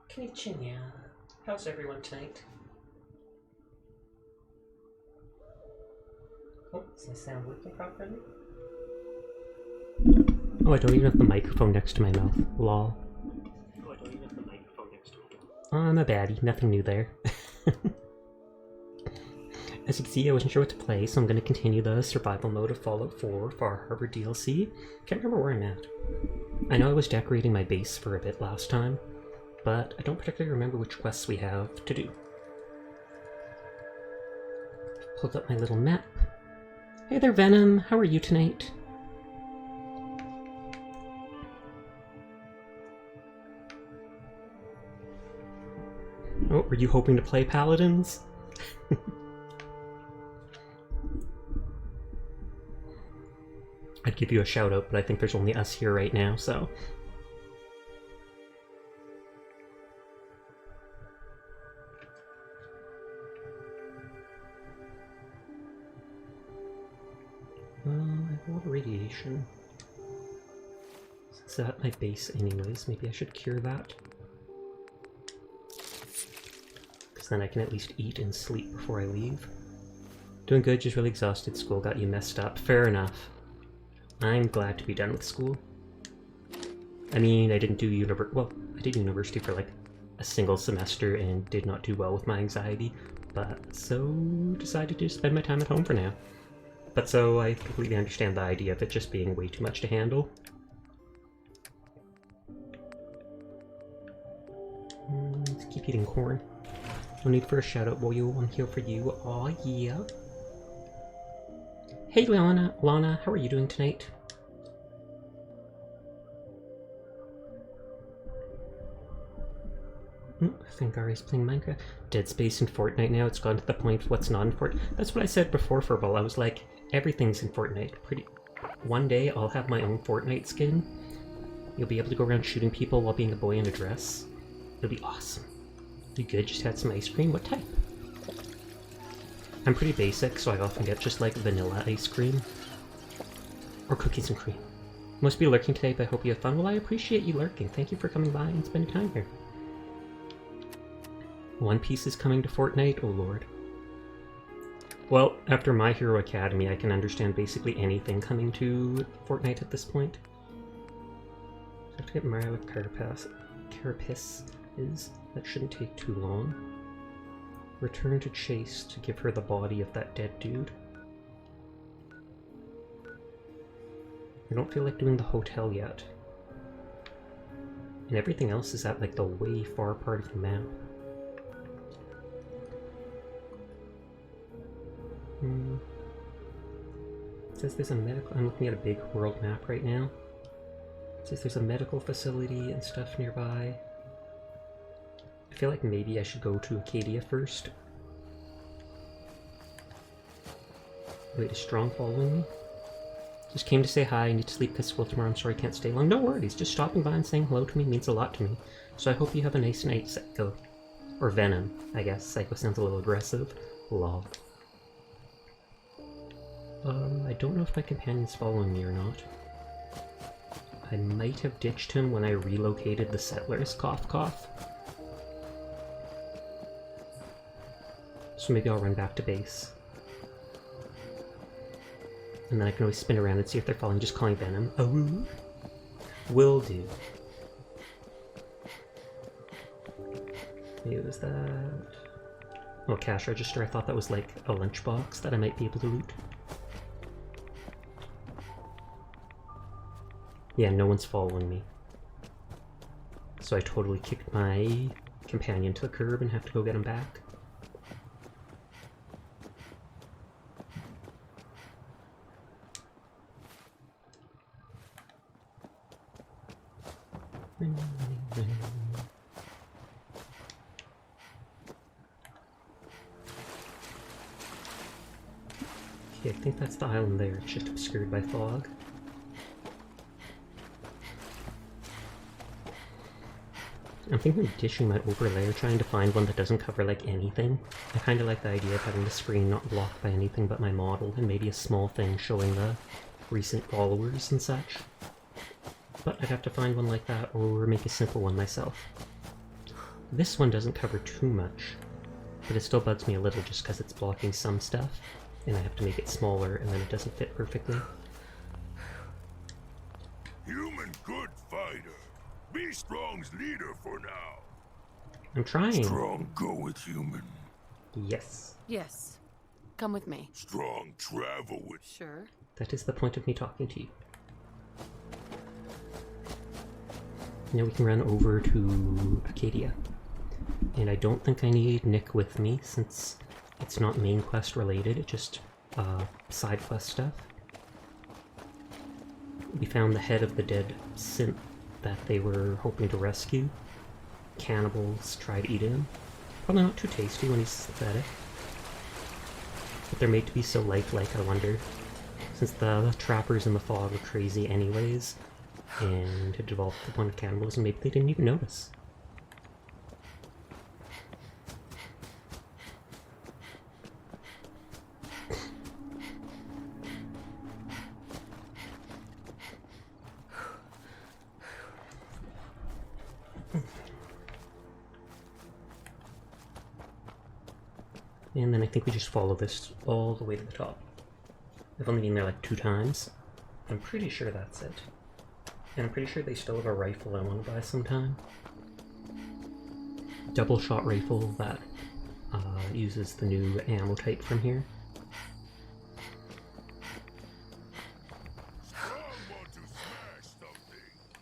Konnichiwa. How's everyone tonight? Oh, is my sound working properly? Oh, I don't even have the microphone next to my mouth. Lol. Oh, I don't even have the microphone next to my mouth. Oh, I'm a baddie. Nothing new there. As you can see, I wasn't sure what to play, so I'm going to continue the survival mode of Fallout 4 Far Harbor DLC. Can't remember where I'm at. I know I was decorating my base for a bit last time, but I don't particularly remember which quests we have to do. Pulled up my little map. Hey there, Venom. How are you tonight? Oh, were you hoping to play Paladins? I'd give you a shout out, but I think there's only us here right now, so... I have a lot of radiation. Since at my base anyways, maybe I should cure that. Because then I can at least eat and sleep before I leave. Doing good, just really exhausted. School got you messed up. Fair enough. I'm glad to be done with school. I mean, I didn't do I did university for like a single semester and did not do well with my anxiety, but so decided to spend my time at home for now. But so I completely understand the idea of it just being way too much to handle. Let's keep eating corn. No need for a shout out, boy. I'm here for you. Aw, yeah. Hey Lana, how are you doing tonight? I think Ari's playing Minecraft. Dead Space and Fortnite now, it's gone to the point of what's not in Fortnite. That's what I said before, Furball. I was like, everything's in Fortnite. One day I'll have my own Fortnite skin. You'll be able to go around shooting people while being a boy in a dress. It'll be awesome. Be good, just had some ice cream. What type? I'm pretty basic, so I often get just like vanilla ice cream. Or cookies and cream. Must be lurking today, but I hope you have fun. Well, I appreciate you lurking. Thank you for coming by and spending time here. One Piece is coming to Fortnite? Oh lord. Well, after My Hero Academy, I can understand basically anything coming to Fortnite at this point. So I have to get Mario with Carapace is. That shouldn't take too long. Return to Chase to give her the body of that dead dude. I don't feel like doing the hotel yet. And everything else is at like the way far part of the map. It says there's a medical... I'm looking at a big world map right now. It says there's a medical facility and stuff nearby. I feel like maybe I should go to Acadia first. Wait, is Strong following me? Just came to say hi, I need to sleep because school tomorrow, I'm sorry I can't stay long. No worries, just stopping by and saying hello to me means a lot to me. So I hope you have a nice night, Psycho. Or Venom, I guess. Psycho sounds a little aggressive. Lol. I don't know if my companion's following me or not. I might have ditched him when I relocated the settlers, cough cough. So maybe I'll run back to base. And then I can always spin around and see if they're following, just calling Venom. Oh, will do. Maybe it was that... Oh, cash register. I thought that was like a lunchbox that I might be able to loot. Yeah, no one's following me. So I totally kicked my companion to the curb and have to go get him back. Okay, I think that's the island there. It's just obscured by fog. I'm thinking of ditching my overlay or trying to find one that doesn't cover like anything. I kind of like the idea of having the screen not blocked by anything but my model, and maybe a small thing showing the recent followers and such. But I'd have to find one like that or make a simple one myself. This one doesn't cover too much, but it still bugs me a little just because it's blocking some stuff, and I have to make it smaller, and then it doesn't fit perfectly. Human good fighter. Be Strong's leader for now. I'm trying. Strong go with human. Yes. Yes. Come with me. Strong travel with. Sure. That is the point of me talking to you. Now we can run over to Arcadia. And I don't think I need Nick with me, since it's not main quest related, it's just side quest stuff. We found the head of the dead synth that they were hoping to rescue. Cannibals tried eating him. Probably not too tasty when he's synthetic. But they're made to be so lifelike, I wonder. Since the trappers in the fog were crazy anyways, and had developed upon cannibalism, maybe they didn't even notice. And then I think we just follow this all the way to the top. I've only been there like 2 times. I'm pretty sure that's it. And I'm pretty sure they still have a rifle I want to buy sometime. Double shot rifle that uses the new ammo type from here.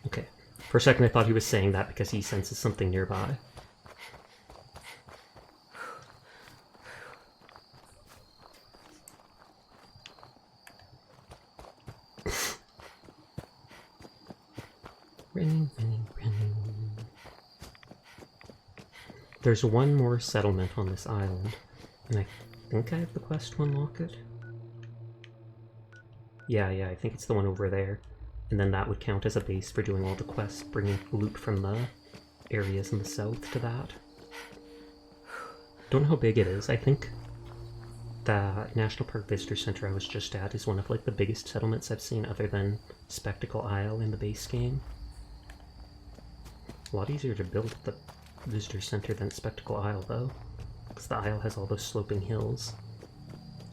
Okay. For a second I thought he was saying that because he senses something nearby. Running. There's one more settlement on this island, and I think I have the quest to unlock it. Yeah, I think it's the one over there. And then that would count as a base for doing all the quests, bringing loot from the areas in the south to that. Don't know how big it is. I think the National Park Visitor Center I was just at is one of like the biggest settlements I've seen other than Spectacle Isle in the base game. A lot easier to build at the Visitor Center than Spectacle Isle though, because the Isle has all those sloping hills.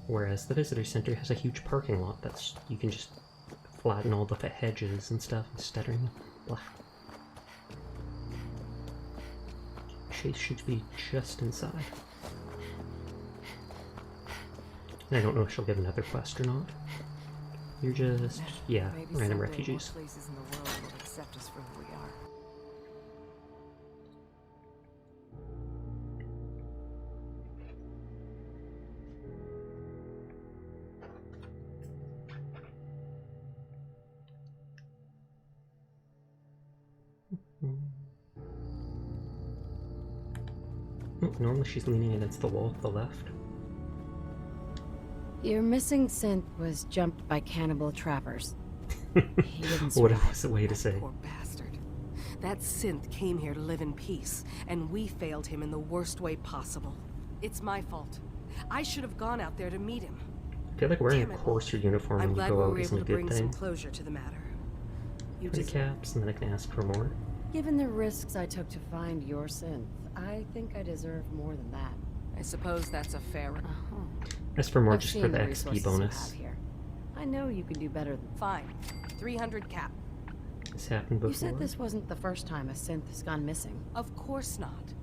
Whereas the Visitor Center has a huge parking lot that's, you can just flatten all the hedges and stuff instead of blah. Chase should be just inside. And I don't know if she'll get another quest or not. You're just, yeah, Maybe random someday refugees. more places in the world will accept us for who we are. Oh, normally she's leaning against the wall to the left. Your missing synth was jumped by cannibal trappers. He didn't What survive. was a way to say? Poor bastard. That synth came here to live in peace, and we failed him in the worst way possible. It's my fault. I should have gone out there to meet him. I feel like wearing Damn a it. courser uniform I'm when you glad go we out were isn't able a to good bring some thing. closure to the matter. You Pretty deserve it. caps, and then I can ask for more. Given the risks I took to find your synth, I think I deserve more than that. I suppose that's a fair... As for more I've just seen for the resources XP you bonus. have here. I know you can do better than... Fine. 300 cap. This happened before. You said this wasn't the first time a synth has gone missing. Of course not.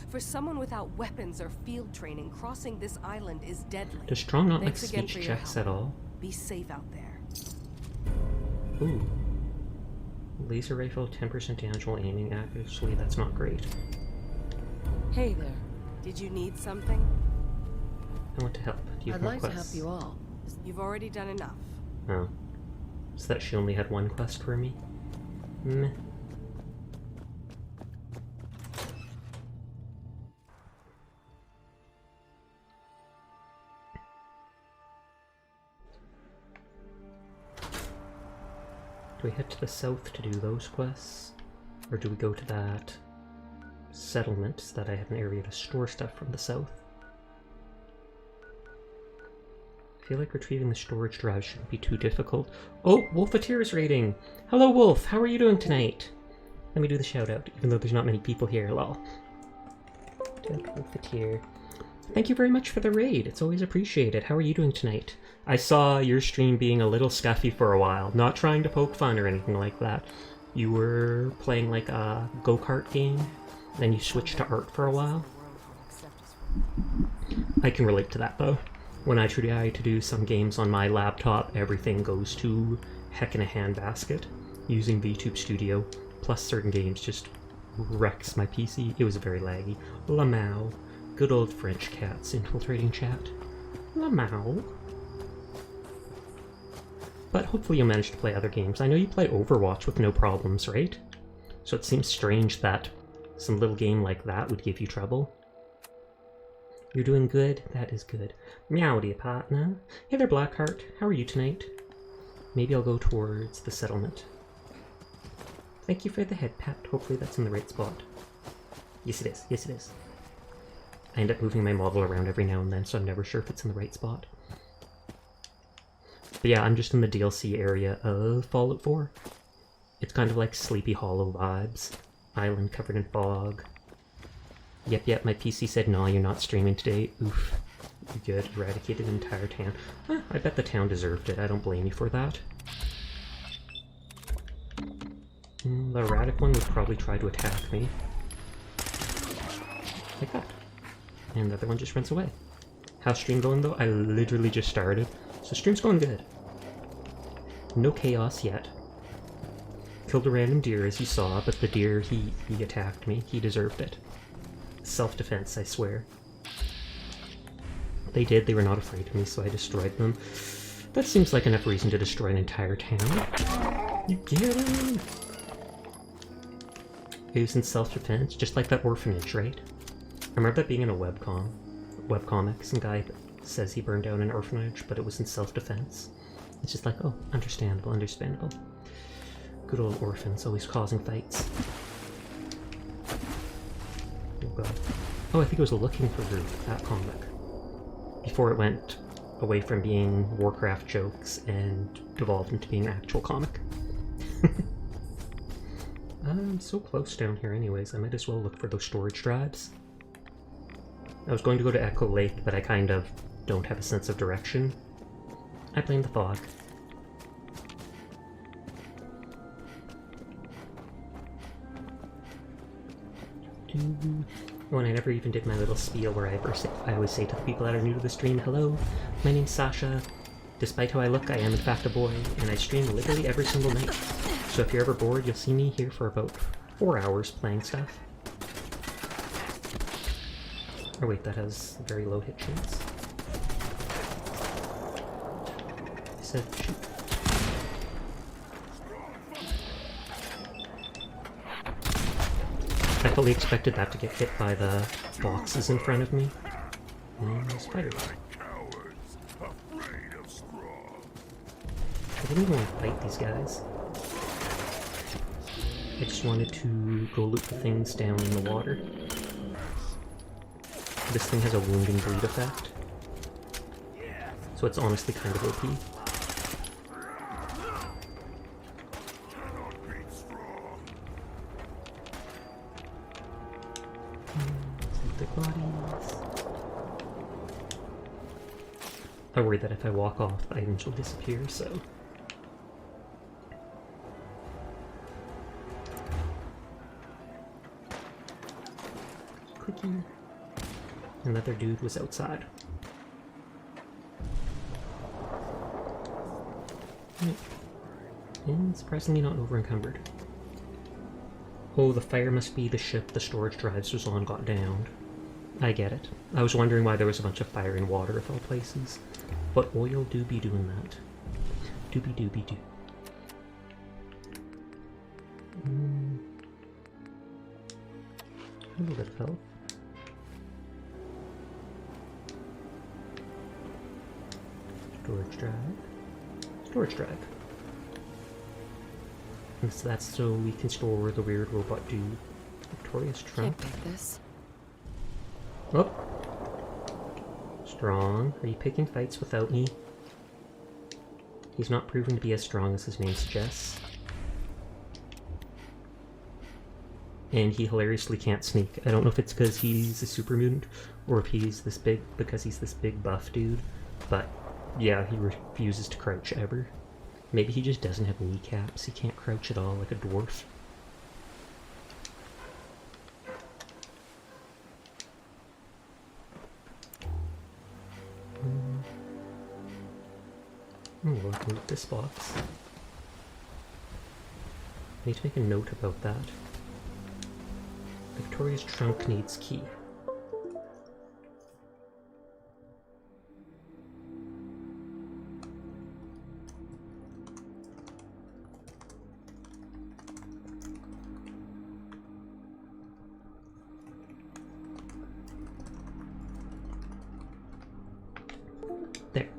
For someone without weapons or field training, crossing this island is deadly. Does Strong not like Thanks again speech for your checks help. at all? Be safe out there. Ooh. Laser rifle, 10% damage while aiming accuracy. That's not great. Hey there. Did you need something? I want to help. Do you have I'd more like to help quests? you all. You've already done enough. Oh. So that she only had one quest for me? Meh. Do we head to the south to do those quests? Or do we go to that settlement that I have an area to store stuff from the south? I feel like retrieving the storage drive shouldn't be too difficult. Oh, Wolfeteer's raiding! Hello, Wolf! How are you doing tonight? Let me do the shout out, even though there's not many people here, lol. Good, we'll fit here. Thank you very much for the raid. It's always appreciated. How are you doing tonight? I saw your stream being a little scuffy for a while. Not trying to poke fun or anything like that. You were playing like a go-kart game, then you switched to art for a while. I can relate to that though. When I try to do some games on my laptop, everything goes to heck in a handbasket. Using VTube Studio, plus certain games just wrecks my PC. It was very laggy. Lamau. Good old French cats infiltrating chat. Lamau. But hopefully you'll manage to play other games. I know you play Overwatch with no problems, right? So it seems strange that some little game like that would give you trouble. You're doing good? That is good. Meowdy, partner. Hey there, Blackheart. How are you tonight? Maybe I'll go towards the settlement. Thank you for the head pat. Hopefully that's in the right spot. Yes, it is. Yes, it is. I end up moving my model around every now and then, so I'm never sure if it's in the right spot. But yeah, I'm just in the DLC area of Fallout 4. It's kind of like Sleepy Hollow vibes. Island covered in fog. Yep, my PC said, nah, you're not streaming today. Oof. Good, eradicated an entire town. I bet the town deserved it. I don't blame you for that. The erratic one would probably try to attack me. Like that. And the other one just runs away. How's stream going though? I literally just started. So stream's going good. No chaos yet. Killed a random deer as you saw, but the deer, he attacked me. He deserved it. Self-defense, I swear. They did, they were not afraid of me, so I destroyed them. That seems like enough reason to destroy an entire town. You get him! It was in self-defense, just like that orphanage, right? I remember that being in a webcomic. Some guy says he burned down an orphanage, but it was in self-defense. It's just like, oh, understandable. Good old orphans, always causing fights. Oh god. Oh, I think it was Looking for Ruth, that comic. Before it went away from being Warcraft jokes and devolved into being an actual comic. I'm so close down here anyways, I might as well look for those storage drives. I was going to go to Echo Lake, but I kind of don't have a sense of direction. I blame the fog. Oh, and I never even did my little spiel where I always say to the people that are new to the stream, hello, my name's Sasha. Despite how I look, I am in fact a boy, and I stream literally every single night. So if you're ever bored, you'll see me here for about 4 hours playing stuff. Oh wait, that has very low hit chance. I said shoot. I fully expected that to get hit by the boxes in front of me. Spiders. I didn't even want to fight these guys. I just wanted to go loot the things down in the water. This thing has a wound and bleed effect. So it's honestly kind of OP. I worry that if I walk off, the items will disappear, so... Cookie. Another dude was outside. Right. And surprisingly not over-encumbered. Oh, the fire must be the ship the storage drives was on got downed. I get it. I was wondering why there was a bunch of fire and water of all places. But oil do be doing that. Doobie doobie doo. A little bit of health. Storage drive. Storage drive. And so that's so we can store the weird robot dude. Victoria's trunk. Can't beat this. Oh! Strong. Are you picking fights without me? He's not proven to be as strong as his name suggests. and he hilariously can't sneak. I don't know if it's because he's a super mutant, or if he's this big because he's this big buff dude, but yeah, he refuses to crouch ever. Maybe he just doesn't have kneecaps. He can't crouch at all like a dwarf. Oh, I'll move this box. I need to make a note about that. Victoria's trunk needs key. There.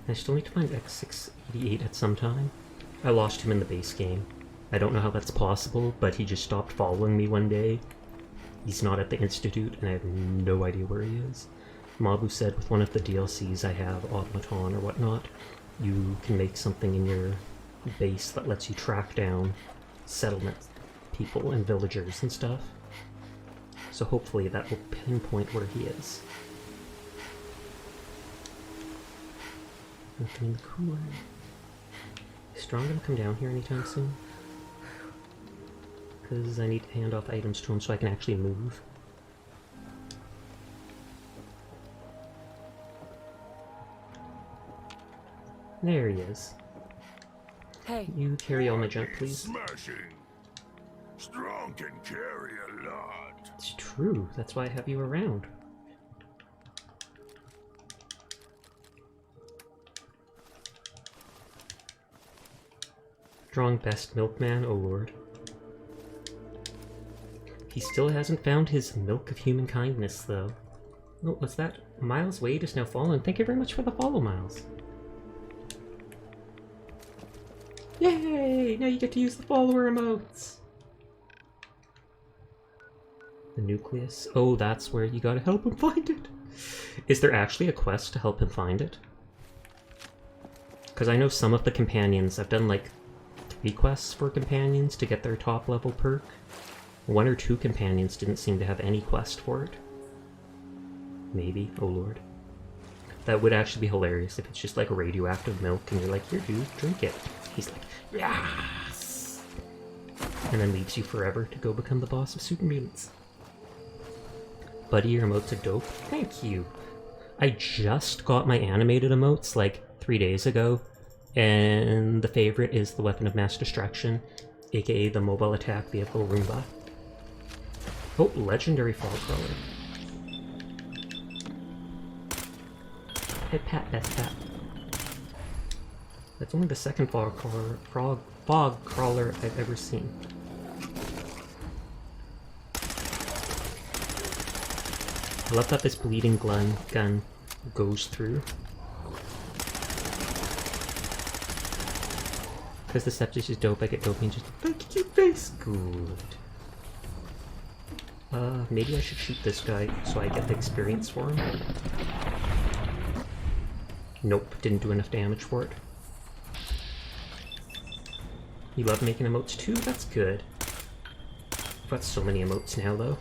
I still need to find X688 at some time. I lost him in the base game. I don't know how that's possible, but he just stopped following me one day. He's not at the Institute, and I have no idea where he is. Mabu said with one of the DLCs I have, Automaton or whatnot, you can make something in your base that lets you track down settlement people and villagers and stuff. So hopefully that will pinpoint where he is. Nothing in the cooler. Is Strong gonna come down here anytime soon? Because I need to hand off items to him so I can actually move. There he is. Hey. You carry all my junk, please. Smashing. Strong can carry a lot. It's true. That's why I have you around. Strong best milkman, oh lord. He still hasn't found his milk of human kindness, though. Oh, what's that? Miles Wade is now fallen. Thank you very much for the follow, Miles. Yay! Now you get to use the follower emotes! The nucleus. Oh, that's where you gotta help him find it. Is there actually a quest to help him find it? Because I know some of the companions, I've done like 3 quests for companions to get their top level perk. 1 or 2 companions didn't seem to have any quest for it. Maybe, oh lord. That would actually be hilarious if it's just like radioactive milk and you're like, here dude, drink it. He's like, yes! And then leaves you forever to go become the boss of super mutants. Buddy, your emotes are dope. Thank you. I just got my animated emotes like 3 days ago, and the favorite is the weapon of mass destruction, aka the mobile attack vehicle Roomba. Oh, legendary fog crawler. Hey, Pat, best Pat. That's only the second fog crawler I've ever seen. I love that this bleeding gun goes through. Because the septic is dope, I get dopamine just like your face. Good. Maybe I should shoot this guy so I get the experience for him. Nope, didn't do enough damage for it. You love making emotes too? That's good. I've got so many emotes now though.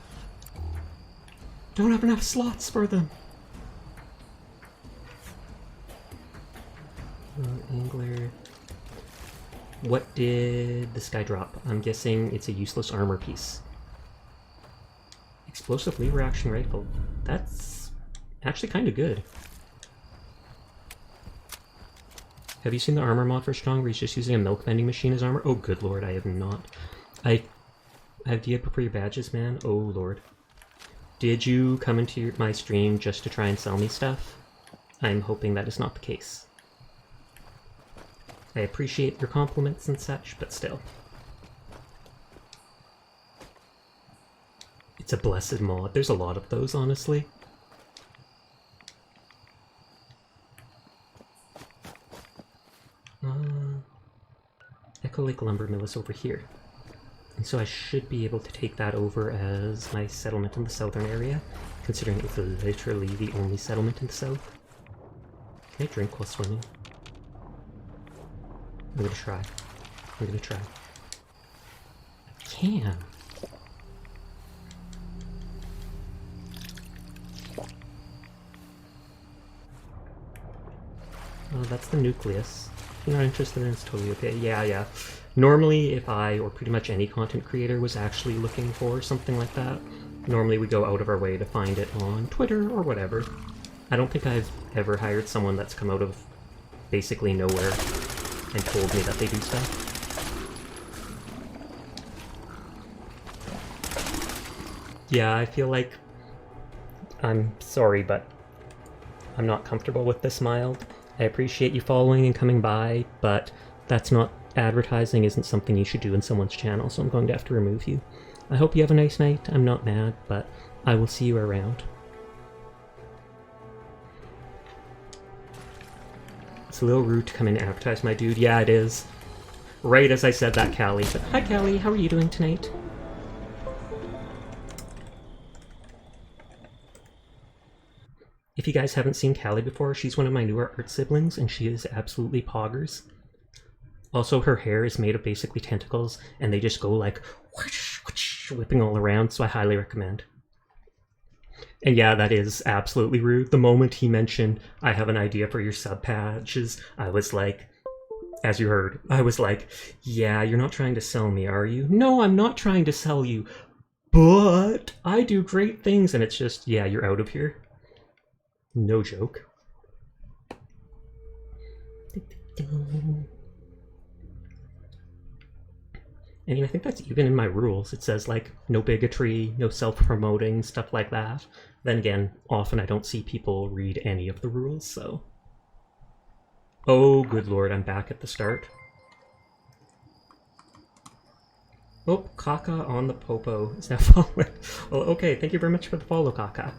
Don't have enough slots for them! Angler... What did this guy drop? I'm guessing it's a useless armor piece. Explosive lever action rifle. That's actually kind of good. Have you seen the armor mod for Strong where he's just using a milk vending machine as armor? Oh good lord, I have not. Do you prefer your badges, man? Oh lord. Did you come into my stream just to try and sell me stuff? I'm hoping that is not the case. I appreciate your compliments and such, but still. It's a blessed mod. There's a lot of those, honestly. Echo Lake Lumber Mill is over here. And so I should be able to take that over as my settlement in the southern area, considering it's literally the only settlement in the south. Can I drink while swimming? I'm gonna try. I'm gonna try. can. Oh, that's the nucleus. If you're not interested in it, it's totally okay. Yeah. Normally, if I, or pretty much any content creator, was actually looking for something like that, normally we go out of our way to find it on Twitter or whatever. I don't think I've ever hired someone that's come out of basically nowhere and told me that they do stuff. Yeah, I feel like... I'm sorry, but I'm not comfortable with this mild. I appreciate you following and coming by, but that's not... advertising isn't something you should do in someone's channel, so I'm going to have to remove you. I hope you have a nice night. I'm not mad, but I will see you around. It's a little rude to come in and advertise my dude. Yeah, it is. Right as I said that, Callie. But hi, Callie. How are you doing tonight? If you guys haven't seen Callie before, she's one of my newer art siblings, and she is absolutely poggers. Also, her hair is made of basically tentacles, and they just go like whoosh, whoosh, whipping all around, so I highly recommend. And yeah, that is absolutely rude. The moment he mentioned, I have an idea for your sub patches, I was like, as you heard, I was like, yeah, you're not trying to sell me, are you? No, I'm not trying to sell you, but I do great things, and it's just, yeah, you're out of here. No joke. I mean, I think that's even in my rules. It says, like, no bigotry, no self-promoting, stuff like that. Then again, often I don't see people read any of the rules, so... Oh, good lord, I'm back at the start. Oh, Kaka on the popo is now following. Well, okay, thank you very much for the follow, Kaka.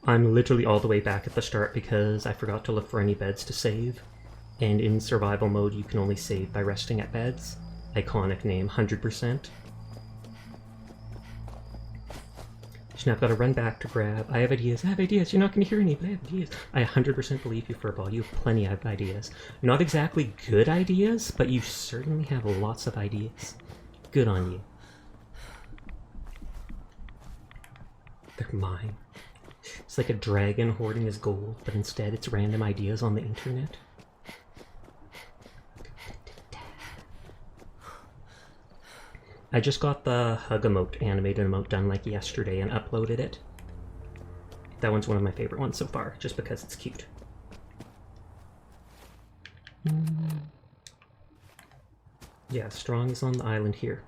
I'm literally all the way back at the start because I forgot to look for any beds to save. And in survival mode, you can only save by resting at beds. Iconic name, 100%. So now I've got to run back to grab. I have ideas. You're not going to hear any, but I have ideas. I 100% believe you, Furball. You have plenty of ideas. Not exactly good ideas, but you certainly have lots of ideas. Good on you. They're mine. It's like a dragon hoarding his gold, but instead it's random ideas on the internet. I just got the hug emote, animated emote, done like yesterday and uploaded it. That one's one of my favorite ones so far, just because it's cute. Yeah, Strong is on the island here.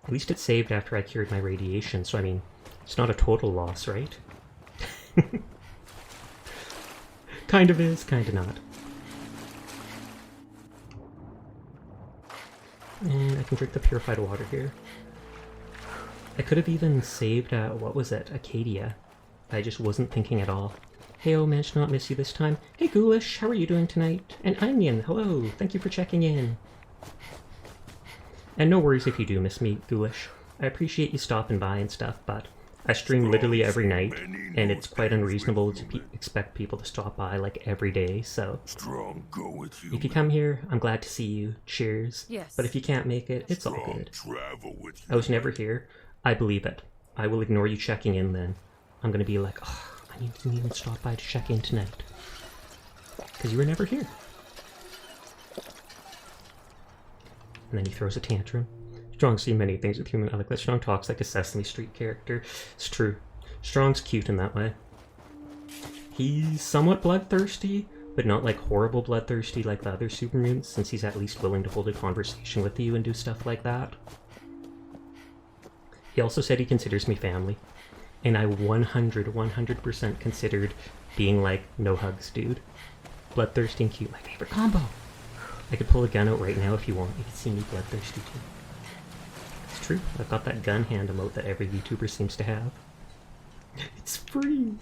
At least it saved after I cured my radiation, so I mean, it's not a total loss, right? Kind of is, kind of not. And I can drink the purified water here. I could have even saved, what was it? Acadia. I just wasn't thinking at all. Hey-oh, managed to not miss you this time. Hey Ghoulish, how are you doing tonight? And Onion, hello, thank you for checking in. And no worries if you do miss me, Ghoulish. I appreciate you stopping by and stuff, but I stream literally every night, and it's quite unreasonable to expect people to stop by like every day, so... Strong go with you. If you come here, I'm glad to see you. Cheers. Yes. But if you can't make it, it's all good. Travel with you. I was never here. I believe it. I will ignore you checking in then. I'm gonna be like, oh, I didn't even stop by to check in tonight. Because you were never here. And then he throws a tantrum. Strong's seen many things with human. I like that Strong talks like a Sesame Street character. It's true. Strong's cute in that way. He's somewhat bloodthirsty, but not like horrible bloodthirsty like the other super mutants, since he's at least willing to hold a conversation with you and do stuff like that. He also said he considers me family. And I 100% considered being like, no hugs, dude. Bloodthirsty and cute, my favorite combo. I could pull a gun out right now if you want. You can see me bloodthirsty too. It's true. I've got that gun hand emote that every YouTuber seems to have. It's free!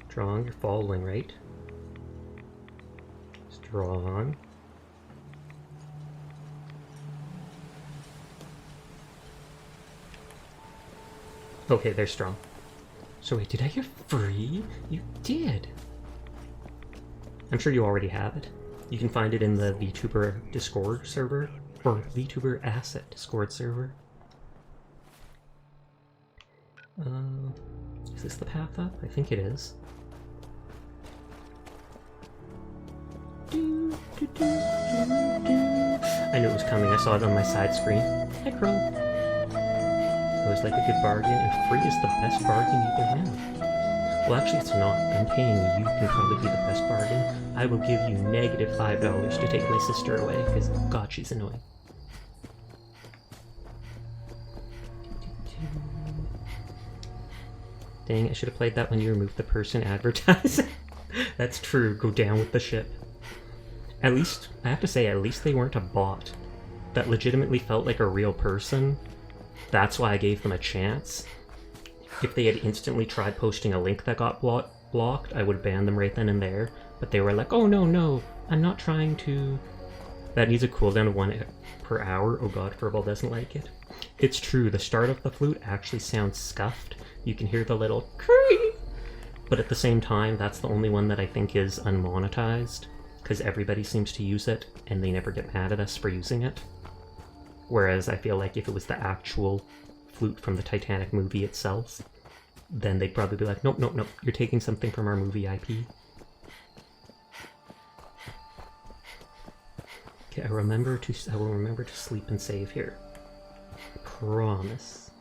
Strong, you're following, right? Strong. Okay, they're Strong. So wait, did I hear free? You did. I'm sure you already have it. You can find it in the VTuber Discord server, or VTuber Asset Discord server. Is this the path up? I think it is. I knew it was coming. I saw it on my side screen. Hey, Crow. It was like a good bargain, and free is the best bargain you can have. Well, actually, it's not. I'm paying you can probably be the best bargain. I will give you negative $5 to take my sister away, because, God, she's annoying. Dang, I should have played that when you removed the person advertising. That's true. Go down with the ship. At least, I have to say, at least they weren't a bot. That legitimately felt like a real person. That's why I gave them a chance. If they had instantly tried posting a link that got blocked, I would ban them right then and there. But they were like, oh no, I'm not trying to... That needs a cooldown of 1 per hour. Oh god, Furball doesn't like it. It's true, the start of the flute actually sounds scuffed. You can hear the little cree. But at the same time, that's the only one that I think is unmonetized. Because everybody seems to use it, and they never get mad at us for using it. Whereas I feel like if it was the actual flute from the Titanic movie itself, then they'd probably be like, nope, you're taking something from our movie IP. Okay, I will remember to sleep and save here. Promise.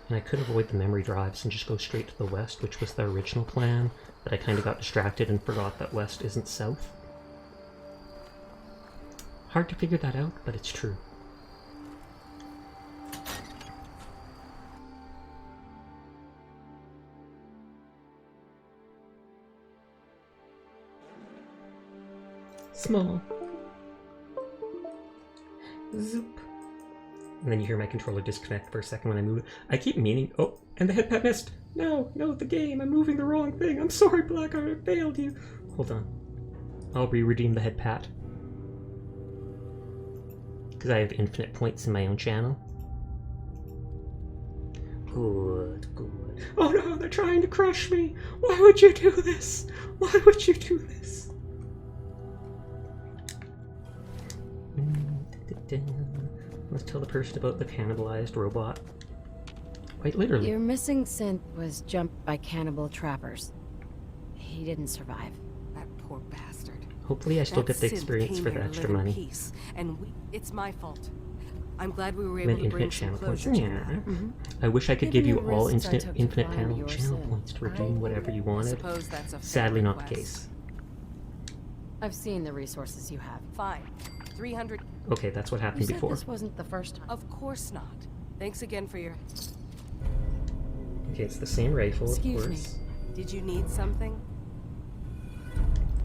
And I could avoid the memory drives and just go straight to the west, which was the original plan, but I kind of got distracted and forgot that west isn't south. Hard to figure that out, but it's true. Small. Zoop. And then you hear my controller disconnect for a second when I move it. I keep meaning... Oh, and the headpad missed! No, the game! I'm moving the wrong thing! I'm sorry, Blackheart, I failed you! Hold on. I'll re-redeem the headpad. Because I have infinite points in my own channel. Good. Oh no, they're trying to crush me! Why would you do this? Why would you do this? Let's tell the person about the cannibalized robot. Quite literally. Your missing synth was jumped by cannibal trappers. He didn't survive. That poor bastard. Hopefully I still get the Synth experience came for here the to extra live in money. peace, and it's my fault. I'm glad we were And then able to bring infinite some channel points. closure to Yeah. that. I wish I could Given give you the all risks I instant took to infinite find your channel synth, points to I redeem whatever you wanted. Suppose that's a fair Sadly not the request. case. I've seen the resources you have. Fine. 300. Okay, that's what You happened said before. this wasn't the first time. Of course not. Thanks again for your... Okay, it's the same rifle, Excuse of me. course. Did you need something?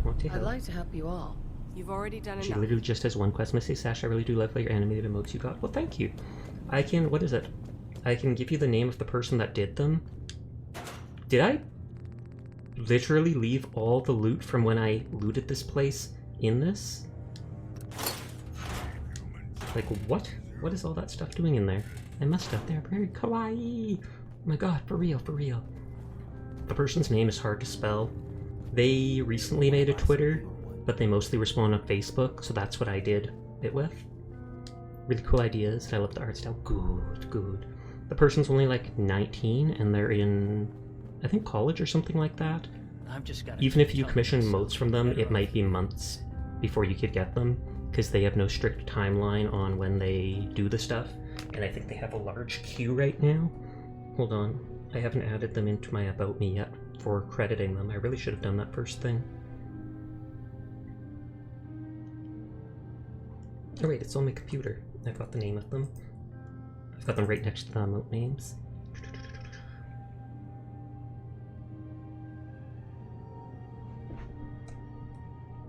What the I'd hell? like to help you all. You've already done She enough. literally just has one quest. Missy Sash, I really do love your animated emotes you got. Well, thank you. I can... What is it? I can give you the name of the person that did them. Did I literally leave all the loot from when I looted this place in this? Like, what? What is all that stuff doing in there? I must have. They're very kawaii. Oh my god, for real, for real. The person's name is hard to spell. They recently made a Twitter, but they mostly respond on Facebook, so that's what I did it with. Really cool ideas, and I love the art style. Good. The person's only like 19, and they're in, I think, college or something like that. Even if you commission modes from them, it might be months before you could get them, because they have no strict timeline on when they do the stuff. And I think they have a large queue right now. Hold on, I haven't added them into my About Me yet for crediting them. I really should have done that first thing. Oh wait, it's on my computer. I've got the name of them. I've got them right next to the emote names.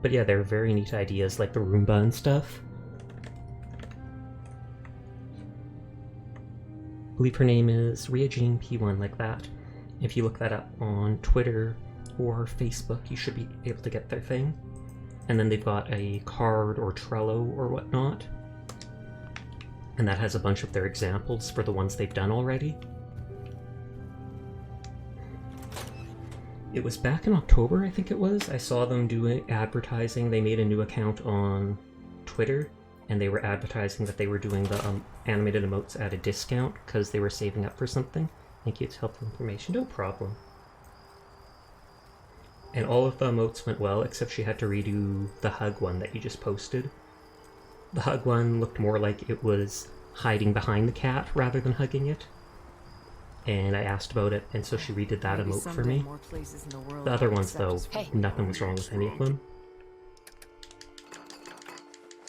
But yeah, they're very neat ideas, like the Roomba and stuff. I believe her name is Ria Jean P1, like that. If you look that up on Twitter or Facebook, you should be able to get their thing. And then they've got a card or Trello or whatnot. And that has a bunch of their examples for the ones they've done already. It was back in October, I think it was. I saw them doing advertising. They made a new account on Twitter, and they were advertising that they were doing the animated emotes at a discount because they were saving up for something. Thank you, it's helpful information. No problem. And all of the emotes went well, except she had to redo the hug one that you just posted. The hug one looked more like it was hiding behind the cat rather than hugging it. And I asked about it, and so she redid that Maybe emote for someday me. more places in the world The other will ones, accept though, us for nothing was wrong with any of them.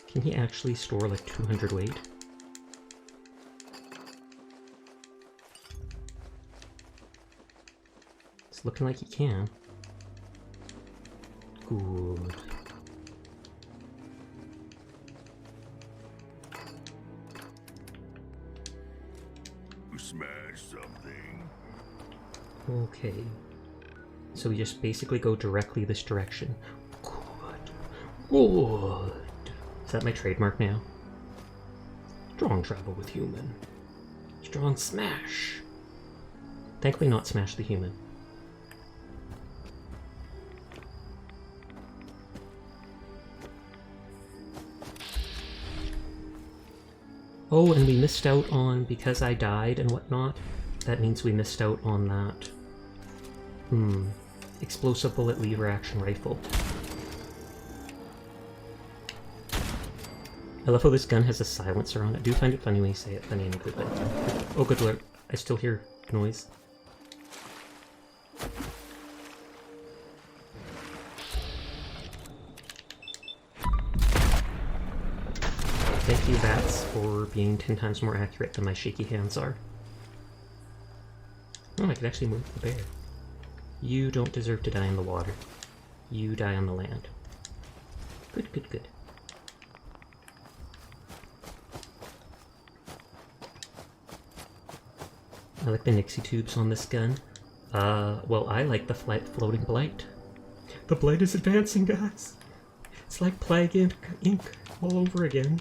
Can he actually store like 200 weight? It's looking like he can. Good. Smash something. Okay. So we just basically go directly this direction. Good. Good. Is that my trademark now? Strong travel with human. Strong smash. Thankfully not smash the human. Oh, and we missed out on, because I died and whatnot, that means we missed out on that. Explosive bullet lever action rifle. I love how this gun has a silencer on it. I do find it funny when you say it, funny in a good way. Oh, good lord. I still hear noise. Thank you, bats, for being 10 times more accurate than my shaky hands are. Oh, I can actually move the bear. You don't deserve to die in the water. You die on the land. Good, good, good. I like the Nixie tubes on this gun. Well, I like the floating blight. The blight is advancing, guys! It's like Plague Ink all over again.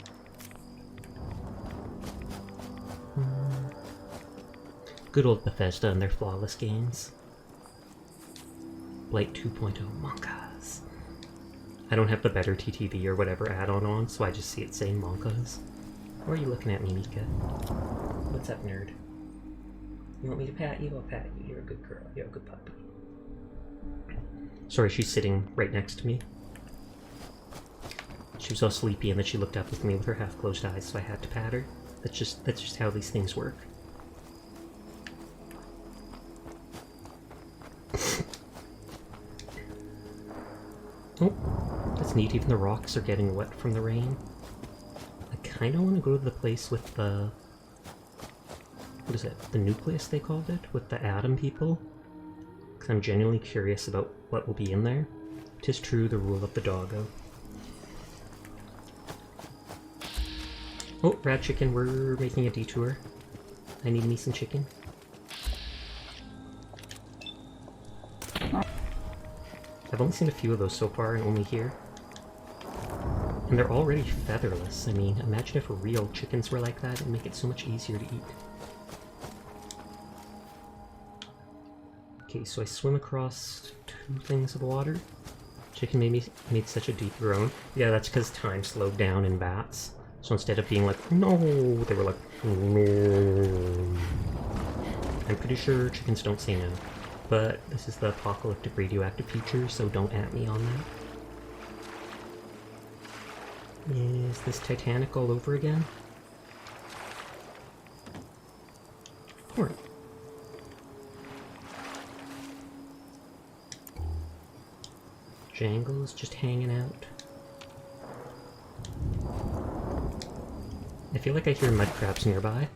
Good old Bethesda and their flawless games. Blight 2.0 Monkas. I don't have the better TTV or whatever add-on on, so I just see it saying Monkas. Why are you looking at me, Mika? What's up, nerd? You want me to pat you? I'll pat you. You're a good girl. You're a good puppy. Sorry, she's sitting right next to me. She was all sleepy and then she looked up with me with her half-closed eyes, so I had to pat her. That's just how these things work. Oh, that's neat. Even the rocks are getting wet from the rain. I kind of want to go to the place with the... What is it? The nucleus, they called it? With the atom people? Because I'm genuinely curious about what will be in there. 'Tis true, the rule of the doggo. Oh, rat chicken, we're making a detour. I need me some chicken. I've only seen a few of those so far, and only here. And they're already featherless. I mean, imagine if real chickens were like that, it'd make it so much easier to eat. Okay, so I swim across 2 things of water. Chicken made such a deep groan. Yeah, that's because time slowed down in bats. So instead of being like, no, they were like, no. I'm pretty sure chickens don't say no. But this is the apocalyptic radioactive future, so don't at me on that. Is this Titanic all over again? Or Django's just hanging out. I feel like I hear mud crabs nearby.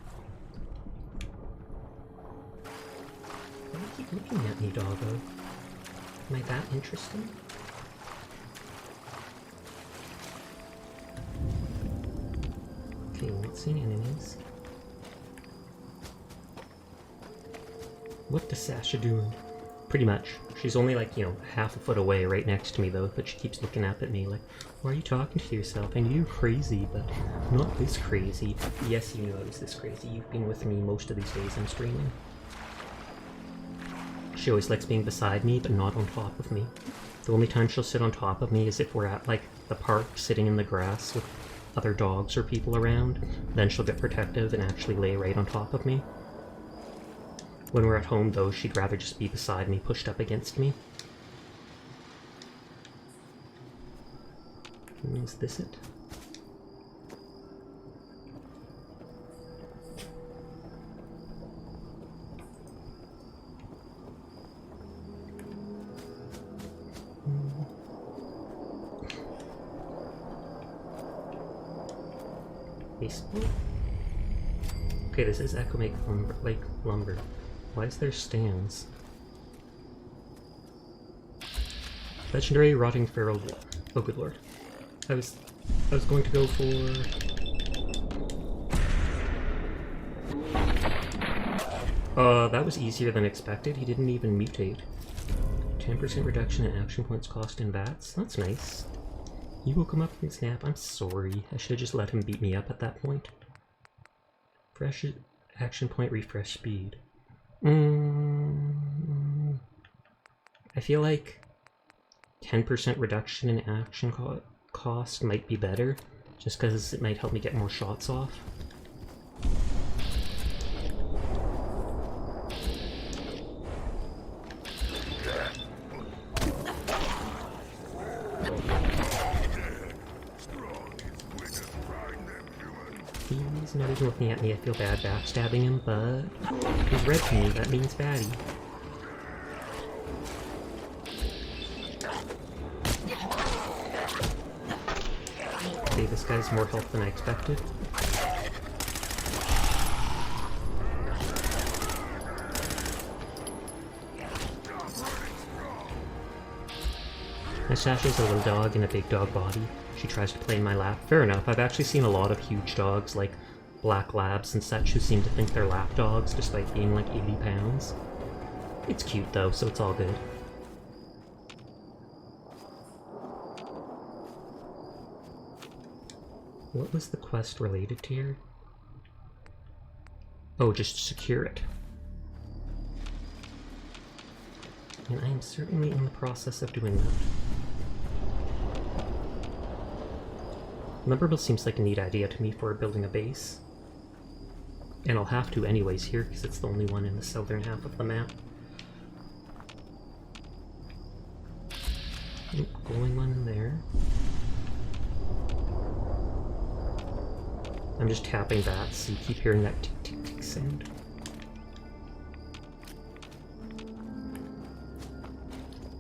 Why do you keep looking at me, doggo? Am I that interesting? Okay, not seeing enemies. What the Sasha doing? Pretty much. She's only like, you know, half a foot away right next to me though, but she keeps looking up at me like, why are you talking to yourself? I knew you were crazy, but not this crazy. Yes, you knew I was this crazy. You've been with me most of these days I'm streaming. She always likes being beside me, but not on top of me. The only time she'll sit on top of me is if we're at, like, the park, sitting in the grass with other dogs or people around. Then she'll get protective and actually lay right on top of me. When we're at home, though, she'd rather just be beside me, pushed up against me. Is this it? Baseball? Okay, this is Echo Lake Lumber. Why is there stands? Legendary Rotting Feral. Oh, good lord. I was going to go for... that was easier than expected. He didn't even mutate. 10% reduction in action points cost in bats. That's nice. You woke him up and snap. I'm sorry. I should have just let him beat me up at that point. Fresh action point refresh speed. I feel like 10% reduction in action cost might be better, just because it might help me get more shots off. He's not even looking at me. I feel bad backstabbing him, but he's red to me. That means baddie. Okay, this guy's more health than I expected. My Sasha's a little dog in a big dog body. She tries to play in my lap. Fair enough. I've actually seen a lot of huge dogs, like black labs and such, who seem to think they're lap dogs despite being like 80 pounds. It's cute though, so it's all good. What was the quest related to here? Oh, just secure it. And I am certainly in the process of doing that. Lumber mill seems like a neat idea to me for building a base. And I'll have to anyways here, because it's the only one in the southern half of the map. Glowing one in there. I'm just tapping that, so you keep hearing that tick tick tick sound.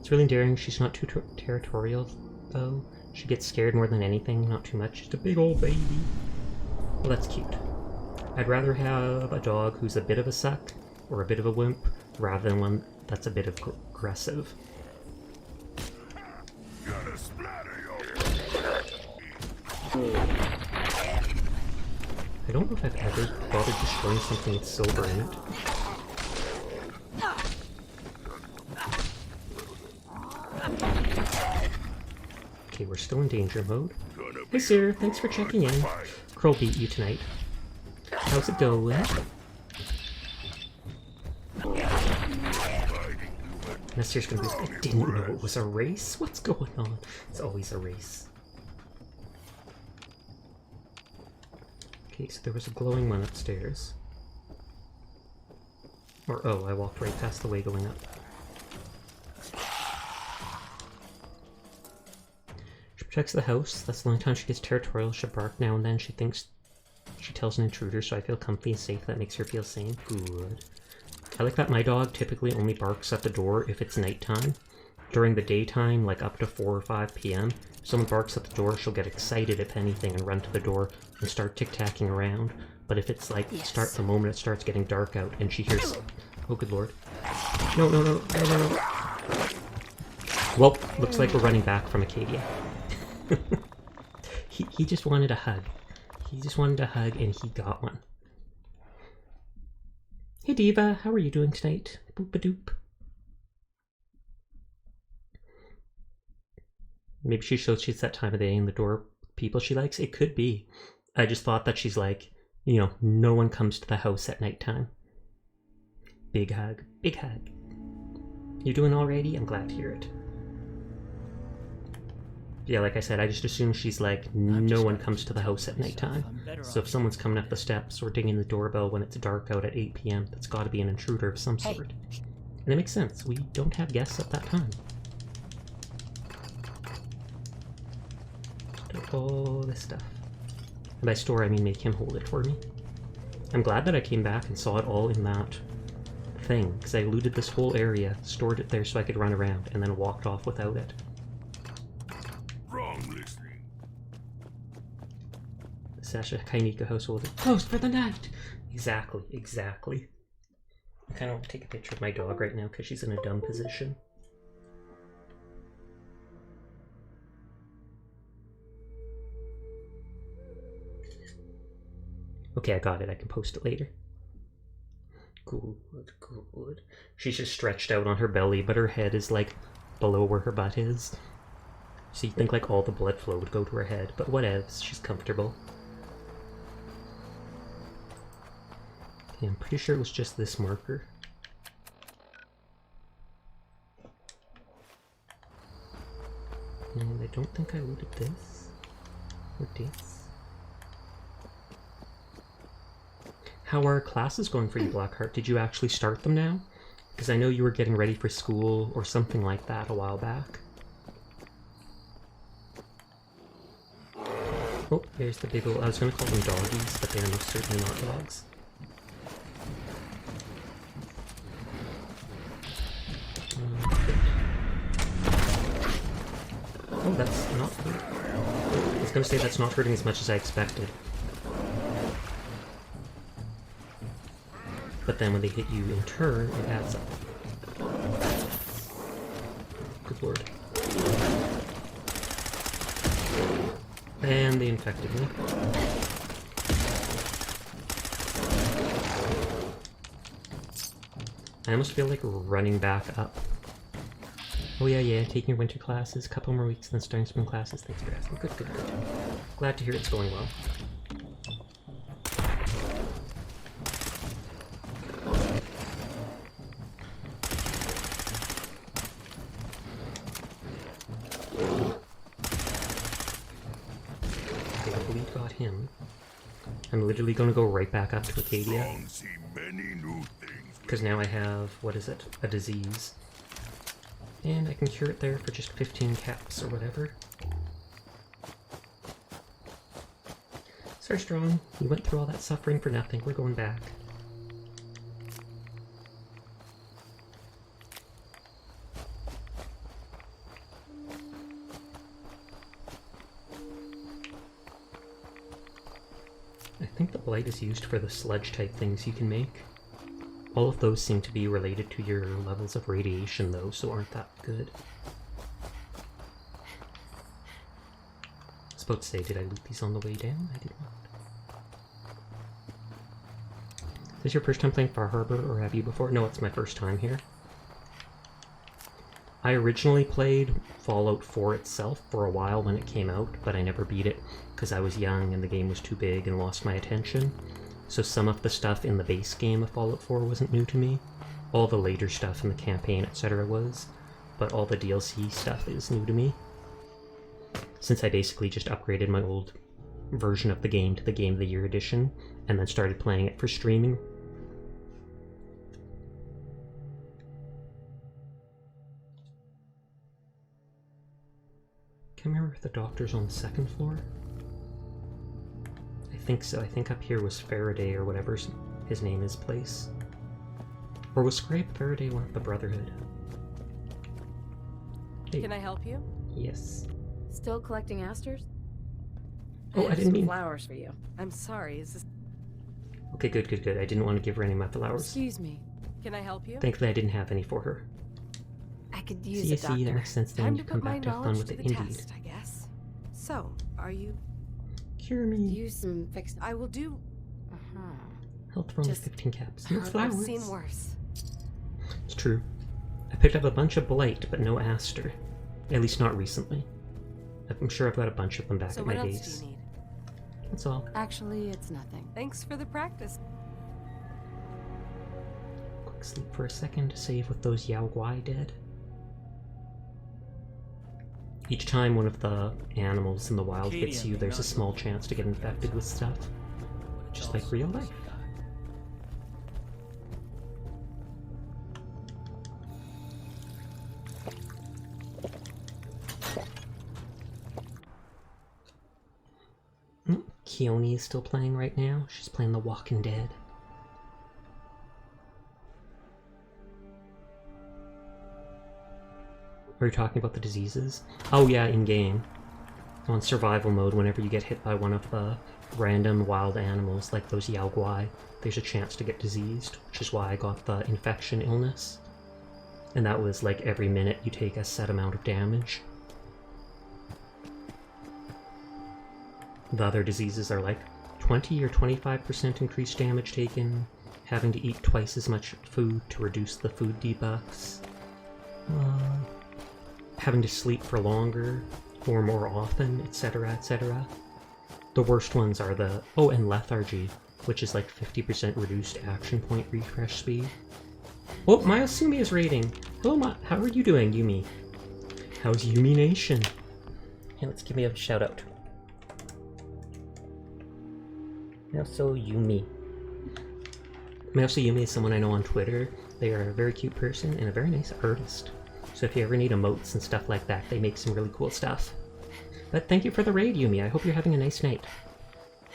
It's really endearing. She's not too territorial, though. She gets scared more than anything, not too much. Just a big old baby. Well, that's cute. I'd rather have a dog who's a bit of a suck, or a bit of a wimp, rather than one that's a bit aggressive. I don't know if I've ever bothered destroying something with silver in it. Okay, we're still in danger mode. Hey sir, thanks for checking in. Kroll beat you tonight. How's it going? Nester's gonna be like, I didn't know it was a race? What's going on? It's always a race. Okay, so there was a glowing one upstairs. Or, oh, I walked right past the way going up. She protects the house. That's the only time she gets territorial. She'll bark now and then. She thinks she tells an intruder, so I feel comfy and safe. That makes her feel sane. Good. I like that my dog typically only barks at the door if it's nighttime. During the daytime, like up to 4 or 5 p.m., if someone barks at the door, she'll get excited, if anything, and run to the door and start tic-tacking around. But if it's like, the moment it starts getting dark out and she hears... Oh, good lord. No, no, no, no, no, no. Well, looks like we're running back from Acadia. He just wanted a hug. He just wanted a hug, and he got one. Hey Diva, how are you doing tonight? Boop-a-doop. Maybe she shows she's that time of day and the door people she likes. It could be. I just thought that she's like, you know, no one comes to the house at nighttime. Big hug. Big hug. You doing alrighty? I'm glad to hear it. Yeah, like I said, I just assume she's like, no one comes to the house at nighttime. So if someone's coming up the steps or dinging the doorbell when it's dark out at 8 p.m., that's gotta be an intruder of some sort. And it makes sense, we don't have guests at that time. All this stuff. And by store, I mean make him hold it for me. I'm glad that I came back and saw it all in that thing, because I looted this whole area, stored it there so I could run around, and then walked off without it. Wrong listening. Sasha Kainika household is closed for the night! Exactly, exactly. I kind of want to take a picture of my dog right now because she's in a dumb position. Okay, I got it. I can post it later. Good, good. She's just stretched out on her belly, but her head is like below where her butt is. So you'd think like all the blood flow would go to her head, but whatevs, she's comfortable. Okay, I'm pretty sure it was just this marker. And I don't think I looted this. Or this. How are classes going for you, Blackheart? Did you actually start them now? Because I know you were getting ready for school or something like that a while back. Oh, there's the big old... I was going to call them doggies, but they are most certainly not dogs. Oh, that's not hurt. I was going to say that's not hurting as much as I expected. But then when they hit you in turn, it adds up. Good lord. And they infected me. I almost feel like running back up. Oh yeah, taking your winter classes, couple more weeks, then starting spring classes. Thanks for asking. Good. Glad to hear it's going well. I'm literally going to go right back up to Acadia. Because now I have, what is it? A disease. And I can cure it there for just 15 caps or whatever. Sorry, Strong. You went through all that suffering for nothing. We're going back. I think the blight is used for the sludge type things you can make. All of those seem to be related to your levels of radiation though, so aren't that good. I was about to say, did I loot these on the way down? I did not. Is this your first time playing Far Harbor, or have you before? No, it's my first time here. I originally played Fallout 4 itself for a while when it came out, but I never beat it because I was young and the game was too big and lost my attention. So some of the stuff in the base game of Fallout 4 wasn't new to me. All the later stuff in the campaign, etc. was, but all the DLC stuff is new to me. Since I basically just upgraded my old version of the game to the Game of the Year edition, and then started playing it for streaming. Can't remember if the doctor's on the second floor. I think so. I think up here was Faraday or whatever his name is place. Or was Scrape Faraday one of the Brotherhood? Hey. Can I help you? Yes. Still collecting asters? Oh, I didn't mean... flowers for you. I'm sorry, is this... Okay, good. I didn't want to give her any of my flowers. Excuse me. Can I help you? Thankfully I didn't have any for her. I could use a doctor. See, that makes sense then. Time You to come put my back to have fun knowledge with to it, the indeed. test, I guess. So, are you... Cure me. Use some fixed... I will do... Health for only Just 15 caps. No I've flowers. seen worse. It's true. I picked up a bunch of blight, but no aster. At least not recently. I'm sure I've got a bunch of them back So at what my else base. do you need? That's all. Actually, it's nothing. Thanks for the practice. Sleep for a second, save with those Yaoguai dead. Each time one of the animals in the wild hits you, there's a small chance to get infected with stuff. Just like real life. Keone is still playing right now. She's playing The Walking Dead. Are you talking about the diseases? Oh yeah, in-game. On survival mode, whenever you get hit by one of the random wild animals, like those Yaoguai, there's a chance to get diseased, which is why I got the infection illness. And that was like every minute you take a set amount of damage. The other diseases are like 20 or 25% increased damage taken, having to eat twice as much food to reduce the food debuffs, having to sleep for longer or more often, etc., etc. The worst ones are the... oh, and lethargy, which is like 50% reduced action point refresh speed. Oh, Mayasumi is raiding! Hello, how are you doing, Yumi? How's Yumi Nation? Hey, let's give me a shout out. Also Yumi. Also Yumi is someone I know on Twitter. They are a very cute person and a very nice artist. So if you ever need emotes and stuff like that, they make some really cool stuff. But thank you for the raid, Yumi. I hope you're having a nice night.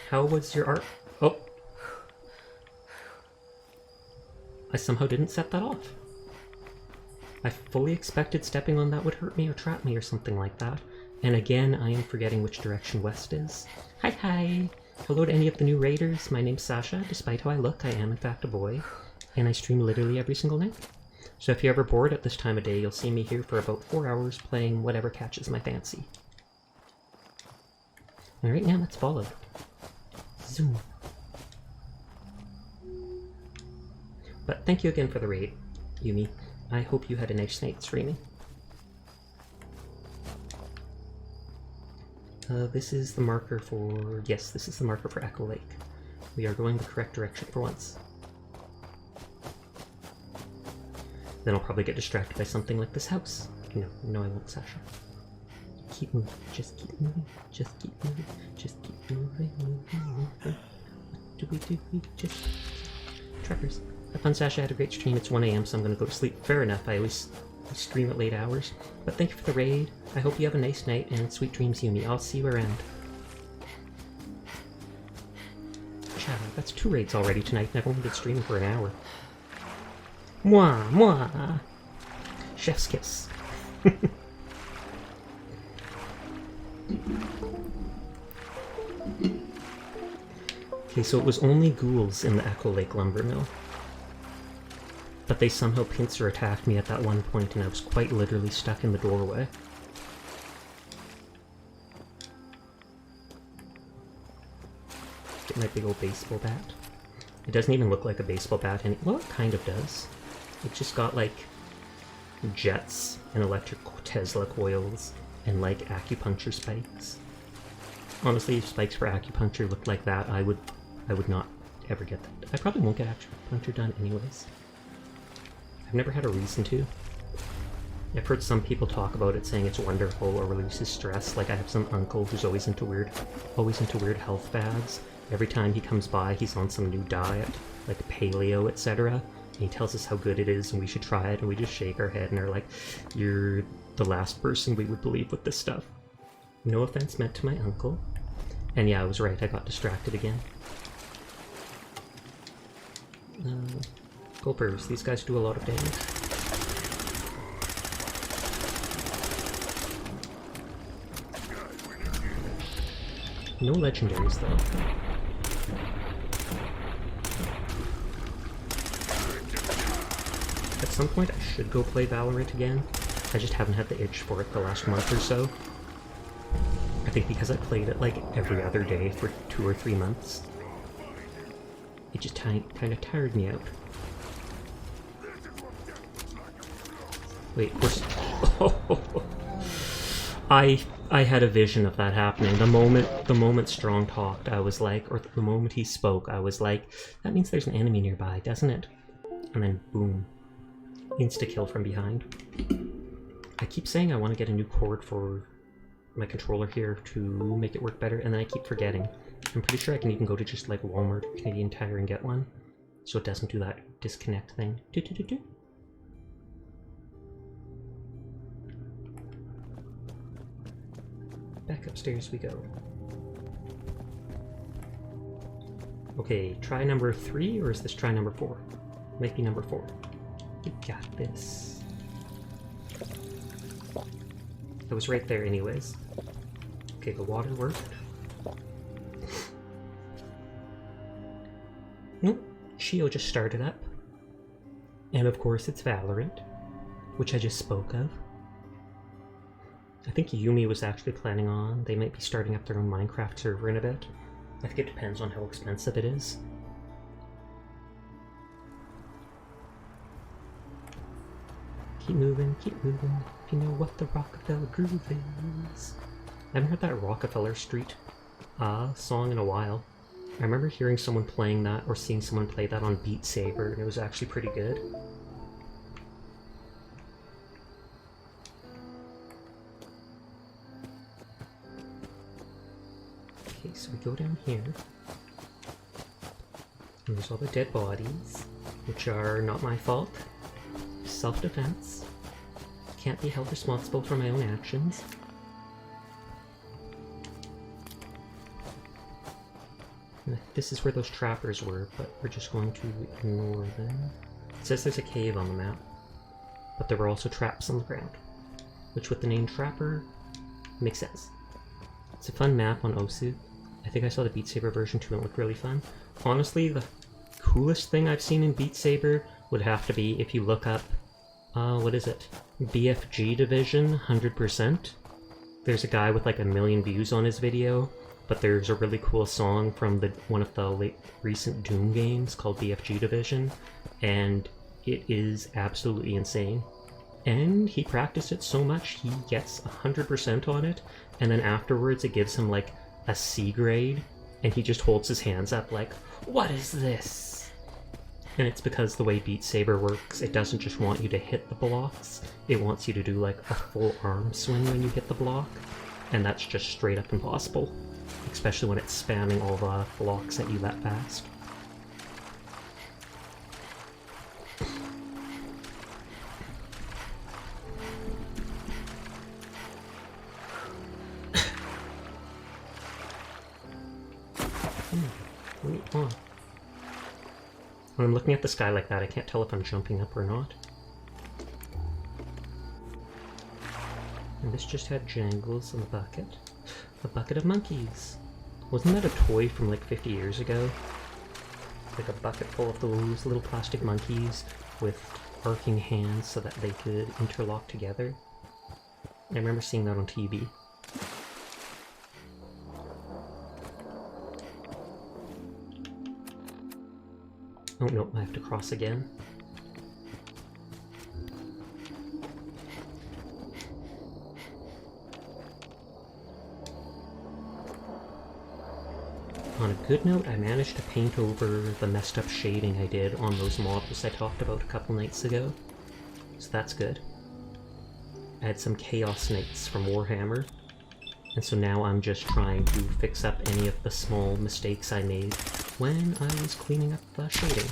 How was your art? Oh. I somehow didn't set that off. I fully expected stepping on that would hurt me or trap me or something like that. And again, I am forgetting which direction west is. Hi hi! Hello to any of the new raiders. My name's Sasha. Despite how I look, I am in fact a boy. And I stream literally every single night. So if you're ever bored at this time of day, you'll see me here for about 4 hours playing whatever catches my fancy. Alright, now let's follow. Zoom. But thank you again for the raid, Yumi. I hope you had a nice night streaming. This is the marker for... yes, this is the marker for Echo Lake. We are going the correct direction for once. Then I'll probably get distracted by something like this house. No, I won't, Sasha. Keep moving, just keep moving, just keep moving, just keep moving, moving. What do we do? We just... trackers. Have fun, Sasha. I had a great stream. It's 1 AM, so I'm gonna go to sleep. Fair enough, I always stream at late hours. But thank you for the raid. I hope you have a nice night, and sweet dreams, Yumi. I'll see you around. Chad, that's 2 raids already tonight, and I've only been streaming for an hour. Mwah, mwah. Chef's kiss. Okay, so it was only ghouls in the Echo Lake lumber mill. But they somehow pincer attacked me at that one point, and I was quite literally stuck in the doorway. Get my big old baseball bat. It doesn't even look like a baseball bat, and well, it kind of does. It just got like jets and electric Tesla coils and like acupuncture spikes. Honestly, if spikes for acupuncture looked like that, I would not ever get that. I probably won't get acupuncture done anyways. I've never had a reason to. I've heard some people talk about it, saying it's wonderful or releases stress. Like I have some uncle who's always into weird health fads. Every time he comes by, he's on some new diet, like paleo, etc. And he tells us how good it is and we should try it, and we just shake our head and are like, you're the last person we would believe with this stuff. No offense meant to my uncle. And yeah, I was right, I got distracted again. Gulpers, these guys do a lot of damage. No legendaries though. At some point I should go play Valorant again. I just haven't had the itch for it the last month or so. I think because I played it like every other day for 2 or 3 months. It just kind of tired me out. Wait, where's... I had a vision of that happening. The moment Strong talked, I was like, or the moment he spoke, I was like, that means there's an enemy nearby, doesn't it? and then boom. Insta-kill from behind. I keep saying I want to get a new cord for my controller here to make it work better, and then I keep forgetting. I'm pretty sure I can even go to just like Walmart, Canadian Tire, and get one, so it doesn't do that disconnect thing. Back upstairs we go. Okay, try number 3, or is this try number 4? Might be number 4. You got this. I was right there anyways. Okay, the water worked. Nope, Shio just started up. And of course it's Valorant, which I just spoke of. I think Yumi was actually planning on, they might be starting up their own Minecraft server in a bit. I think it depends on how expensive it is. Keep moving, if you know what the Rockefeller groove is. I haven't heard that Rockefeller Street song in a while. I remember hearing someone playing that, or seeing someone play that on Beat Saber, and it was actually pretty good. Okay, so we go down here. And there's all the dead bodies, which are not my fault. Self-defense. Can't be held responsible for my own actions. This is where those trappers were, but we're just going to ignore them. It says there's a cave on the map, but there were also traps on the ground, which with the name Trapper makes sense. It's a fun map on Osu. I think I saw the Beat Saber version too and it looked really fun. Honestly, the coolest thing I've seen in Beat Saber would have to be if you look up, what is it? BFG Division 100%. There's a guy with like 1 million views on his video, but there's a really cool song from one of the recent Doom games called BFG Division, and it is absolutely insane. And he practiced it so much he gets 100% on it, and then afterwards it gives him like a C grade, and he just holds his hands up like, what is this? And it's because the way Beat Saber works, it doesn't just want you to hit the blocks, it wants you to do like a full arm swing when you hit the block, and that's just straight up impossible. Especially when it's spamming all the blocks at you that fast. Wait, on. When I'm looking at the sky like that, I can't tell if I'm jumping up or not. And this just had jangles in the bucket. A bucket of monkeys. Wasn't that a toy from like 50 years ago? Like a bucket full of those little plastic monkeys with arcing hands so that they could interlock together. I remember seeing that on TV. Oh no, I have to cross again. On a good note, I managed to paint over the messed up shading I did on those models I talked about a couple nights ago. So that's good. I had some Chaos Knights from Warhammer, and so now I'm just trying to fix up any of the small mistakes I made when I was cleaning up the shading.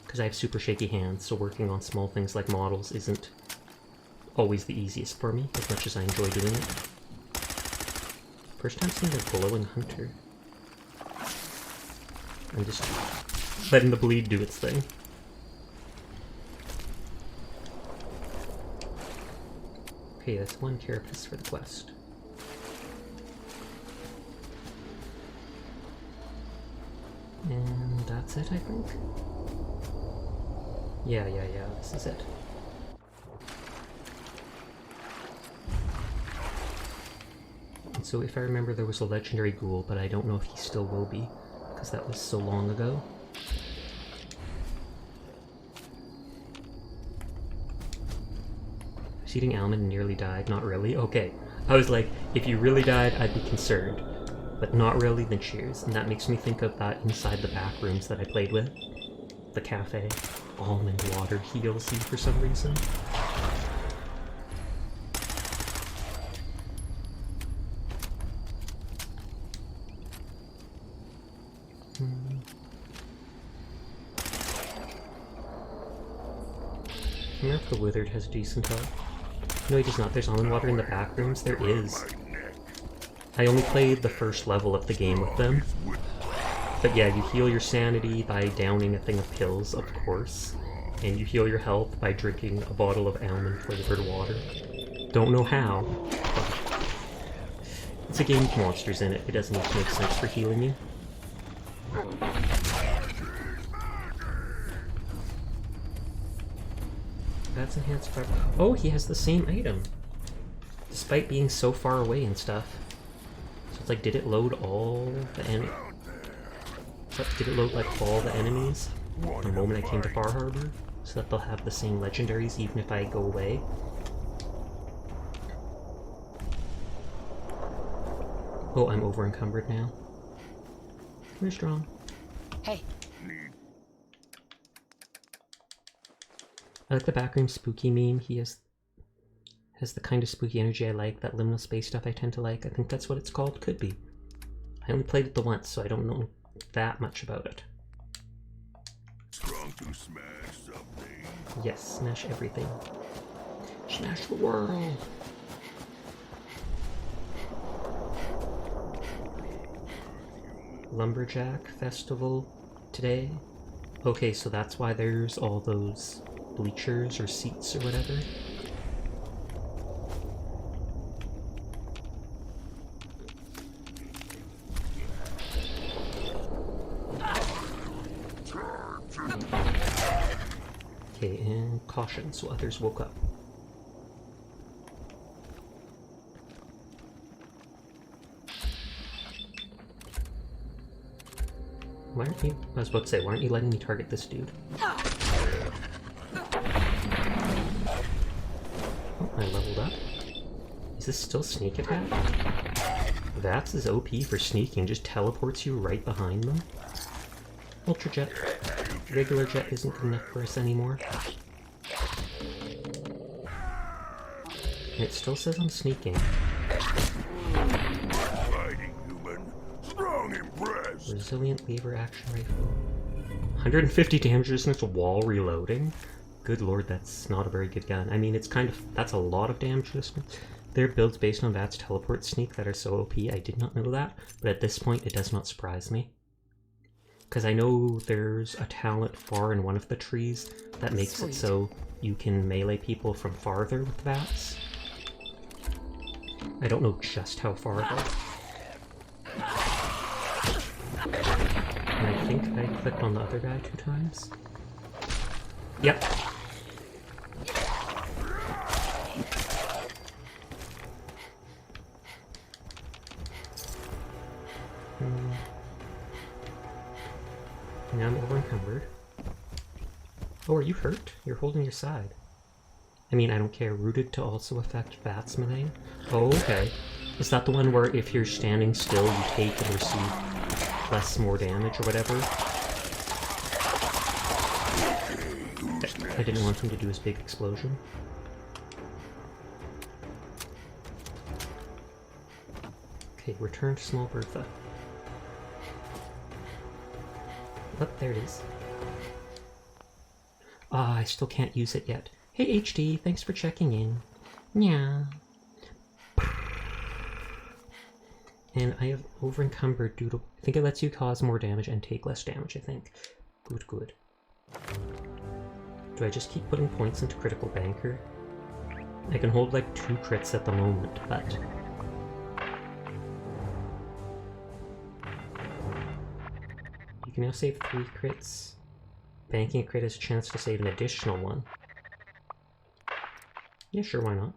Because I have super shaky hands, so working on small things like models isn't always the easiest for me, as much as I enjoy doing it. First time seeing a glowing hunter. I'm just letting the bleed do its thing. Okay, that's one carapace for the quest. And that's it, I think? Yeah, this is it. And so if I remember, there was a legendary ghoul, but I don't know if he still will be, because that was so long ago. I was eating almond and nearly died. Not really? Okay. I was like, if you really died, I'd be concerned. But not really, then cheers. And that makes me think of that inside the back rooms that I played with. the cafe. Almond water heals you for some reason. I wonder if the Withered has decent health. No, he does not. There's almond water in the back rooms. There is. I only played the first level of the game with them. But yeah, you heal your sanity by downing a thing of pills, of course. And you heal your health by drinking a bottle of almond-flavored water. Don't know how. But it's a game with monsters in it. It doesn't need to make sense for healing you. That's enhanced fire. Oh, he has the same item. Despite being so far away and stuff. So it's like, did it load all the Did it load like all the enemies the moment I came to Far Harbor? So that they'll have the same legendaries even if I go away? Oh, I'm over encumbered now. We're strong. Hey. I like the backroom spooky meme. He has the kind of spooky energy I like, that liminal space stuff I tend to like. I think that's what it's called. Could be. I only played it the once, so I don't know that much about it. Strong to smash something. Yes, smash everything. Smash the world! Lumberjack Festival today. Okay, so that's why there's all those bleachers or seats or whatever. Okay, and caution, so others woke up. Why aren't you? I was about to say, why aren't you letting me target this dude? Oh, I leveled up. Is this still sneak attack? That's his OP for sneaking, just teleports you right behind them. Ultra jet. Regular jet isn't good enough for us anymore. And it still says I'm sneaking. Fighting human. Strong impressed. Resilient lever action rifle. 150 damage resistance while reloading? Good lord, that's not a very good gun. I mean, it's kind of... that's a lot of damage resistance. There are builds based on VATS teleport sneak that are so OP. I did not know that, but at this point it does not surprise me. Because I know there's a talent far in one of the trees that makes it so you can melee people from farther with VATS. I don't know just how far though. And I think I clicked on the other guy 2 times. Yep. Now I'm over encumbered. Oh, are you hurt? You're holding your side. I mean, I don't care. Rooted to also affect VATS melee. Oh, okay. Is that the one where if you're standing still, you take and receive less more damage or whatever? I didn't want him to do his big explosion. Okay, return to Small Bertha. Oh, there it is. Ah, I still can't use it yet. Hey HD, thanks for checking in. Yeah. And I have over encumbered due to... I think it lets you cause more damage and take less damage, I think. Good, good. Do I just keep putting points into critical banker? I can hold like 2 crits at the moment, but... you can now save 3 crits. Banking a crit has a chance to save an additional 1. Yeah, sure, why not?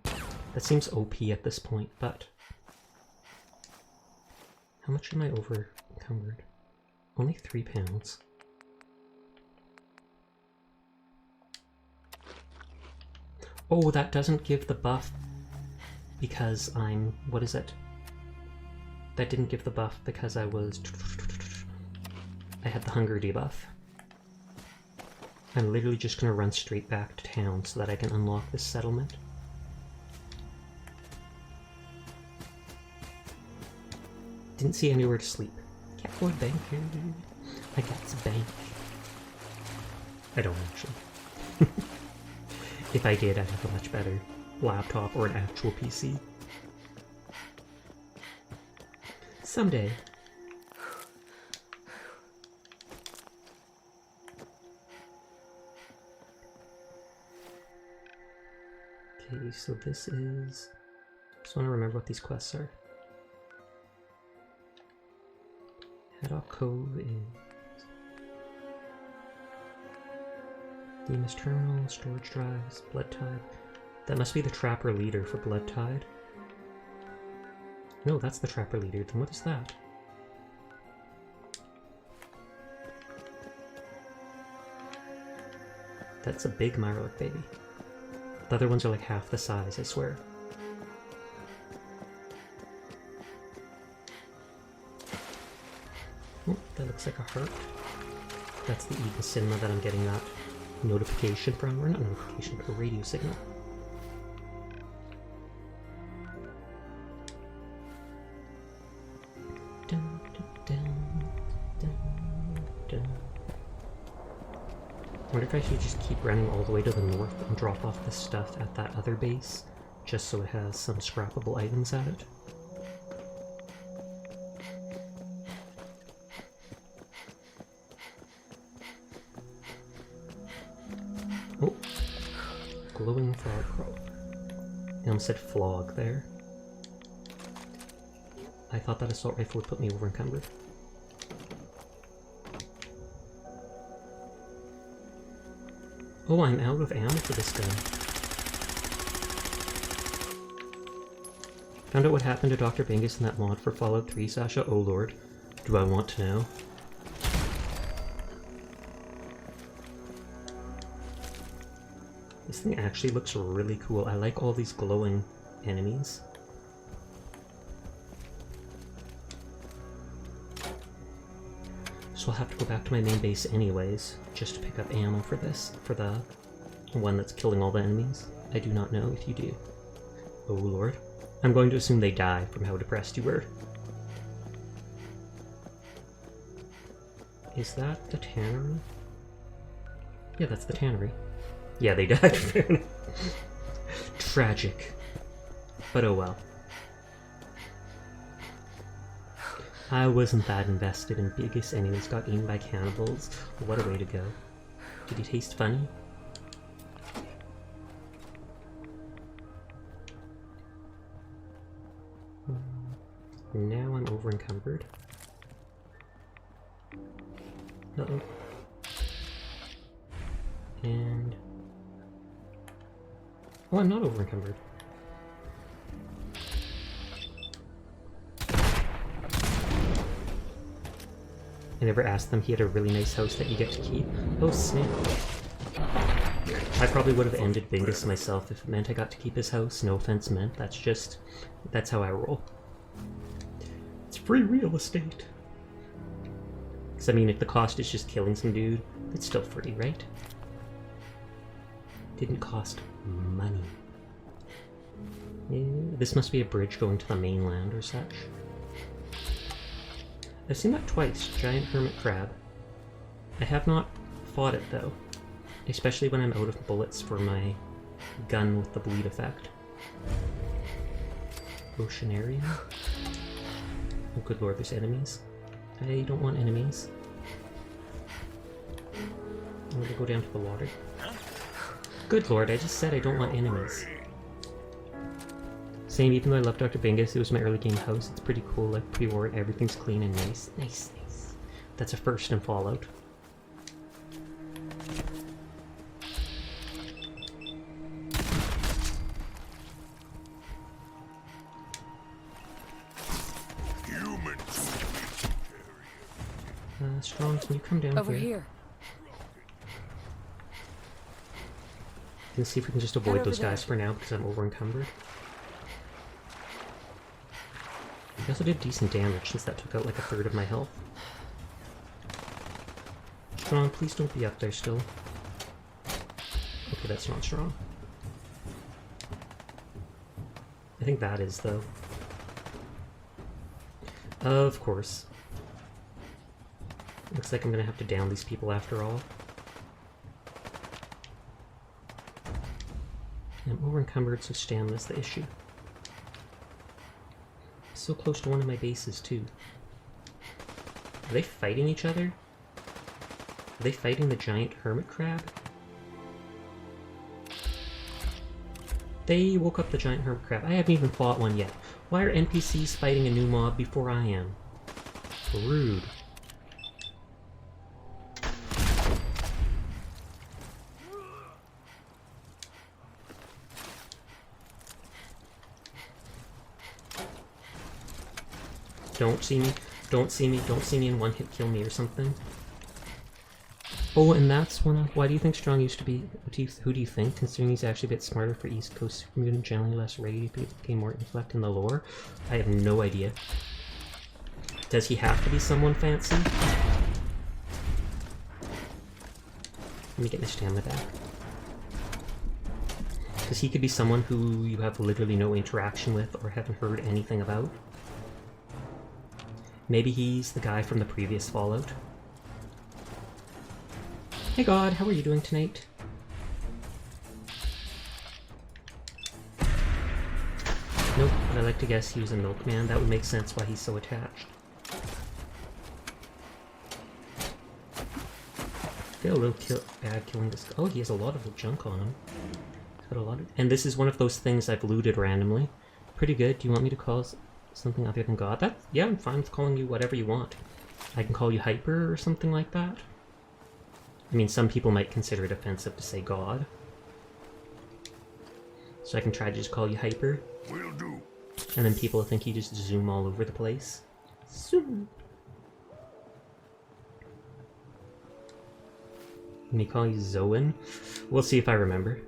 That seems OP at this point, but... how much am I over encumbered? Only 3 pounds. Oh, that doesn't give the buff because I'm... what is it? That didn't give the buff because I was... I had the hunger debuff. I'm literally just gonna run straight back to town so that I can unlock this settlement. Didn't see anywhere to sleep. Can't afford a bank here, dude. I got a bank. I don't actually. If I did, I'd have a much better laptop or an actual PC. Someday. Okay, so this is... Just want to remember what these quests are. Haddock Cove is... Demas Terminal, storage drives, Blood Tide. That must be the Trapper Leader for Blood Tide. No, that's the Trapper Leader. Then what is that? That's a big Mirelurk baby. The other ones are like half the size, I swear. Oh, that looks like a heart. That's the Eden Cinema that I'm getting that notification from. Or not notification, but a radio signal. Dun, dun, dun, dun, dun. I wonder if I should just keep running all the way to the north and drop off the stuff at that other base, just so it has some scrappable items at it. Oh, glowing frog crow. I almost said flog there. I thought that assault rifle would put me over encumbered. Oh, I'm out of ammo for this gun. Found out what happened to Dr. Bingus in that mod for Fallout 3, Sasha? Oh lord. Do I want to know? This thing actually looks really cool. I like all these glowing enemies. So I'll have to go back to my main base anyways, just to pick up ammo for this, for the one that's killing all the enemies. I do not know if you do. Oh lord. I'm going to assume they die from how depressed you were. Is that the tannery? Yeah, that's the tannery. Yeah, they died. Tragic. But oh well. I wasn't that invested in Biggest anyways, got eaten by cannibals. What a way to go. Did he taste funny? Now I'm over encumbered. Uh-oh. And... oh, I'm not over encumbered. I never asked them. He had a really nice house that you get to keep. Oh snap. I probably would have ended Bingus myself if it meant I got to keep his house. No offense meant. That's how I roll. It's free real estate. Because I mean, if the cost is just killing some dude, it's still free, right? Didn't cost money. Yeah, this must be a bridge going to the mainland or such. I've seen that twice, giant hermit crab. I have not fought it though, especially when I'm out of bullets for my gun with the bleed effect. Oceanarium? Oh good lord, there's enemies. I don't want enemies. I'm gonna go down to the water. Good lord, I just said I don't want enemies. Same, even though I love Dr. Bingus, it was my early game house. It's pretty cool, like pre-war, everything's clean and nice. Nice, nice. That's a first in Fallout. Strong, can you come down over here? Let's see if we can just avoid those guys for now because I'm over encumbered. He also did decent damage since that took out like a third of my health. Strong, please don't be up there still. Okay, that's not strong. I think that is, though. Of course. Looks like I'm gonna have to down these people after all. I'm over-encumbered, so stamina's the issue. So close to one of my bases, too. Are they fighting each other? Are they fighting the giant hermit crab? They woke up the giant hermit crab. I haven't even fought one yet. Why are NPCs fighting a new mob before I am? Rude. Don't see me, don't see me, don't see me and one hit kill me or something. Oh, and that's one of... Why do you think Strong used to be... Who do you think? Considering he's actually a bit smarter for East Coast Supermutant, generally less ready to gain more intellect in the lore? I have no idea. Does he have to be someone fancy? Let me get my stamina back. Because he could be someone who you have literally no interaction with or haven't heard anything about. Maybe he's the guy from the previous Fallout. Hey God, how are you doing tonight? Nope, but I like to guess he was a milkman. That would make sense why he's so attached. I feel a little bad killing this guy. Oh, he has a lot of junk on him. He's got a lot of... And this is one of those things I've looted randomly. Pretty good. Do you want me to call something other than God? Yeah, I'm fine with calling you whatever you want. I can call you Hyper or something like that. I mean, some people might consider it offensive to say God. So I can try to just call you Hyper. Will do. And then people think you just zoom all over the place. Zoom. Let me call you Zoan. We'll see if I remember.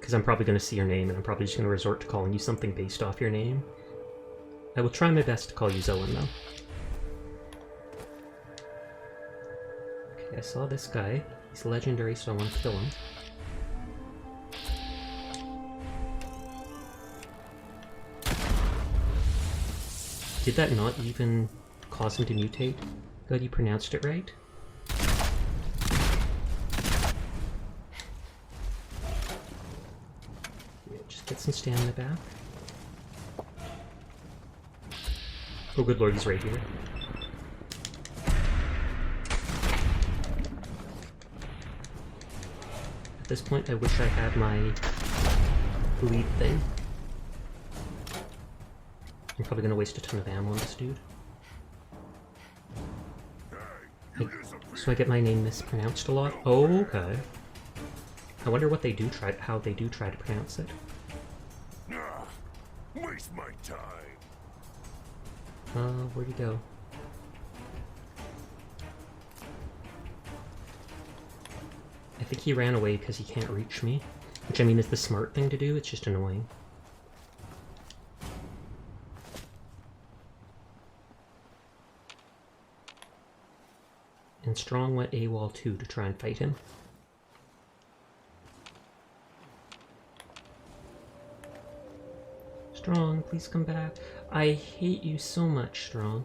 Because I'm probably going to see your name, and I'm probably just going to resort to calling you something based off your name. I will try my best to call you Zoan, though. Okay, I saw this guy. He's legendary, so I want to kill him. Did that not even cause him to mutate? Glad you pronounced it right. Just get some stamina back. Oh good lord, he's right here. At this point, I wish I had my bleed thing. I'm probably gonna waste a ton of ammo on this dude. So I get my name mispronounced a lot? Oh, okay. I wonder what they do how they do try to pronounce it. Waste my time. Where'd he go? I think he ran away because he can't reach me. Which, I mean, is the smart thing to do, it's just annoying. And Strong went AWOL too to try and fight him. Strong, please come back. I hate you so much, Strong.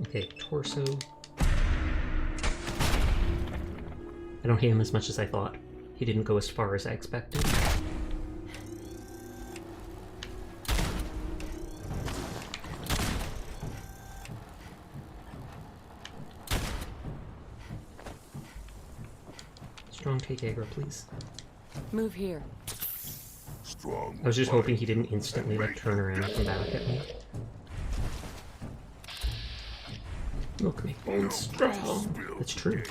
Okay, Torso. I don't hate him as much as I thought. He didn't go as far as I expected. Strong, take aggro, please. Move here. Strong. I was just hoping he didn't instantly like turn around and come back at me. Look, me bones strong. That's true.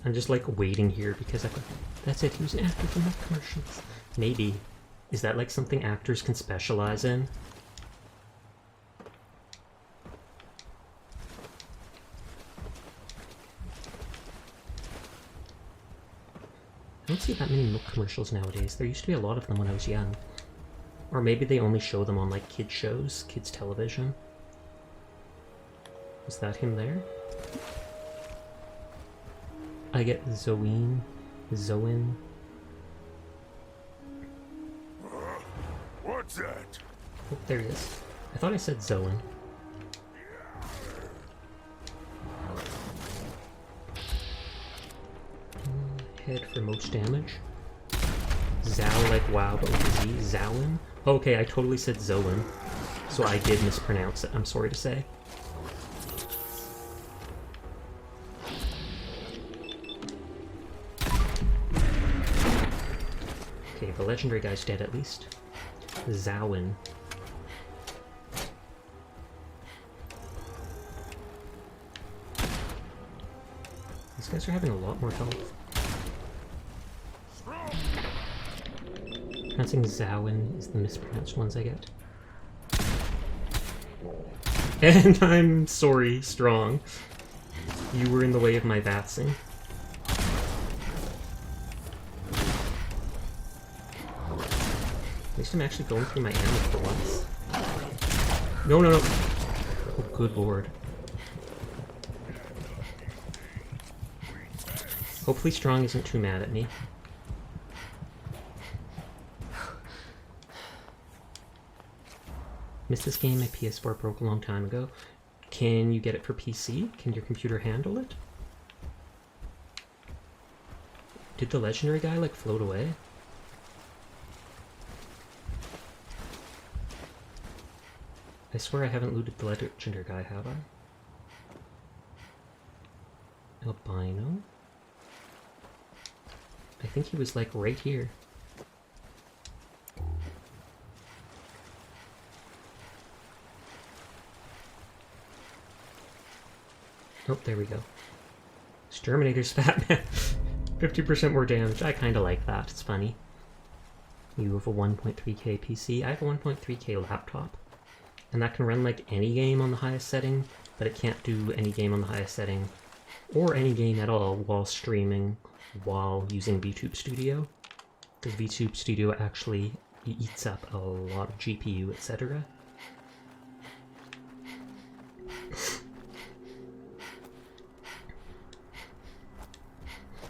I'm just like waiting here because that's it, he was an actor from the commercials. Maybe. Is that like something actors can specialize in? don't see that many milk commercials nowadays. There used to be a lot of them when I was young. Or maybe they only show them on like kids shows, kids television. Is that him there? I get Zoin. What's that? Oh, there he is. I thought I said Zoin. Head for most damage. Zao like wow, but with a Z. Zawin? Okay, I totally said Zoin. So I did mispronounce it, I'm sorry to say. Okay, the legendary guy's dead at least. Zawin. These guys are having a lot more health. Pronouncing Zawin is the mispronounced ones I get. And I'm sorry, Strong. You were in the way of my vatsing. At least I'm actually going through my ammo for once. No, no, no. Oh, good lord. Hopefully Strong isn't too mad at me. Missed this game, my PS4 broke a long time ago. Can you get it for PC? Can your computer handle it? Did the legendary guy like float away? I swear I haven't looted the legendary guy, have I? Albino? I think he was like right here. Oh, there we go. Exterminator's fat man. 50% more damage. I kinda like that. It's funny. You have a 1.3K PC. I have a 1.3K laptop. And that can run like any game on the highest setting, but it can't do any game on the highest setting, or any game at all while streaming, while using VTube Studio. Because VTube Studio actually eats up a lot of GPU, etc.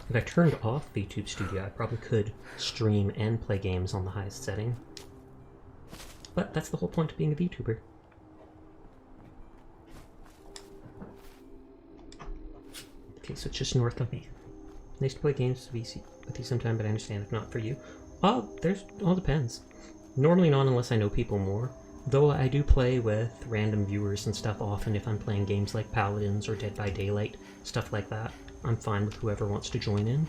If I turned off VTube Studio, I probably could stream and play games on the highest setting. But that's the whole point of being a VTuber. Okay, so it's just north of me. Nice to play games with you sometime, but I understand if not for you. There's all depends. Normally not unless I know people more. Though I do play with random viewers and stuff often if I'm playing games like Paladins or Dead by Daylight, stuff like that. I'm fine with whoever wants to join in.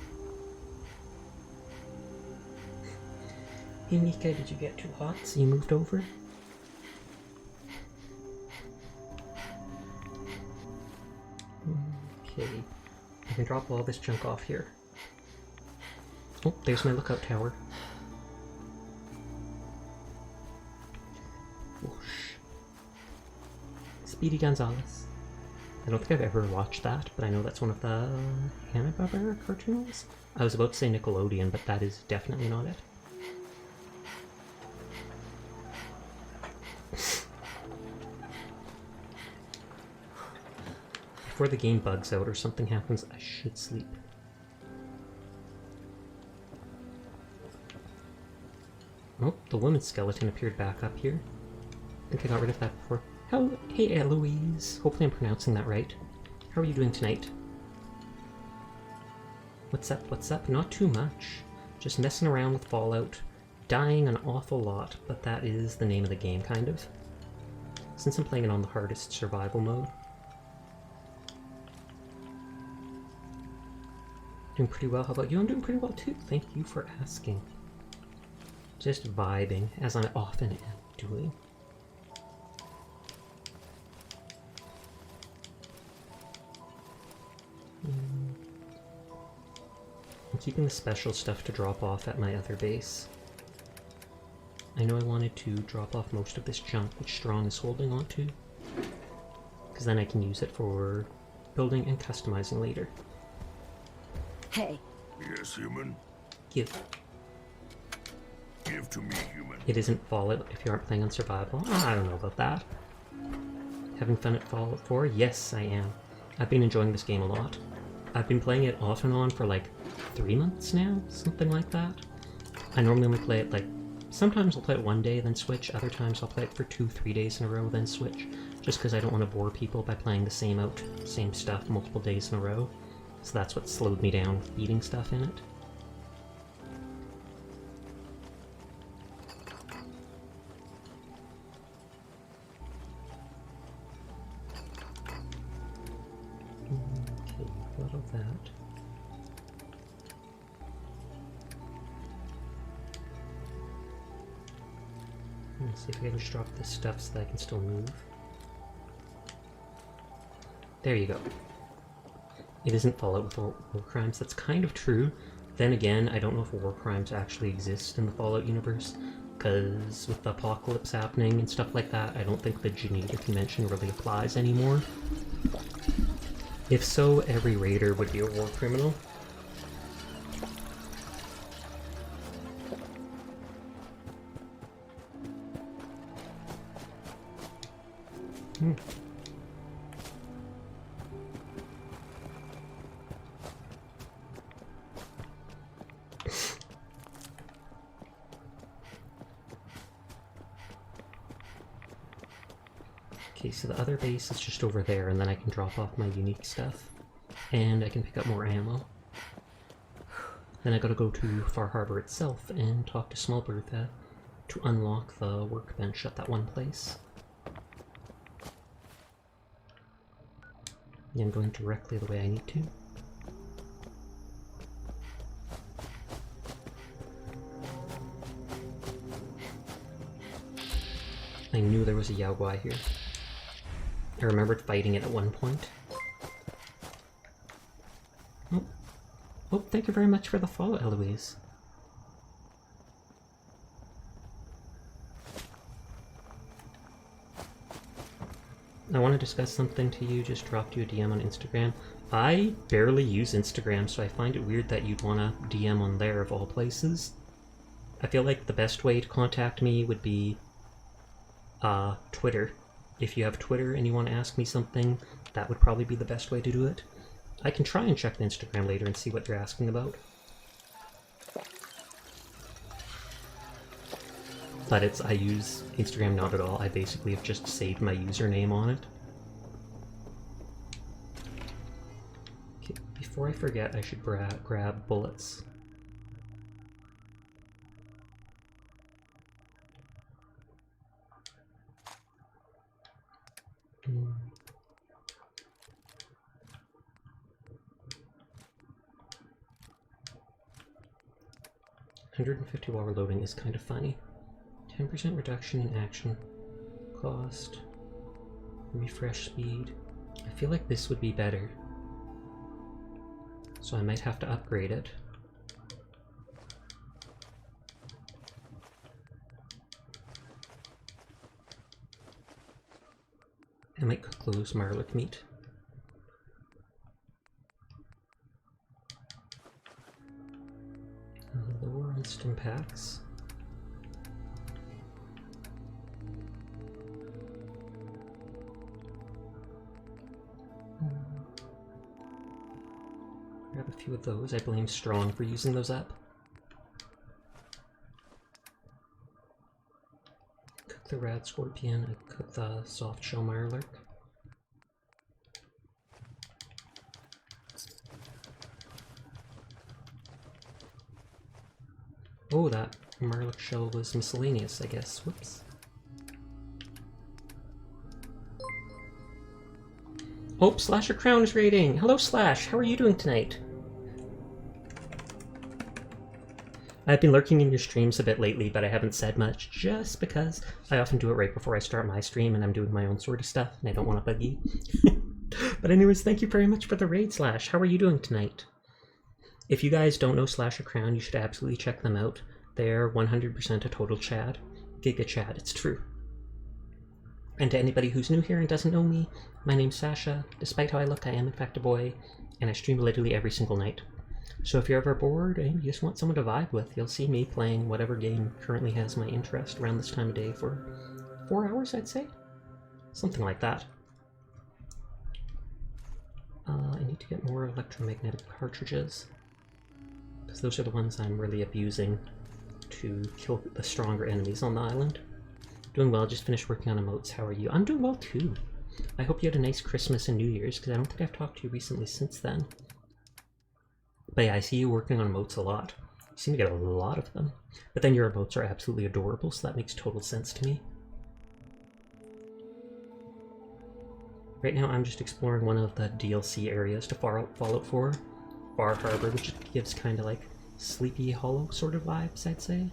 Hey Mika, did you get too hot so you moved over? Okay, I can drop all this junk off here. Oh, there's my lookout tower. Whoosh. Speedy Gonzales. I don't think I've ever watched that, but I know that's one of the Hanna-Barbera cartoons. I was about to say Nickelodeon, but that is definitely not it. Before the game bugs out or something happens, I should sleep. Oh, the woman's skeleton appeared back up here. I think I got rid of that before. Hey Eloise! Hopefully I'm pronouncing that right. How are you doing tonight? What's up, what's up? Not too much. Just messing around with Fallout. Dying an awful lot, but that is the name of the game, kind of. Since I'm playing it on the hardest survival mode. Doing pretty well. How about you? I'm doing pretty well too. Thank you for asking. Just vibing, as I often am doing. I'm keeping the special stuff to drop off at my other base. I know I wanted to drop off most of this junk which Strong is holding on to, because then I can use it for building and customizing later. Hey. Yes, human? Give. Give to me, human. It isn't Fallout if you aren't playing on survival. I don't know about that. Having fun at Fallout 4? Yes, I am. I've been enjoying this game a lot. I've been playing it off and on for like 3 months now, something like that. I normally only play it like, sometimes I'll play it one day then switch, other times I'll play it for 2-3 days in a row then switch, just because I don't want to bore people by playing the same stuff multiple days in a row. So that's what slowed me down with beating stuff in it. Okay, got all that. Let's see if I can just drop this stuff so that I can still move. There you go. It isn't Fallout with war crimes. That's kind of true. Then again, I don't know if war crimes actually exist in the Fallout universe, because with the apocalypse happening and stuff like that, I don't think the Geneva Convention really applies anymore. If so, every raider would be a war criminal. Okay, so the other base is just over there, and then I can drop off my unique stuff. And I can pick up more ammo. Then I gotta go to Far Harbor itself and talk to Small Bertha to unlock the workbench at that one place. Yeah, I'm going directly the way I need to. I knew there was a Yaogwai here. I remembered fighting it at one point. Oh. Oh, thank you very much for the follow, Eloise. I want to discuss something to you, just dropped you a DM on Instagram. I barely use Instagram, so I find it weird that you'd want to DM on there of all places. I feel like the best way to contact me would be Twitter. If you have Twitter and you want to ask me something, that would probably be the best way to do it. I can try and check the Instagram later and see what you're asking about. But I use Instagram not at all. I basically have just saved my username on it. Okay, before I forget, I should grab bullets. Hmm. 150 while reloading is kind of funny. 10% reduction in action cost. Refresh speed. I feel like this would be better. So I might have to upgrade it. I might cook those marlick meat. Lower on stim packs. Grab a few of those. I blame Strong for using those up. Cook the rad scorpion. I cook the soft shell mirelurk. Oh, that mirelurk shell was miscellaneous, I guess. Whoops. Oh, Slasher Crown is raiding! Hello, Slash! How are you doing tonight? I've been lurking in your streams a bit lately, but I haven't said much, just because I often do it right before I start my stream and I'm doing my own sort of stuff, and I don't want to bug you. But anyways, thank you very much for the raid, Slash. How are you doing tonight? If you guys don't know Slasher Crown, you should absolutely check them out. They're 100% a total Chad. Giga Chad, it's true. And to anybody who's new here and doesn't know me, my name's Sasha. Despite how I look, I am in fact a boy, and I stream literally every single night. So if you're ever bored and you just want someone to vibe with, you'll see me playing whatever game currently has my interest around this time of day for 4 hours, I'd say. Something like that. I need to get more electromagnetic cartridges, because those are the ones I'm really abusing to kill the stronger enemies on the island. Doing well, just finished working on emotes. How are you? I'm doing well too. I hope you had a nice Christmas and New Year's, because I don't think I've talked to you recently since then. But yeah, I see you working on emotes a lot. You seem to get a lot of them. But then your emotes are absolutely adorable, so that makes total sense to me. Right now I'm just exploring one of the DLC areas to Fallout 4, Bar Harbor, which gives kind of like Sleepy Hollow sort of vibes, I'd say.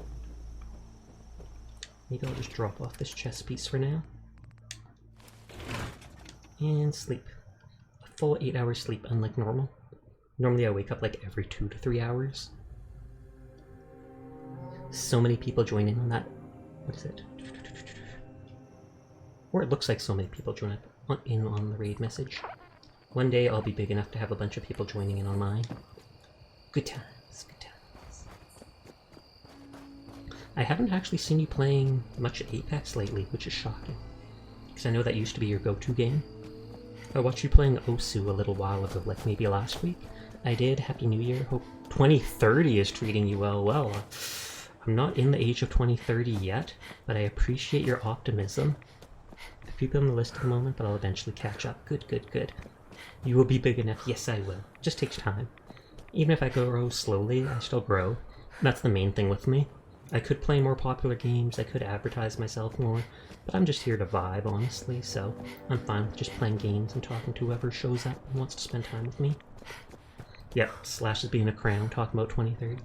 Maybe I'll just drop off this chest piece for now. And sleep. A full 8 hours sleep, unlike normal. Normally I wake up like every 2 to 3 hours. So many people join in on that. What is it? Or it looks like so many people join in on the raid message. One day I'll be big enough to have a bunch of people joining in on mine. Good times, good times. I haven't actually seen you playing much Apex lately, which is shocking. Because I know that used to be your go-to game. I watched you playing Osu a little while ago, like maybe last week. I did. Happy New Year. Hope 2030 is treating you well. Well, I'm not in the age of 2030 yet, but I appreciate your optimism. A few people on the list at the moment, but I'll eventually catch up. Good, good, good. You will be big enough. Yes, I will. It just takes time. Even if I grow slowly, I still grow. That's the main thing with me. I could play more popular games, I could advertise myself more, but I'm just here to vibe, honestly, so I'm fine with just playing games and talking to whoever shows up and wants to spend time with me. Yep, Slash is being a crown, talking about 2030.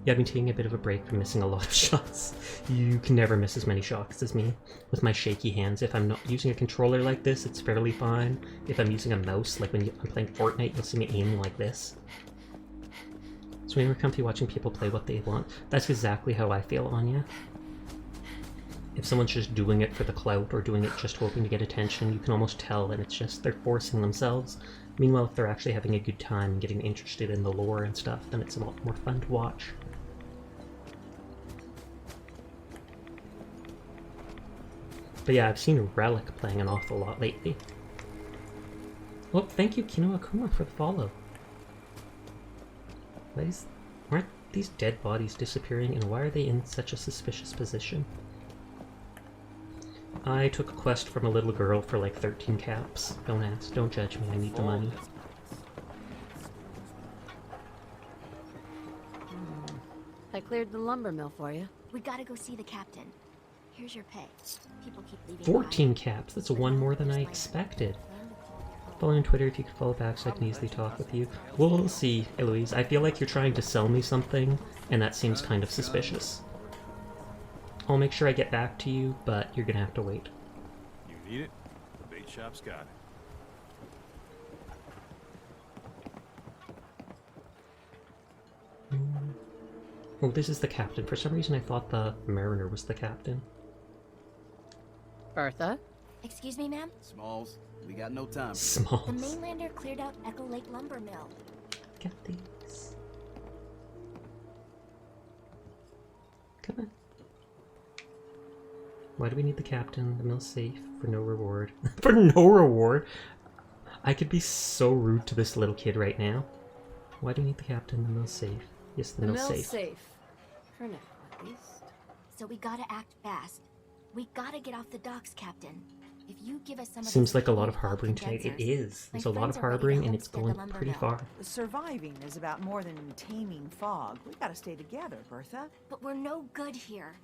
Yeah, I've been taking a bit of a break from missing a lot of shots. You can never miss as many shots as me. With my shaky hands, if I'm not using a controller like this, it's fairly fine. If I'm using a mouse, like when I'm playing Fortnite, you'll see me aiming like this. So when we're comfy watching people play what they want, that's exactly how I feel, Anya. If someone's just doing it for the clout or doing it just hoping to get attention, you can almost tell and it's just they're forcing themselves. Meanwhile, if they're actually having a good time and getting interested in the lore and stuff, then it's a lot more fun to watch. But yeah, I've seen Relic playing an awful lot lately. Well, thank you, Kino Akuma, for the follow. Aren't these dead bodies disappearing, and why are they in such a suspicious position? I took a quest from a little girl for like 13 caps. Don't ask, don't judge me, I need the money. I cleared the lumber mill for you. We gotta go see the captain. Here's your pay. People keep leaving. 14 caps, that's one more than I expected. Follow on Twitter if you could follow back so I can easily talk with you. We'll see, Eloise. I feel like you're trying to sell me something, and that seems kind of suspicious. I'll make sure I get back to you, but you're gonna have to wait. You need it? The bait shop's got it. Oh, this is the captain. For some reason I thought the mariner was the captain. Bertha? Excuse me, ma'am? Smalls, we got no time. The Smalls. mainlander cleared out Echo Lake Lumber Mill. Get these. Come on. Why do we need the captain? The mill's safe. For no reward. For no reward? I could be so rude to this little kid right now. Why do we need the captain? The mill's safe. Yes, the mill's safe. safe. For now, at least. So we gotta act fast. We gotta get off the docks, Captain. If you give us some of Seems those like a lot of fog harboring tonight. It condensers, is. my There's a lot of friends are ready to harboring and it's homestead going the lumber pretty mill. far. Surviving is about more than taming fog. We gotta stay together, Bertha. But we're no good here.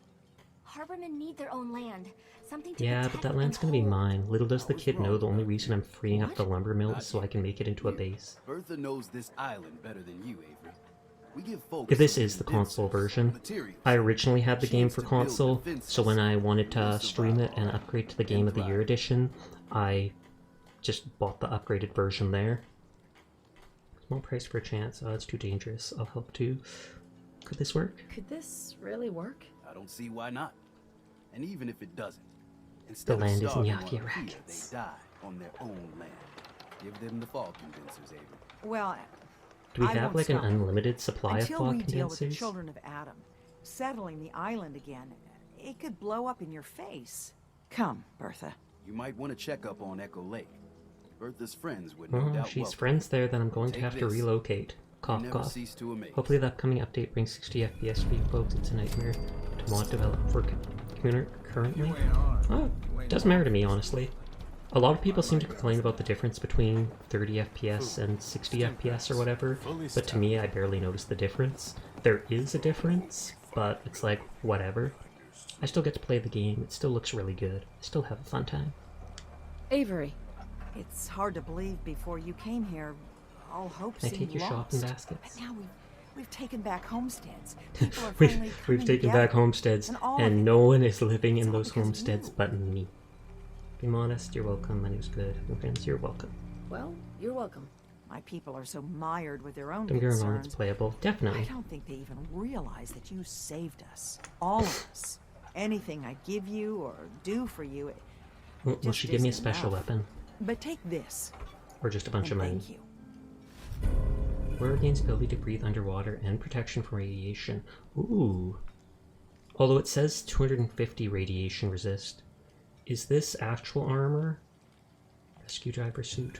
Harbormen need their own land. Something to Yeah, but protect that land's and gonna be hold. mine. Little does the What's kid know wrong, the only Bertha? reason I'm freeing up the lumber mill is Not so I yet. can make it into a base. Bertha knows this island better than you, Avery. We give folks If this some is the console condensers, version, materials, I originally had the game chance for to build console, defenses. so when I wanted to We'll stream it survive and all upgrade to the right. Game of the And Year thrive. edition, I just bought the upgraded version there. Small price for a chance. Oh, it's too dangerous. I'll help too. Could this work? Could this really work? I don't see why not. And even if it doesn't, instead The land of is starving Nyafia on here, Rackets. they die on their own land. Give them the fog condensers, Avery. Well, Do we I have won't like an stop unlimited supply of until fog we deal with the condensers? children of Adam. Settling the island again, it could blow up in your face. Come, Bertha. You might want to check up on Echo Lake. Bertha's friends would no Oh, doubt she's welcome friends there, then I'm going to Take have to this. relocate. you. Cough, You never cough. cease to amaze. Hopefully the upcoming update brings 60 FPS for you folks. It's a nightmare to mod develop for computer currently. Oh, doesn't matter to me, honestly. A lot of people seem to complain about the difference between 30 FPS and 60 FPS or whatever, but to me I barely notice the difference. There is a difference, but it's like, whatever. I still get to play the game, it still looks really good. I still have a fun time. Avery. It's hard to believe before you came here, all hope Can I seemed take your lost. shopping baskets? But now we've taken back homesteads. People are We've, finally we've coming taken together. back homesteads, And all of and it- no one is living it's in all those because of homesteads you. but me. Be modest, you're welcome. My name's good. My friends, you're welcome. Well, you're welcome. My people are so mired with their own Don't get me wrong, it's concerns. playable. I Definitely. don't think they even realize that you saved us. All of us. Anything I give you or do for you, it Will just she give me a isn't special enough. weapon? But take this. Or just a bunch And of money? thank you. Wear gains ability to breathe underwater and protection from radiation. Ooh. Although it says 250 radiation resist. Is this actual armor? Rescue driver suit?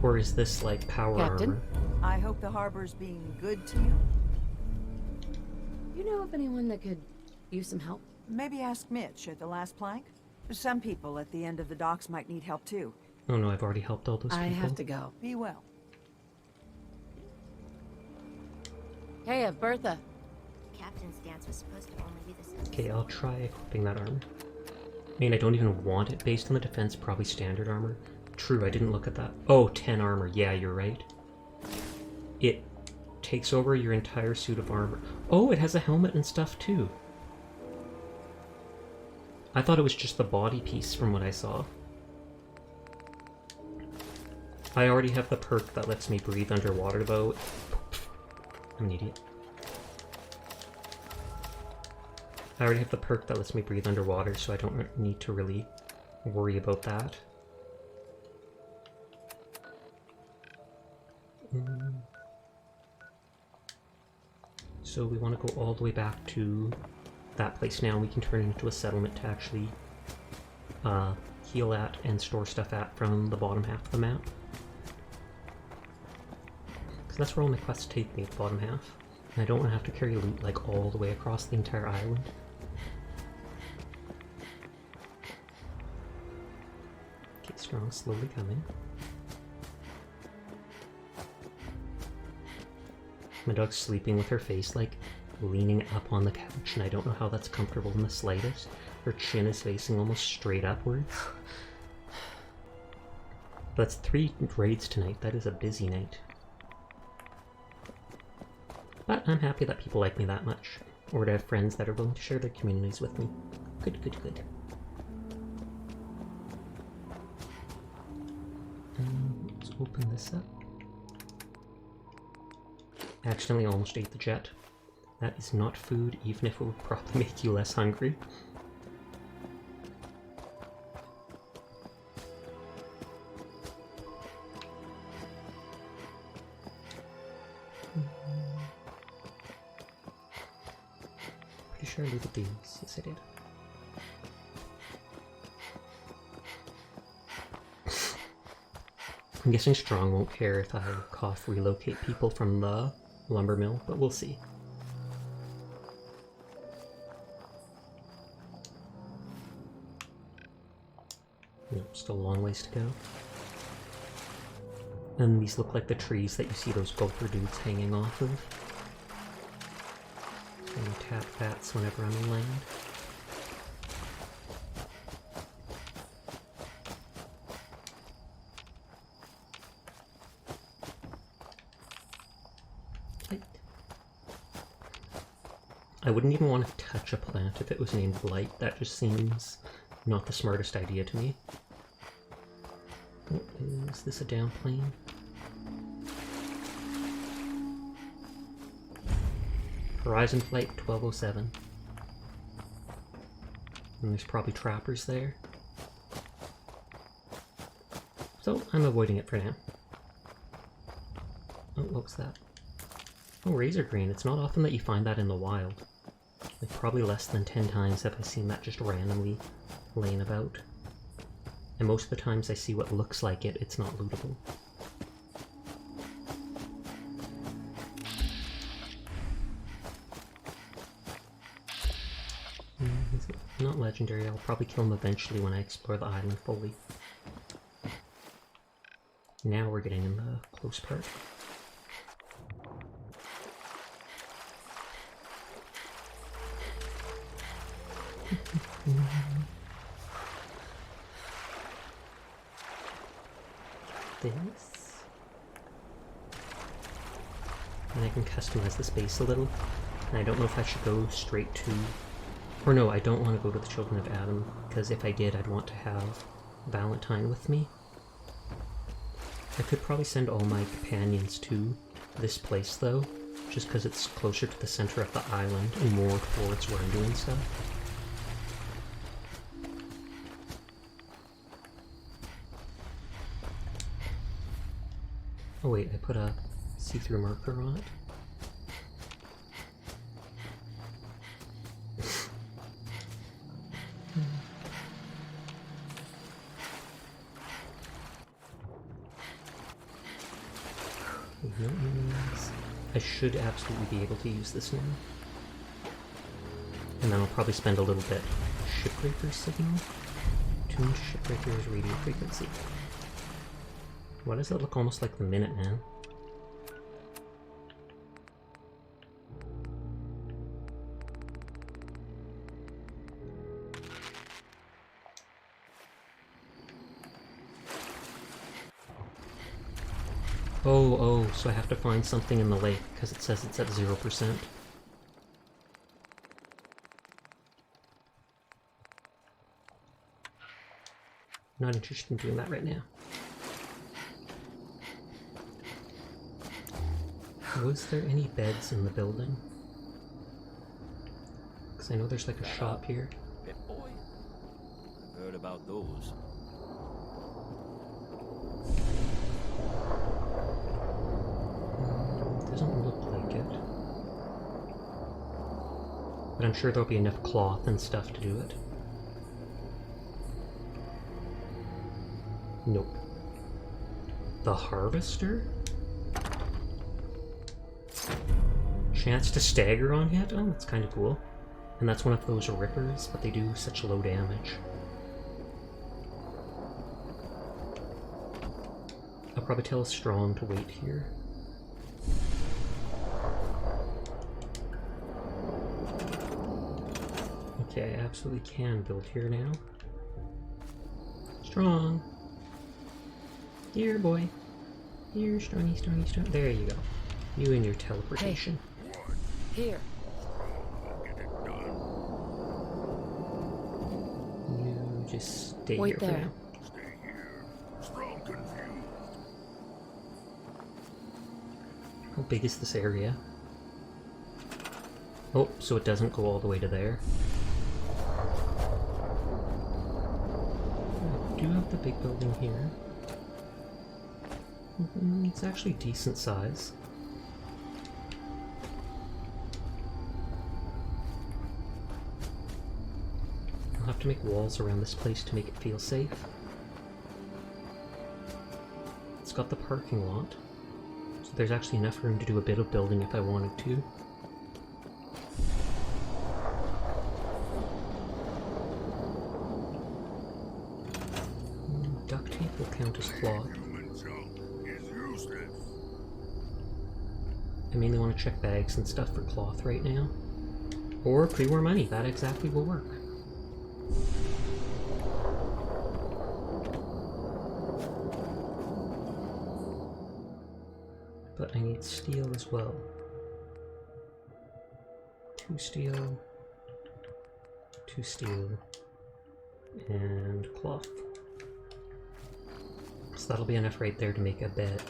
Or is this like power Captain? armor? I hope the harbor's being good to you. You know of anyone that could use some help? Maybe ask Mitch at the last plank. Some people at the end of the docks might need help too. Oh no, I've already helped all those people. I have to go. Be well. Hey, Bertha. Captain's dance was supposed to only be the Okay, I'll try equipping that armor. I mean, I don't even want it based on the defense, probably standard armor. True, I didn't look at that. Oh, 10 armor. Yeah, you're right. It takes over your entire suit of armor. Oh, it has a helmet and stuff too. I thought it was just the body piece from what I saw. I already have the perk that lets me breathe underwater though. I'm an idiot. I already have the perk that lets me breathe underwater, so I don't need to really worry about that. So we want to go all the way back to that place now. We can turn it into a settlement to actually heal at and store stuff at from the bottom half of the map. Because that's where all my quests take me, the bottom half. And I don't want to have to carry loot like all the way across the entire island. Okay, strong, slowly coming. My dog's sleeping with her face like leaning up on the couch, and I don't know how that's comfortable in the slightest. Her chin is facing almost straight upwards. That's 3 raids tonight. That is a busy night. But I'm happy that people like me that much, or to have friends that are willing to share their communities with me. Good, good, good. Let's open this up. I accidentally almost ate the jet. That is not food, even if it would probably make you less hungry. Pretty sure I looted these. Yes, I did. I'm guessing Strong won't care if I cough relocate people from the lumber mill, but we'll see. Nope, still a long ways to go. And these look like the trees that you see those gopher dudes hanging off of. And I tap bats whenever I'm on land. I wouldn't even want to touch a plant if it was named Blight. That just seems not the smartest idea to me. Oh, is this a down plane? Horizon Flight 1207. And there's probably trappers there. So I'm avoiding it for now. Oh, what was that? Oh, razor green. It's not often that you find that in the wild. Like, probably less than 10 times have I seen that just randomly laying about. And most of the times I see what looks like it, it's not lootable. Not legendary. I'll probably kill him eventually when I explore the island fully. Now we're getting in the close part. This. And I can customize the space a little. And I don't know if I should go straight to... Or no, I don't want to go to the Children of Adam, because if I did, I'd want to have Valentine with me. I could probably send all my companions to this place, though, just because it's closer to the center of the island and more towards where I'm doing stuff. Oh wait, I put a see-through marker on it. No enemies. I should absolutely be able to use this now. And then I'll probably spend a little bit. Shipbreaker signal? Tuned shipbreaker's radio frequency. Why does that look almost like the Minuteman? Oh, so I have to find something in the lake because it says it's at 0%. Not interested in doing that right now. Was there any beds in the building? Because I know there's like a shop here. Pip boy? I've heard about those. Doesn't look like it. But I'm sure there'll be enough cloth and stuff to do it. Nope. The Harvester? Chance to stagger on hit? Oh, that's kind of cool. And that's one of those rippers, but they do such low damage. I'll probably tell Strong to wait here. Okay, I absolutely can build here now. Strong! Here, boy. Here, Strongy, Strongy, Strongy. There you go. You and your teleportation. Here. You just stay Wait here for there. now. Stay here. Strong confused. How big is this area? Oh, so it doesn't go all the way to there. I do have the big building here. It's actually decent size. I'll have to make walls around this place to make it feel safe. It's got the parking lot, so there's actually enough room to do a bit of building if I wanted to. Duct tape will count as cloth. Human junk is useless. I mainly want to check bags and stuff for cloth right now. Or pre-war money, that exactly will work. But I need steel as well. 2 steel, 2 steel, and cloth. So that'll be enough right there to make a bed.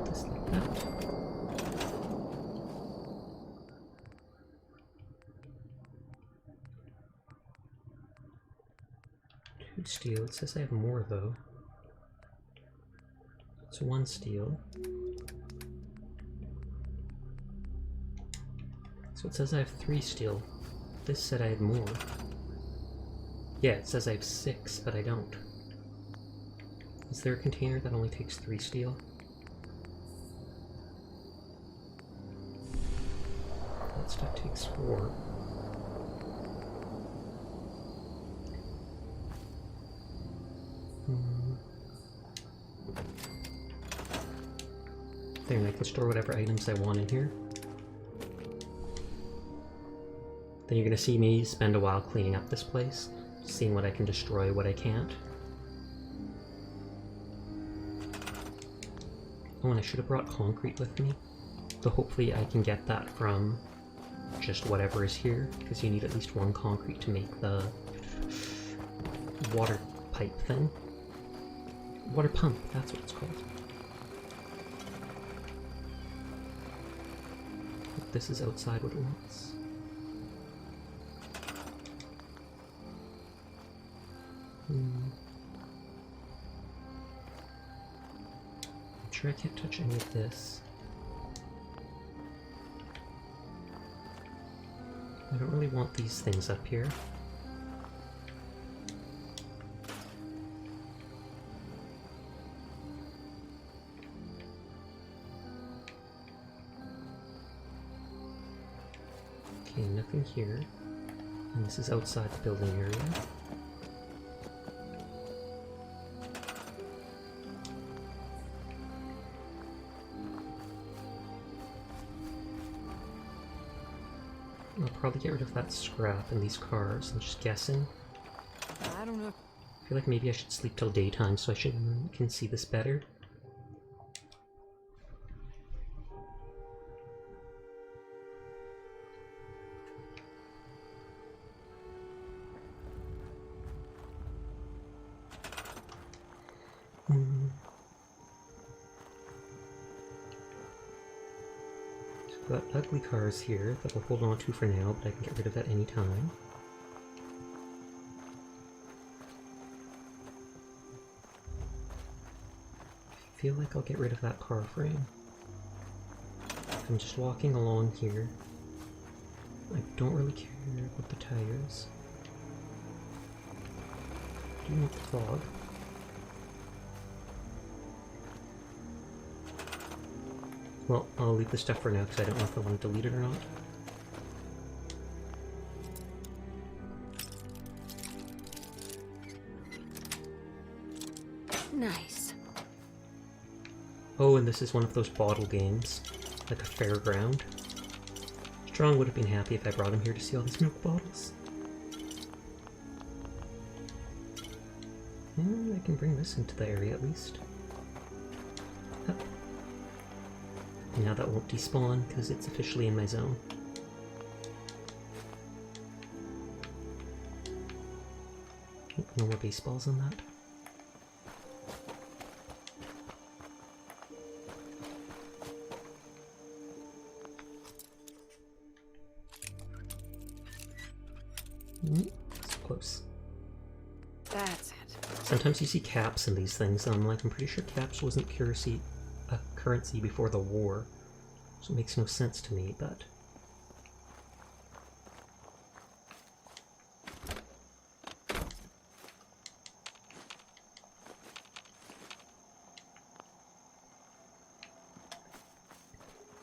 Just like that. Good steel. It says I have more though. It's 1 steel. So it says I have 3 steel. This said I had more. Yeah, it says I have 6, but I don't. Is there a container that only takes 3 steel? That stuff takes 4. There, I can store whatever items I want in here. Then you're gonna see me spend a while cleaning up this place, seeing what I can destroy, what I can't. Oh, and I should have brought concrete with me. So hopefully I can get that from just whatever is here, because you need at least 1 concrete to make the water pipe thing. Water pump, that's what it's called. Hope this is outside what it wants. I'm sure I can't touch any of this. I don't really want these things up here. Okay, nothing here. And this is outside the building area. I'll probably get rid of that scrap and these cars. I'm just guessing. I don't know. I feel like maybe I should sleep till daytime so I can see this better. Got ugly cars here that I'll hold on to for now, but I can get rid of at any time. I feel like I'll get rid of that car frame. I'm just walking along here. I don't really care about the tires. I do want the fog. Well, I'll leave this stuff for now because I don't know if I want to delete it or not. Nice. Oh, and this is one of those bottle games, like a fairground. Strong would have been happy if I brought him here to see all these milk bottles. I can bring this into the area at least. Now that won't despawn because it's officially in my zone. Oh, no more baseballs on that. So close. That's it. Sometimes you see caps in these things, and I'm like, I'm pretty sure caps wasn't currency before the war, so it makes no sense to me, but...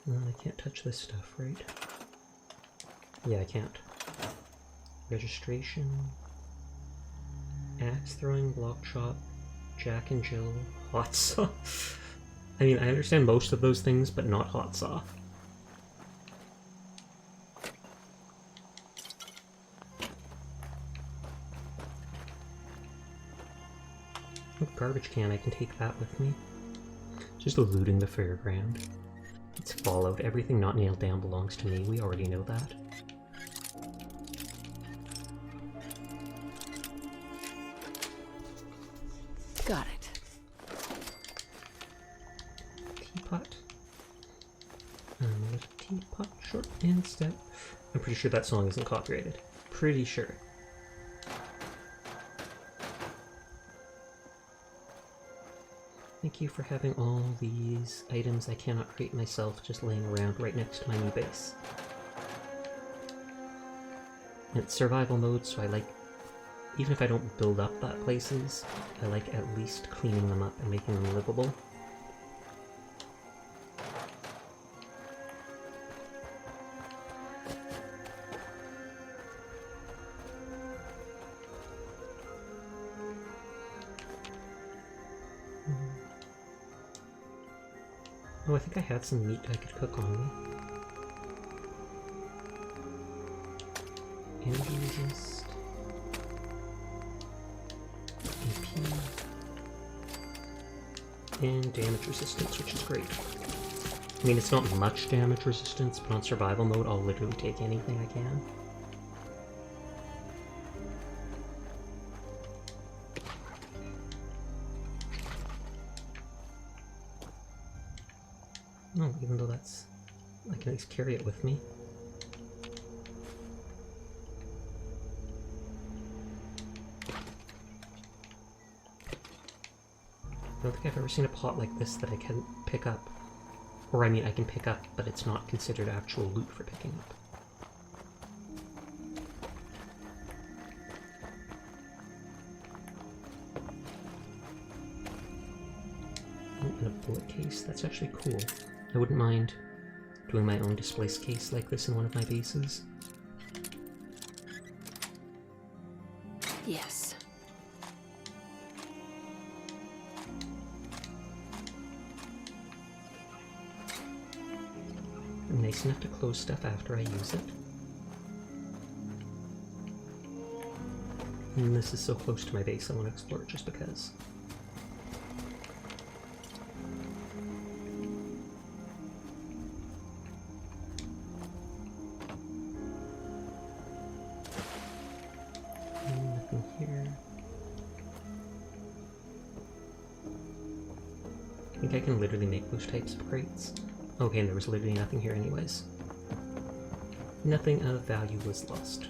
I can't touch this stuff, right? Yeah, I can't. Registration... Axe throwing, block shop, Jack and Jill, hot saw. I mean, I understand most of those things, but not hot saw. Oh, garbage can, I can take that with me. Just looting the fairground. It's Fallout. Everything not nailed down belongs to me. We already know that. Got it. Teapot. Little teapot, short and step. I'm pretty sure that song isn't copyrighted. Pretty sure. Thank you for having all these items I cannot create myself just laying around right next to my new base. And it's survival mode, so I like, even if I don't build up that places, I like at least cleaning them up and making them livable. Oh, I think I had some meat I could cook on me. Energy resist. AP. And damage resistance, which is great. I mean, it's not much damage resistance, but on survival mode, I'll literally take anything I can. No, even though that's... I can at least carry it with me. I don't think I've ever seen a pot like this that I can pick up. Or I mean, I can pick up, but it's not considered actual loot for picking up. Oh, and a bullet case. That's actually cool. I wouldn't mind doing my own displaced case like this in one of my bases. Yes. Nice enough to close stuff after I use it. And this is so close to my base, I want to explore it just because. Nothing here. I think I can literally make those types of crates. Okay, and there was literally nothing here anyways. Nothing of value was lost.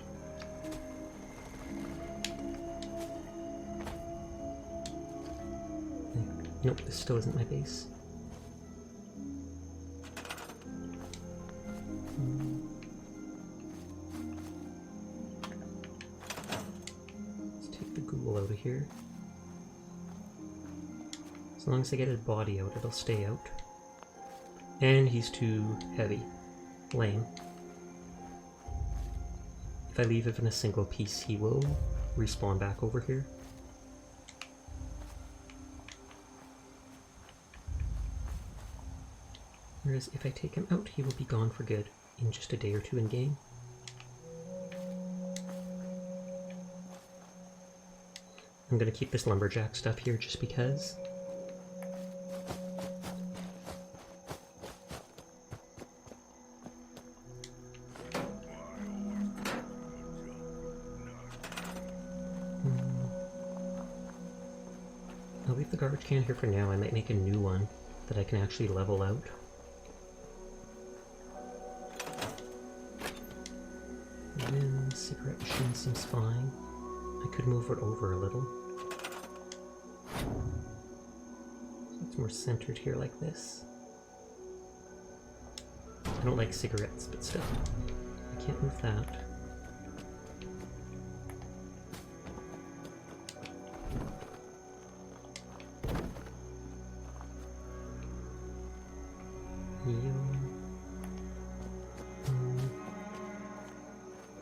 Nope, this still isn't my base. Let's take the ghoul out of here. As long as I get his body out, it'll stay out. And he's too heavy. Lame. If I leave it in a single piece, he will respawn back over here. Whereas if I take him out, he will be gone for good in just a day or two in game. I'm gonna keep this lumberjack stuff here just because. I'll leave the garbage can here for now. I might make a new one that I can actually level out. And the cigarette machine seems fine. I could move it over a little. So it's more centered here like this. I don't like cigarettes, but still. I can't move that.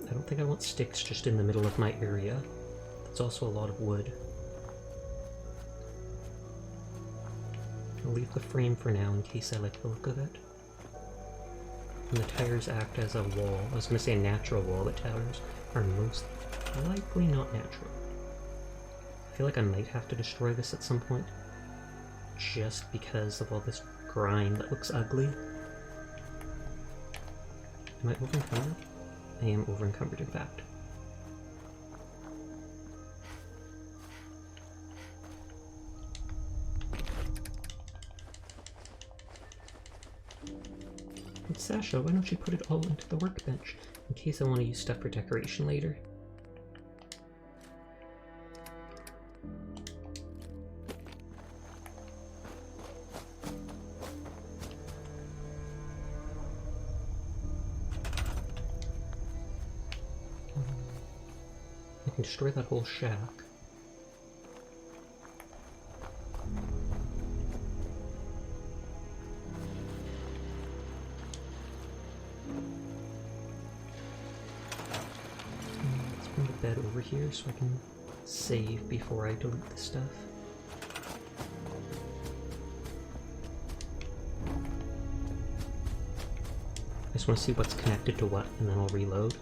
I don't think I want sticks just in the middle of my area. That's also a lot of wood. I'll leave the frame for now in case I like the look of it. And the tires act as a wall. I was going to say a natural wall, but tires are most likely not natural. I feel like I might have to destroy this at some point. Just because of all this grime that looks ugly. Am I over-encumbered? I am over-encumbered, in fact. And Sasha, why don't you put it all into the workbench, in case I want to use stuff for decoration later? can destroy that whole shack. Let's bring the bed over here so I can save before I delete the stuff. I just want to see what's connected to what, and then I'll reload.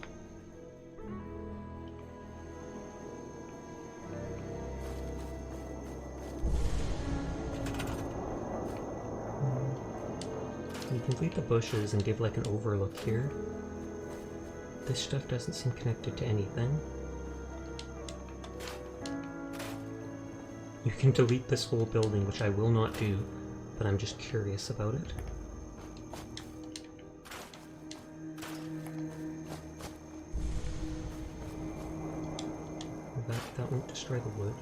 You can delete the bushes and give like an overlook here. This stuff doesn't seem connected to anything. You can delete this whole building, which I will not do, but I'm just curious about it. That won't destroy the wood.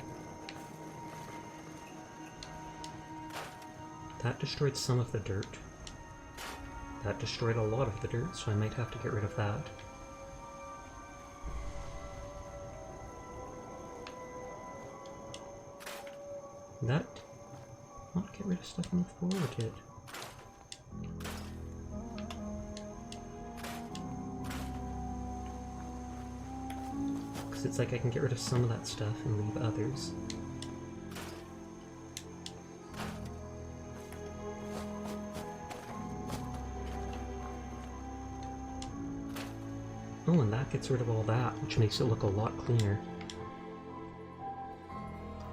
That destroyed some of the dirt. That destroyed a lot of the dirt, so I might have to get rid of that. That did not get rid of stuff on the floor, did it? Because it's like I can get rid of some of that stuff and leave others. Oh, and that gets rid of all that, which makes it look a lot cleaner.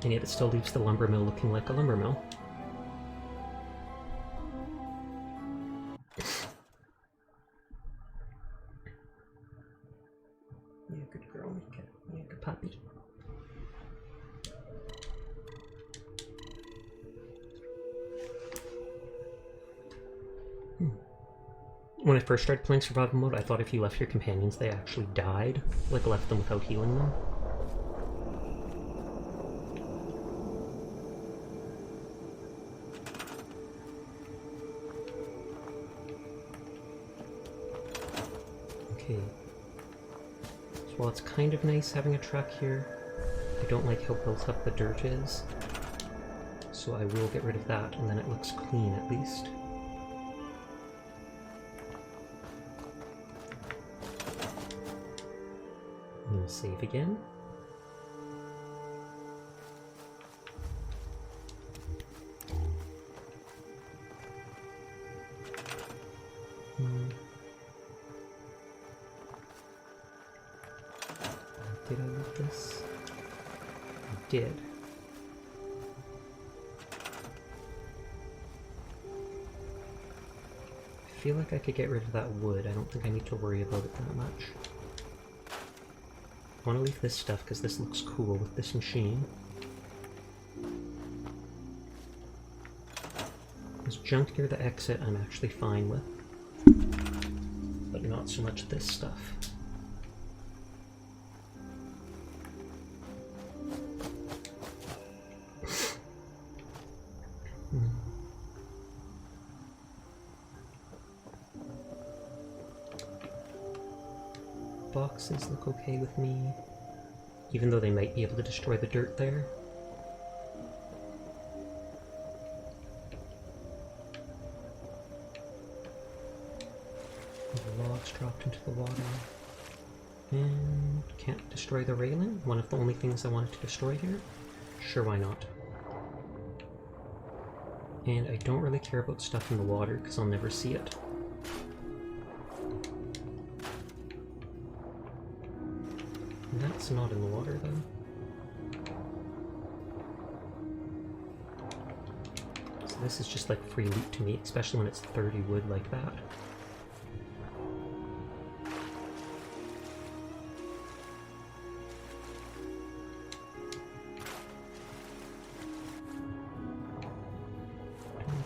And yet it still leaves the lumber mill looking like a lumber mill. Yeah, good girl. Yeah, good puppy. When I first started playing survival mode, I thought if you left your companions, they actually died. Like, left them without healing them. Okay. So while it's kind of nice having a truck here, I don't like how built up the dirt is. So I will get rid of that, and then it looks clean at least. I'm gonna save again. Did I loot this? I did. I feel like I could get rid of that wood. I don't think I need to worry about it that much. I want to leave this stuff because this looks cool with this machine. There's junk near the exit I'm actually fine with, but not so much this stuff. Boxes look okay with me, even though they might be able to destroy the dirt there. The logs dropped into the water. And can't destroy the railing? One of the only things I wanted to destroy here? Sure, why not? And I don't really care about stuff in the water because I'll never see it. That's not in the water, though. So this is just like free loot to me, especially when it's 30 wood like that.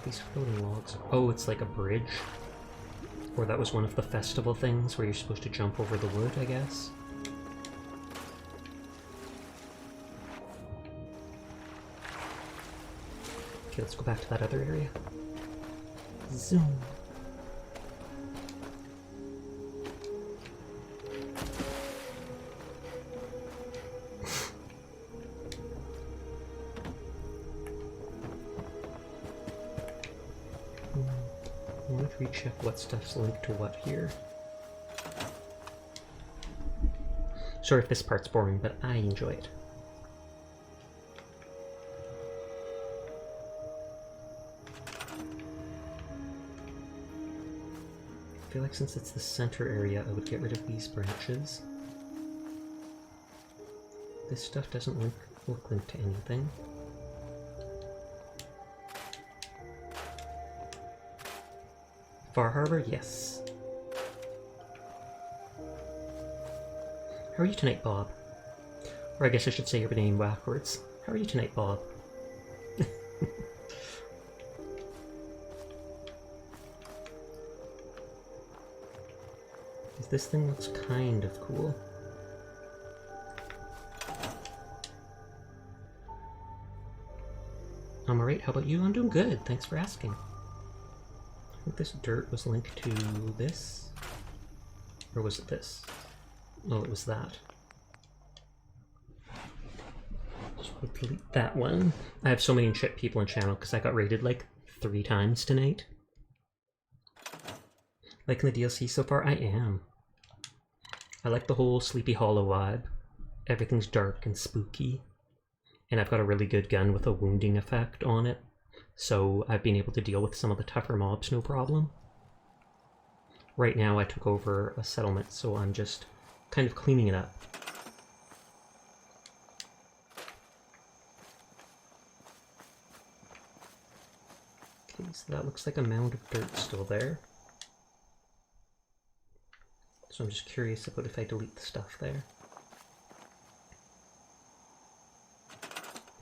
These floating logs. Oh, it's like a bridge. Or that was one of the festival things where you're supposed to jump over the wood, I guess. Okay, let's go back to that other area. Zoom. pre-check what stuff's linked to what here. Sorry if this part's boring, but I enjoy it. I feel like since it's the center area, I would get rid of these branches. This stuff doesn't look linked to anything. Far Harbor, yes. How are you tonight, Bob? Or I guess I should say your name backwards. How are you tonight, Bob? This thing looks kind of cool. I'm alright, how about you? I'm doing good, thanks for asking. I think this dirt was linked to this? Or was it this? Oh, it was that. So I'll delete that one. I have so many shit people in channel because I got raided like 3 times tonight. Liking the DLC so far? I am. I like the whole Sleepy Hollow vibe. Everything's dark and spooky. And I've got a really good gun with a wounding effect on it. So I've been able to deal with some of the tougher mobs no problem. Right now I took over a settlement, so I'm just kind of cleaning it up. Okay, so that looks like a mound of dirt still there. So I'm just curious about if I delete the stuff there.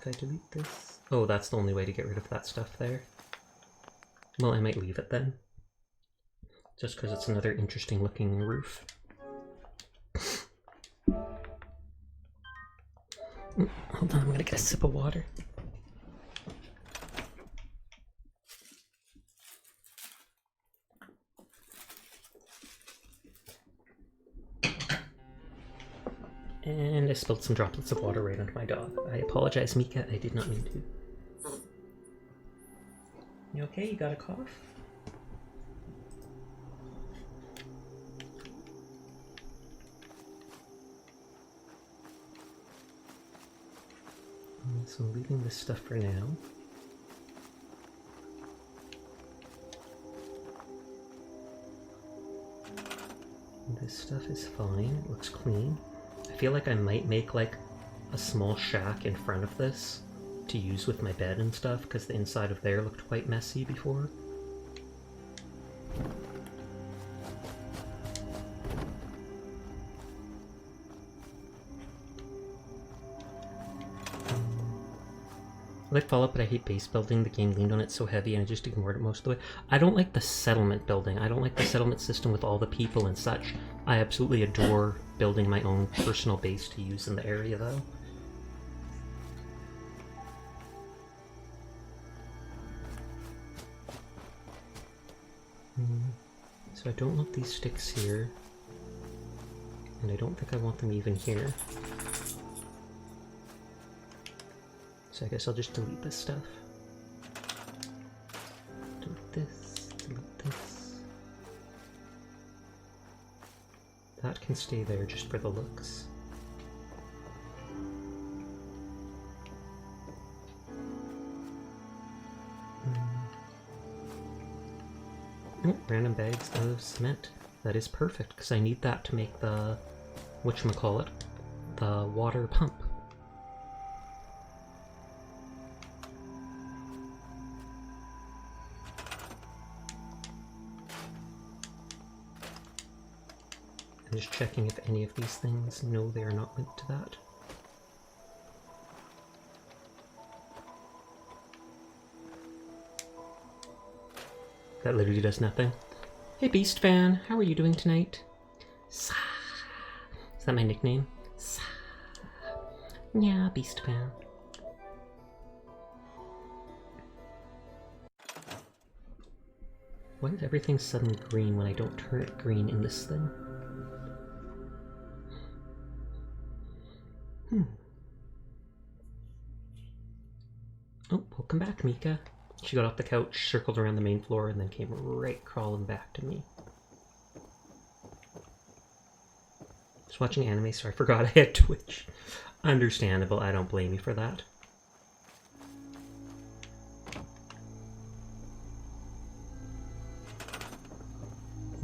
If I delete this... Oh, that's the only way to get rid of that stuff there. Well, I might leave it then. Just because it's another interesting looking roof. Hold on, I'm gonna get a sip of water. And I spilled some droplets of water right onto my dog. I apologize, Mika, I did not mean to. You okay? You got a cough? So I'm leaving this stuff for now. This stuff is fine, it looks clean. I feel like I might make like a small shack in front of this to use with my bed and stuff, because the inside of there looked quite messy before. I like Fallout, but I hate base building. The game leaned on it so heavy and I just ignored it most of the way. I don't like the settlement building. I don't like the settlement system with all the people and such. I absolutely adore building my own personal base to use in the area, though. So I don't want these sticks here. And I don't think I want them even here. So I guess I'll just delete this stuff. Delete this, delete this. That can stay there just for the looks. Oh, random bags of cement. That is perfect, because I need that to make the, whatchamacallit, the water pump. I'm just checking if any of these things, no, they are not linked to that. That literally does nothing. Hey Beast Fan, how are you doing tonight? Sa. Is that my nickname? Sa. Yeah, Beast Fan. Why is everything suddenly green when I don't turn it green in this thing? Oh, welcome back, Mika. She got off the couch, circled around the main floor, and then came right crawling back to me. Just watching anime, so I forgot I had Twitch. Understandable, I don't blame you for that.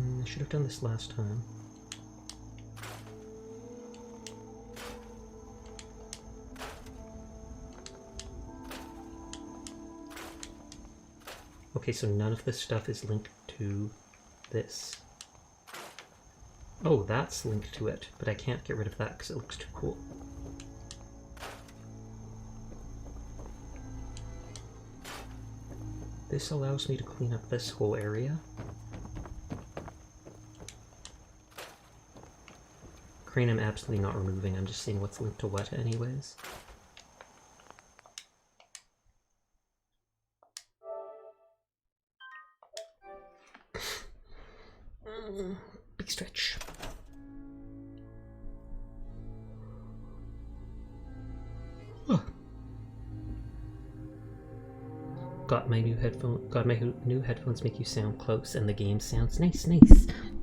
I should have done this last time. Okay, so none of this stuff is linked to this. Oh, that's linked to it, but I can't get rid of that because it looks too cool. This allows me to clean up this whole area. Crane I'm absolutely not removing, I'm just seeing what's linked to what anyways. Big stretch. Got my new headphones make you sound close and the game sounds nice.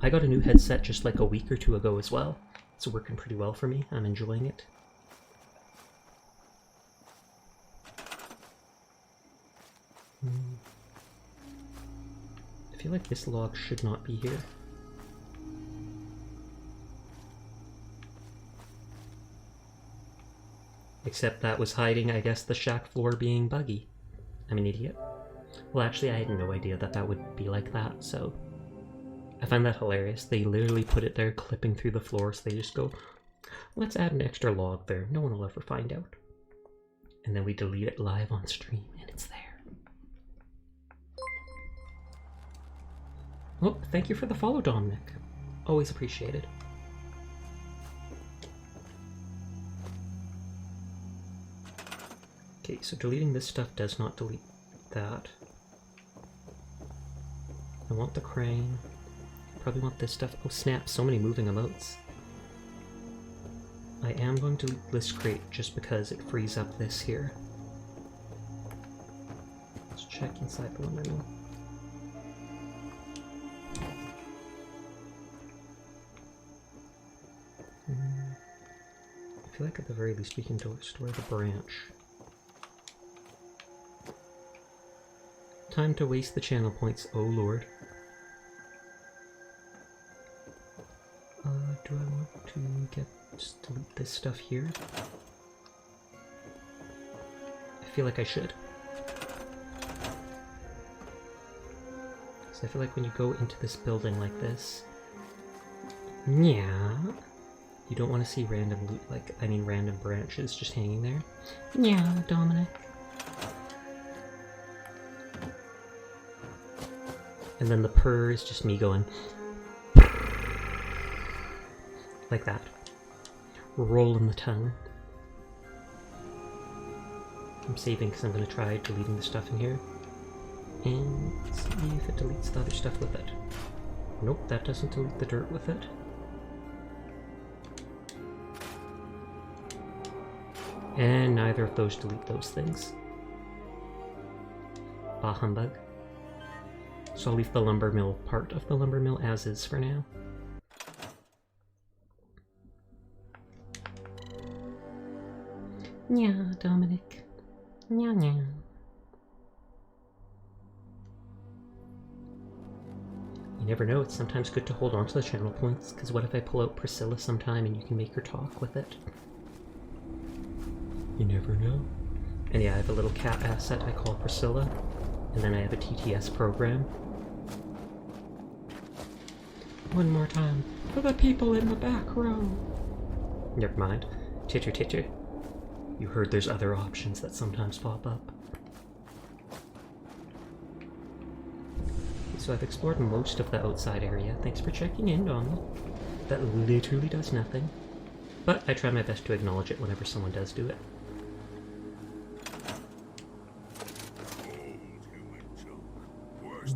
I got a new headset just like a week or two ago as well. It's working pretty well for me. I'm enjoying it. I feel like this log should not be here. Except that was hiding, I guess, the shack floor being buggy. I'm an idiot. Well, actually, I had no idea that that would be like that, so... I find that hilarious. They literally put it there clipping through the floor, so they just go, let's add an extra log there. No one will ever find out. And then we delete it live on stream, and it's there. Oh, thank you for the follow, Dominic. Always appreciated. Okay, so deleting this stuff does not delete that. I want the crane. Probably want this stuff. Oh snap, so many moving emotes. I am going to delete this crate just because it frees up this here. Let's check inside the lumber mill. I feel like at the very least we can store the branch. Time to waste the channel points, oh lord. Do I want to just delete this stuff here? I feel like I should. So I feel like when you go into this building like this, yeah, you don't want to see random loot, random branches just hanging there. Yeah, Dominic. And then the purr is just me going like that. Rolling the tongue. I'm saving because I'm going to try deleting the stuff in here. And see if it deletes the other stuff with it. Nope, that doesn't delete the dirt with it. And neither of those delete those things. Bah humbug. So I'll leave the lumber mill part of the lumber mill as is for now. Yeah, Dominic. Yeah. You never know, it's sometimes good to hold on to the channel points, because what if I pull out Priscilla sometime and you can make her talk with it? You never know. And yeah, I have a little cat asset I call Priscilla, and then I have a TTS program. One more time, for the people in the back row. Never mind. Titter. You heard there's other options that sometimes pop up. So I've explored most of the outside area. Thanks for checking in, Dom. That literally does nothing. But I try my best to acknowledge it whenever someone does do it.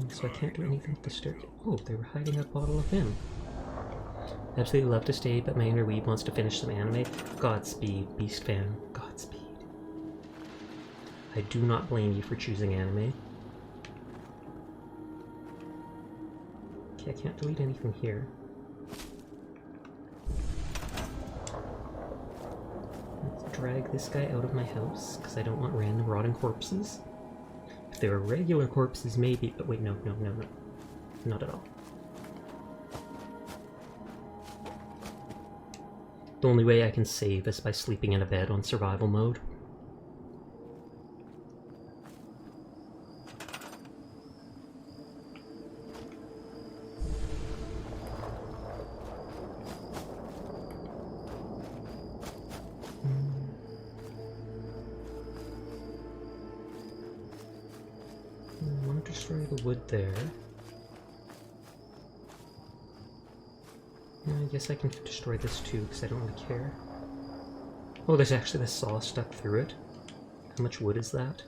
So I can't do anything with the staircase. Oh, they were hiding a bottle of Vim. Absolutely love to stay, but my inner weeb wants to finish some anime. Godspeed, Beast fan. Godspeed. I do not blame you for choosing anime. Okay, I can't delete anything here. Let's drag this guy out of my house, because I don't want random rotting corpses. If they were regular corpses, maybe, but wait, no. Not at all. The only way I can save is by sleeping in a bed on survival mode. I want to destroy the wood there. I guess I can destroy this too, because I don't really care. Oh, there's actually the saw stuck through it. How much wood is that?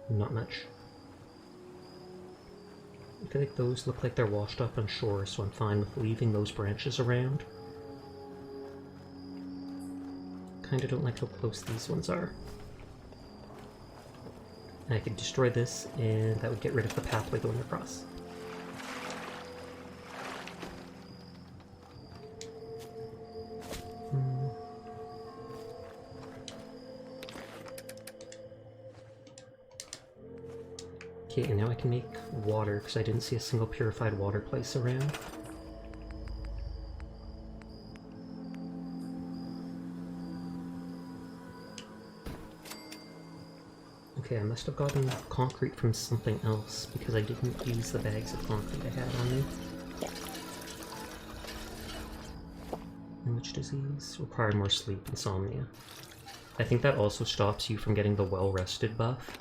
Not much. I feel like those look like they're washed up on shore, so I'm fine with leaving those branches around. Kinda don't like how close these ones are. And I could destroy this, and that would get rid of the pathway going across. Okay, and now I can make water, because I didn't see a single purified water place around. Okay, I must have gotten concrete from something else, because I didn't use the bags of concrete I had on me. And which disease? Require more sleep, insomnia. I think that also stops you from getting the well-rested buff.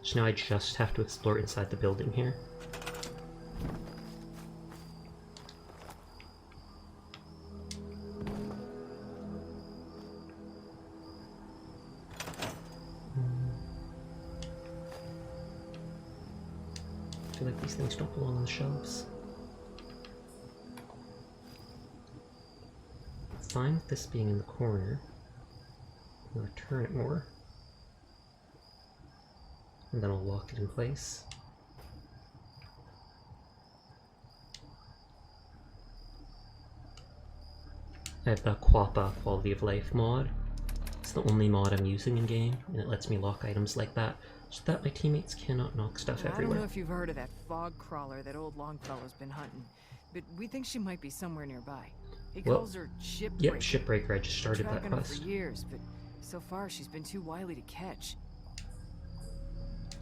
So now I just have to explore inside the building here. I feel like these things don't belong on the shelves. I'm fine with this being in the corner. I'm gonna turn it more. And then I'll lock it in place. I have the Quappa quality of life mod. It's the only mod I'm using in game, and it lets me lock items like that, so that my teammates cannot knock stuff I everywhere. don't know if you've heard of that fog crawler that old Longfellow's been hunting, but we think she might be somewhere nearby. He calls her Shipbreaker. Yep, Shipbreaker. I just started that Tracking her quest. for years, but so far she's been too wily to catch.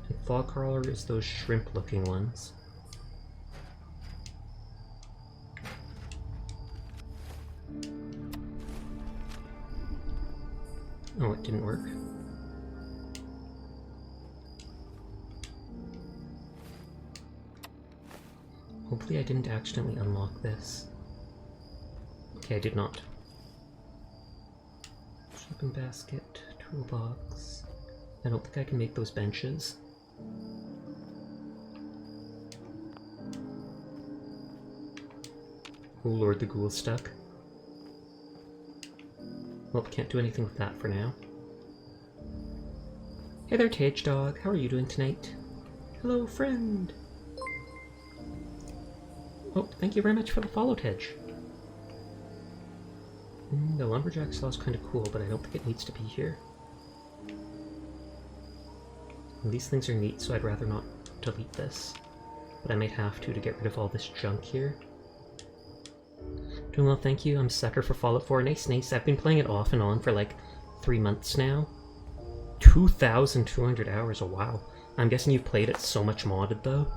And fog crawler is those shrimp-looking ones. Oh, it didn't work. Hopefully I didn't accidentally unlock this. Okay, I did not. Shopping basket, toolbox. I don't think I can make those benches. Oh lord, the ghoul's stuck. Well, can't do anything with that for now. Hey there, Tage Dog. How are you doing tonight? Hello, friend. Oh, thank you very much for the follow, Tej. The lumberjack saw is kind of cool, but I don't think it needs to be here. And these things are neat, so I'd rather not delete this. But I might have to get rid of all this junk here. Doing well, thank you. I'm sucker for Fallout 4. Nice, nice. I've been playing it off and on for like 3 months now. 2,200 hours, oh wow. I'm guessing you've played it so much modded though.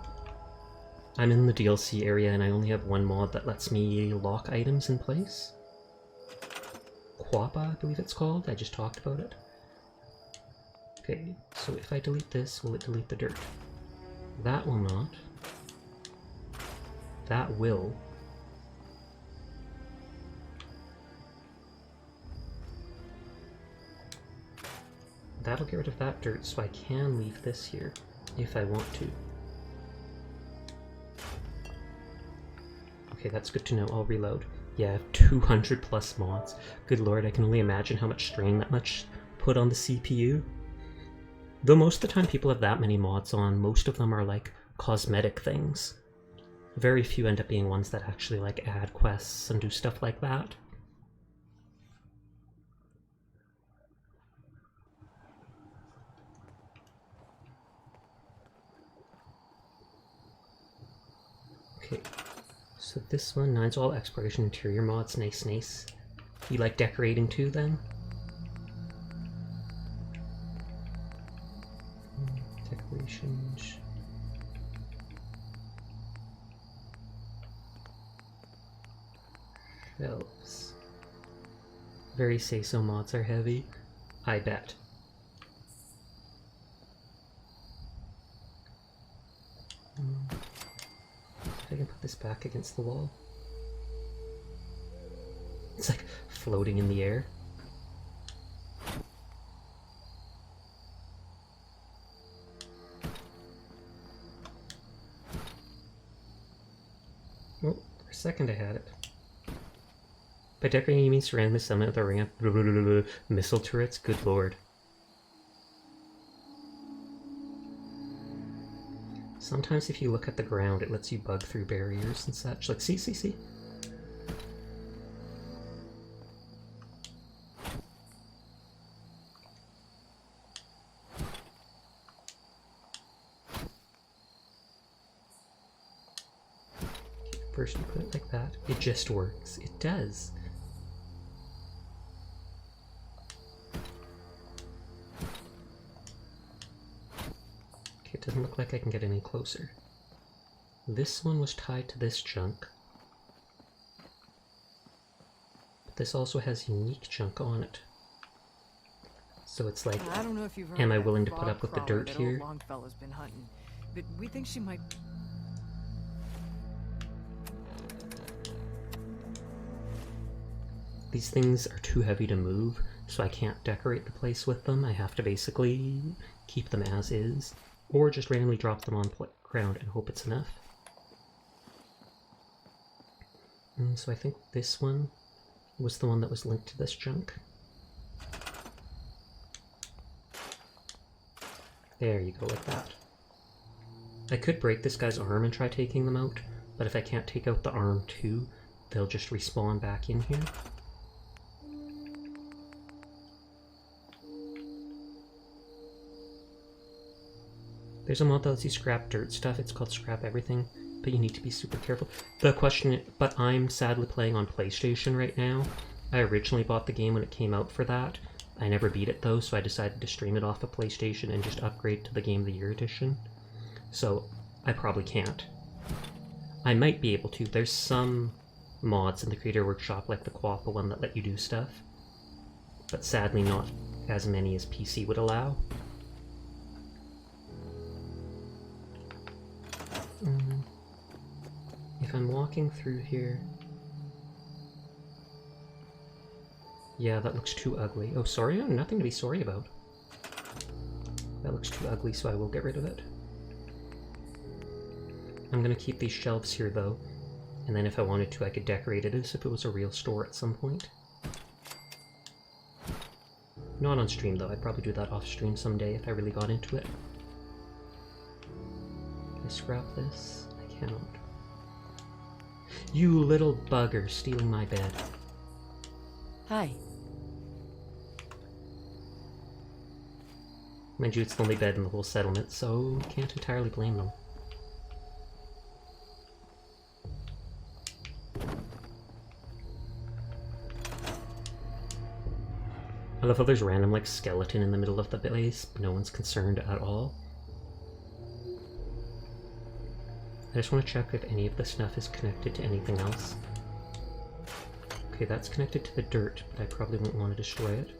I'm in the DLC area and I only have one mod that lets me lock items in place. Quappa, I believe it's called. I just talked about it. Okay, so if I delete this, will it delete the dirt? That will not. That will. That'll get rid of that dirt, so I can leave this here, if I want to. Okay, that's good to know. I'll reload. Yeah, I have 200 plus mods. Good lord, I can only imagine how much strain that much put on the CPU. Though most of the time people have that many mods on, most of them are like cosmetic things. Very few end up being ones that actually like add quests and do stuff like that. Okay, so this one, 9's all exploration interior mods, nice, nice. You like decorating too, then? Decorations. Shelves. Very say-so mods are heavy. I bet. I can put this back against the wall. It's like floating in the air. Oh, for a second I had it. By decorating you mean surround the summit with a ring of missile turrets? Good lord. Sometimes if you look at the ground, it lets you bug through barriers and such. Like, see. First you put it like that. It just works. It does. It doesn't look like I can get any closer. This one was tied to this junk. But this also has unique junk on it. So it's like, I don't know if you've heard am I of that willing to put bog up with the crawler dirt that here? old Longfellow's been hunting, but we think she might. These things are too heavy to move, so I can't decorate the place with them. I have to basically keep them as is, or just randomly drop them on ground and hope it's enough. And so I think this one was the one that was linked to this junk. There you go, like that. I could break this guy's arm and try taking them out, but if I can't take out the arm too, they'll just respawn back in here. There's a mod that lets you scrap dirt stuff. It's called Scrap Everything, but you need to be super careful. The question, but I'm sadly playing on PlayStation right now. I originally bought the game when it came out for that. I never beat it though, so I decided to stream it off of PlayStation and just upgrade to the Game of the Year edition. So I probably can't. I might be able to. There's some mods in the Creator Workshop, like the Quappa one, that let you do stuff, but sadly not as many as PC would allow. If I'm walking through here... Yeah, that looks too ugly. Oh, sorry? No, nothing to be sorry about. That looks too ugly, so I will get rid of it. I'm gonna keep these shelves here, though, and then if I wanted to, I could decorate it as if it was a real store at some point. Not on stream, though. I'd probably do that off stream someday if I really got into it. Can I scrap this? I cannot. You little bugger, stealing my bed. Hi. Mind you, it's the only bed in the whole settlement, so can't entirely blame them. I love how there's random, like, skeleton in the middle of the base, but no one's concerned at all. I just want to check if any of the stuff is connected to anything else. Okay, that's connected to the dirt, but I probably won't want to destroy it.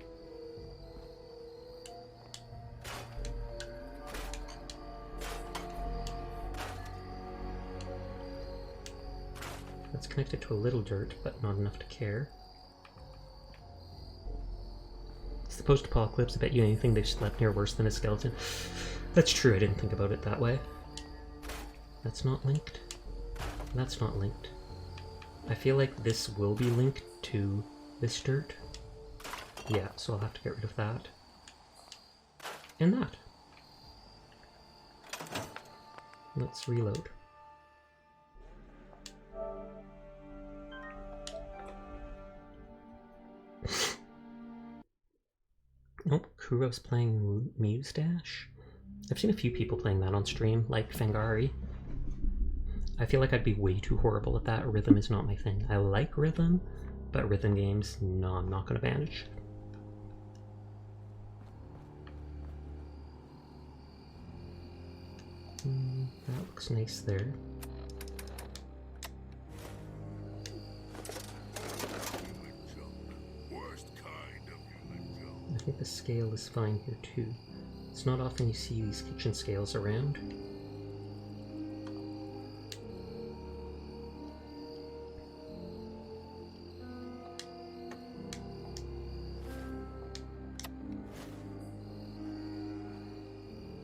That's connected to a little dirt, but not enough to care. It's the post-apocalypse. I bet you anything they've slept near worse than a skeleton. That's true, I didn't think about it that way. That's not linked. That's not linked. I feel like this will be linked to this dirt. Yeah, so I'll have to get rid of that. And that. Let's reload. Oh, Kuro's playing Mustache? I've seen a few people playing that on stream, like Fangari. I feel like I'd be way too horrible at that. Rhythm is not my thing. I like rhythm, but rhythm games, no, I'm not gonna manage. That looks nice there. I think the scale is fine here too. It's not often you see these kitchen scales around.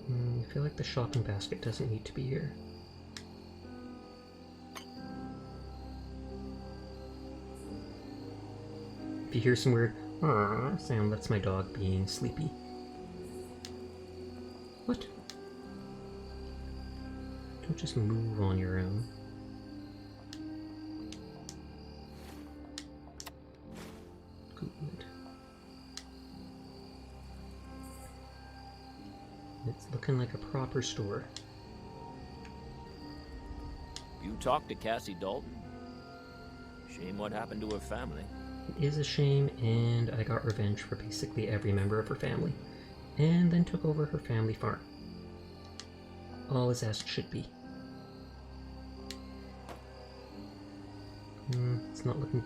I feel like the shopping basket doesn't need to be here. If you hear some weird sound, that's my dog being sleepy. What? Don't just move on your own. Good. It's looking like a proper store. You talked to Cassie Dalton? Shame what happened to her family. It is a shame, and I got revenge for basically every member of her family, and then took over her family farm. All is as it should be. It's not looking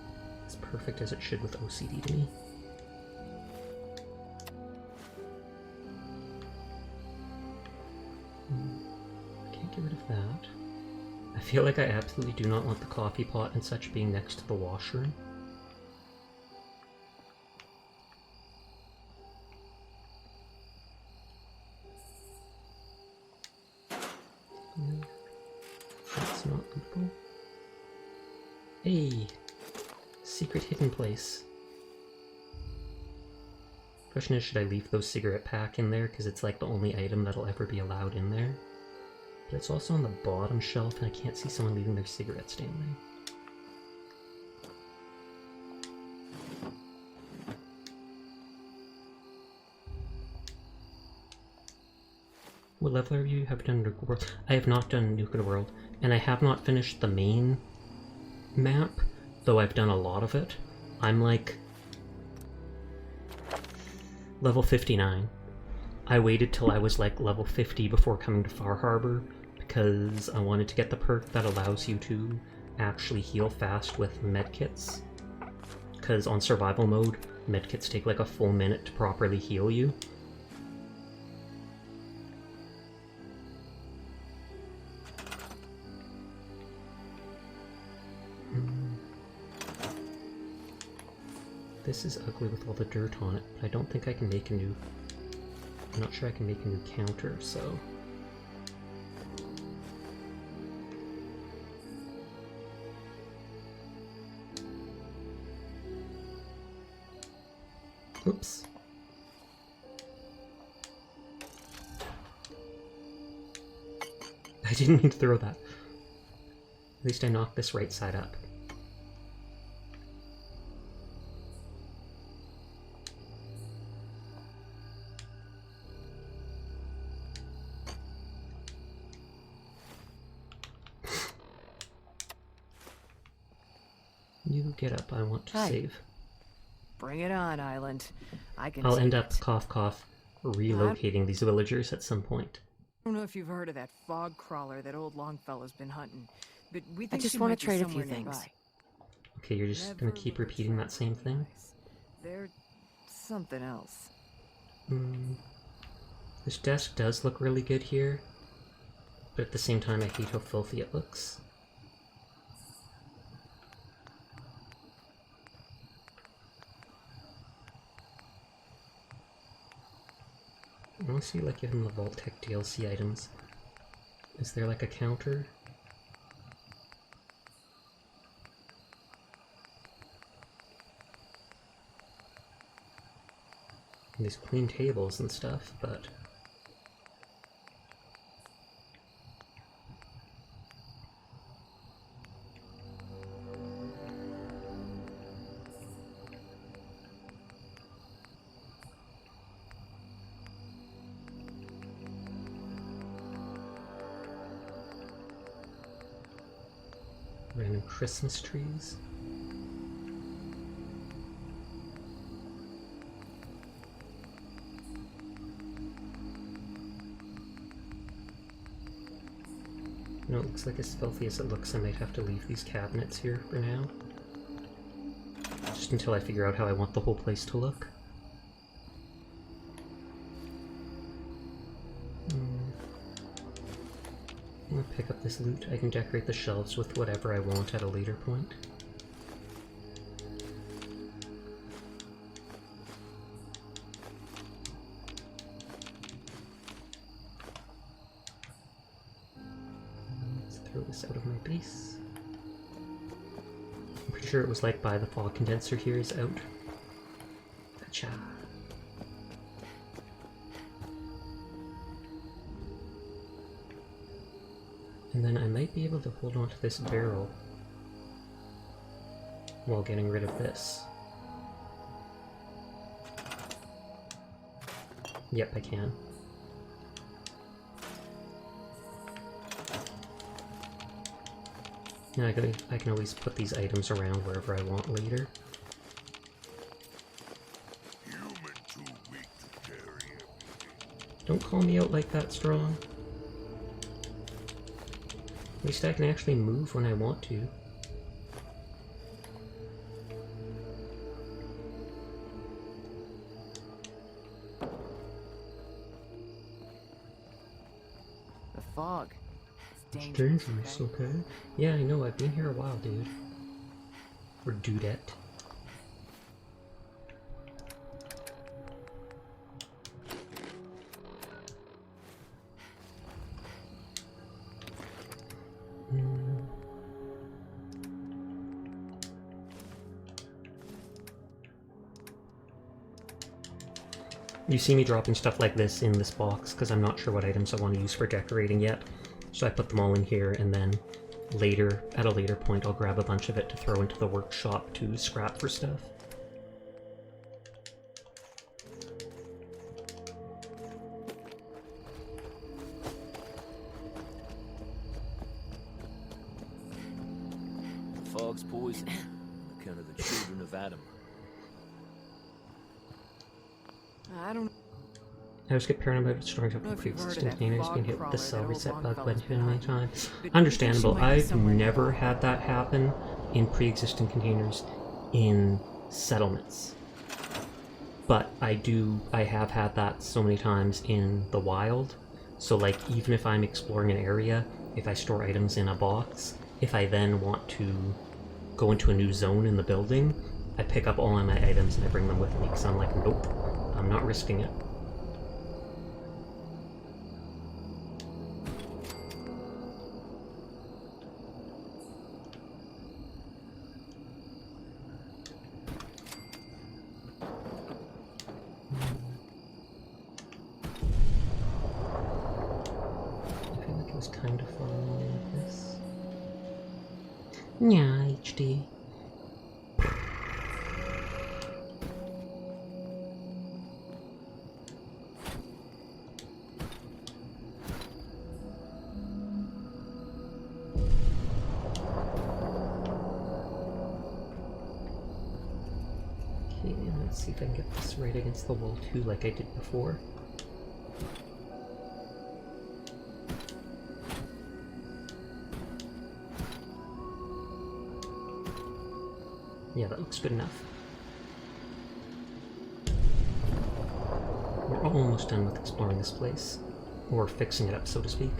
as perfect as it should with OCD to me. Can't get rid of that. I feel like I absolutely do not want the coffee pot and such being next to the washroom. That's not lootable. Hey! Secret hidden place. Question is, should I leave those cigarette pack in there? Because it's like the only item that'll ever be allowed in there. But it's also on the bottom shelf, and I can't see someone leaving their cigarettes down there. What level have you done Nuka World? I have not done Nuka World, and I have not finished the main map, though I've done a lot of it. I'm like level 59. I waited till I was like level 50 before coming to Far Harbor because I wanted to get the perk that allows you to actually heal fast with medkits. Because on survival mode, medkits take like a full minute to properly heal you. This is ugly with all the dirt on it, but I don't think I can make a new... I'm not sure I can make a new counter, so... Oops. I didn't mean to throw that. At least I knocked this right side up. You get up, I want to save. Bring it on, Island. I'll end up, cough cough, relocating these villagers at some point. I don't know if you've heard of that fog crawler that old Longfellow's been hunting, but we think I just want to trade a few things. Okay, you're just gonna keep repeating that same thing? They're something else. This desk does look really good here, but at the same time I hate how filthy it looks. I want to see, like, even the Vault-Tec DLC items. Is there, like, a counter? And these clean tables and stuff, but... Christmas trees. You know, it looks like as filthy as it looks, I might have to leave these cabinets here for now. Just until I figure out how I want the whole place to look. I'm gonna pick up this loot. I can decorate the shelves with whatever I want at a later point. Let's throw this out of my base. I'm pretty sure it was like by the fog condenser here is out. Gotcha. And then I might be able to hold on to this barrel while getting rid of this. Yep, I can. And I can always put these items around wherever I want later. Human too weak to carry everything. Don't call me out like that, Strong. At least I can actually move when I want to. The fog. It's dangerous. Okay? Yeah, I know. I've been here a while, dude. Or dudette. You see me dropping stuff like this in this box because I'm not sure what items I want to use for decorating yet. So I put them all in here, and then later, at a later point, I'll grab a bunch of it to throw into the workshop to scrap for stuff. The fog's poison. Kind of the children of Adam. I don't I always get paranoid about storing up pre-existing containers, being hit with the cell reset bug when too many times. Understandable. I've never had that happen in pre-existing containers in settlements. But I have had that so many times in the wild. So like, even if I'm exploring an area, if I store items in a box, if I then want to go into a new zone in the building, I pick up all of my items and I bring them with me because I'm like, nope, I'm not risking it. Kind of following like this. Yeah, HD. Okay, let's see if I can get this right against the wall too, like I did before. Yeah, that looks good enough. We're almost done with exploring this place. Or fixing it up, so to speak.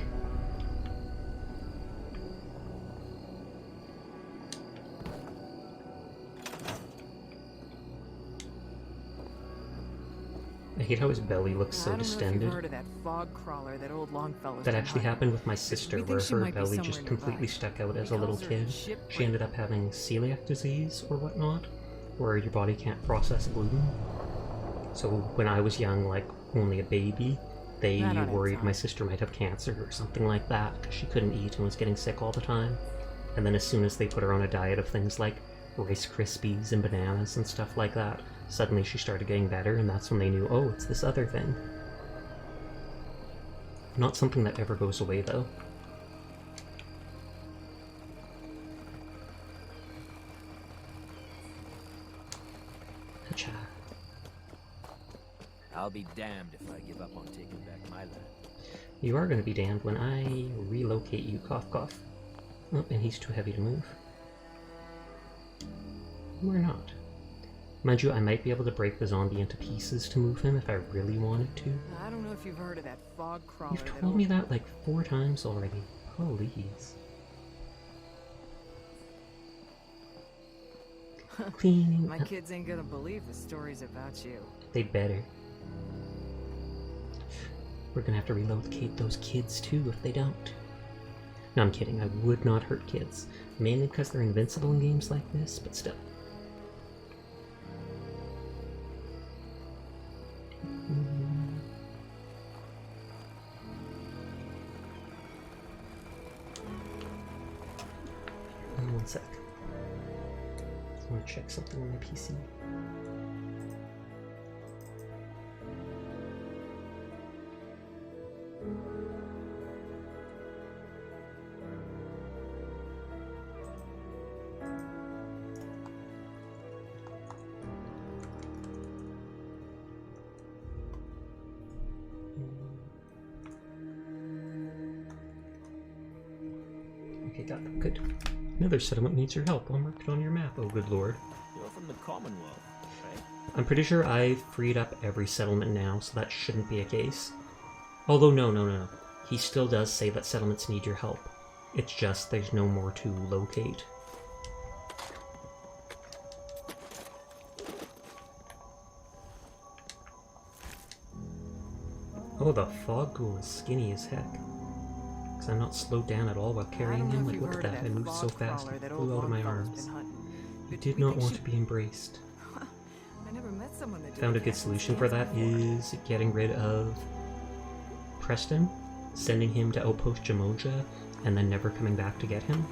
I hate how his belly looks so distended. Heard of that fog crawler that old Longfellow's That been actually hunting. happened with my sister, where her belly just completely stuck out as a little kid. She ended up having celiac disease or whatnot, where your body can't process gluten. So when I was young, like only a baby, they worried my sister might have cancer or something like that because she couldn't eat and was getting sick all the time. And then as soon as they put her on a diet of things like Rice Krispies and bananas and stuff like that, suddenly she started getting better, and that's when they knew, oh, it's this other thing. Not something that ever goes away, though. Gotcha. I'll be damned if I give up on taking back my land. You are going to be damned when I relocate you, cough cough. Oh, and he's too heavy to move. Or not. Mind you, I might be able to break the zombie into pieces to move him if I really wanted to. I don't know if you've heard of that fog crawler. You've told me that like 4 times already. Please. Cleaning My up. kids ain't gonna believe the stories about you. They better. We're gonna have to relocate those kids too if they don't. No, I'm kidding. I would not hurt kids. Mainly because they're invincible in games like this, but still. One sec. I want to check something on my PC. Okay, got it. Good. Another settlement needs your help. I'll mark it on your map. Oh, good lord. You're from the Commonwealth, right? I'm pretty sure I've freed up every settlement now, so that shouldn't be a case. Although, no. He still does say that settlements need your help. It's just there's no more to locate. Oh, the fog ghoul is skinny as heck. Because I'm not slowed down at all while carrying him. Like, look at that. I moved so fast he flew out of my arms. I did not want to be embraced. I never met someone that Found a good solution for that is getting rid of Preston, sending him to Outpost Jamoja, and then never coming back to get him.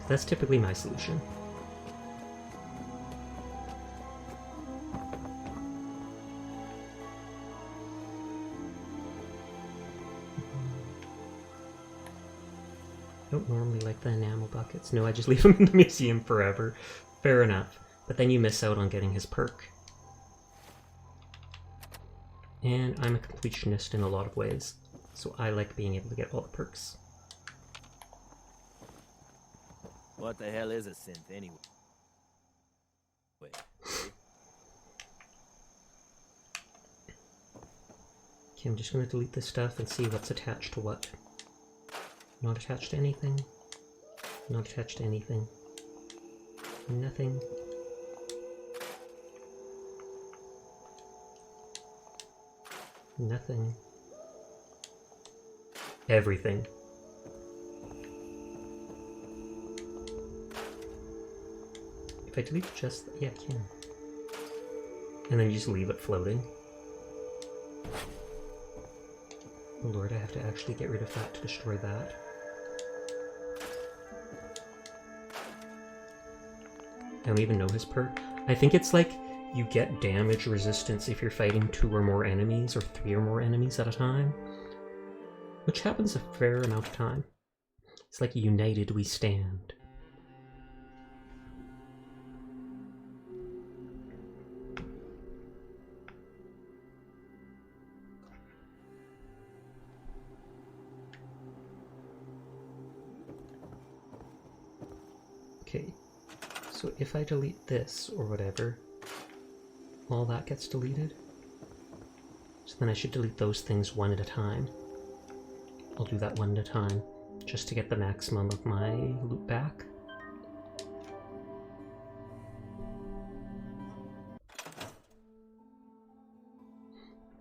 That's typically my solution. I don't normally like the enamel buckets. No, I just leave them in the museum forever. Fair enough. But then you miss out on getting his perk. And I'm a completionist in a lot of ways, so I like being able to get all the perks. What the hell is a synth anyway? Wait. Okay, I'm just going to delete this stuff and see what's attached to what. Not attached to anything. Not attached to anything. Nothing. Nothing. Everything. If I delete just... yeah, I can. And then you just leave it floating. Oh lord, I have to actually get rid of that to destroy that. I don't even know his perk. I think it's like you get damage resistance if you're fighting 2 or more enemies or 3 or more enemies at a time. Which happens a fair amount of time. It's like united we stand. Okay, so if I delete this or whatever, all that gets deleted. So then I should delete those things one at a time. I'll do that one at a time, just to get the maximum of my loot back.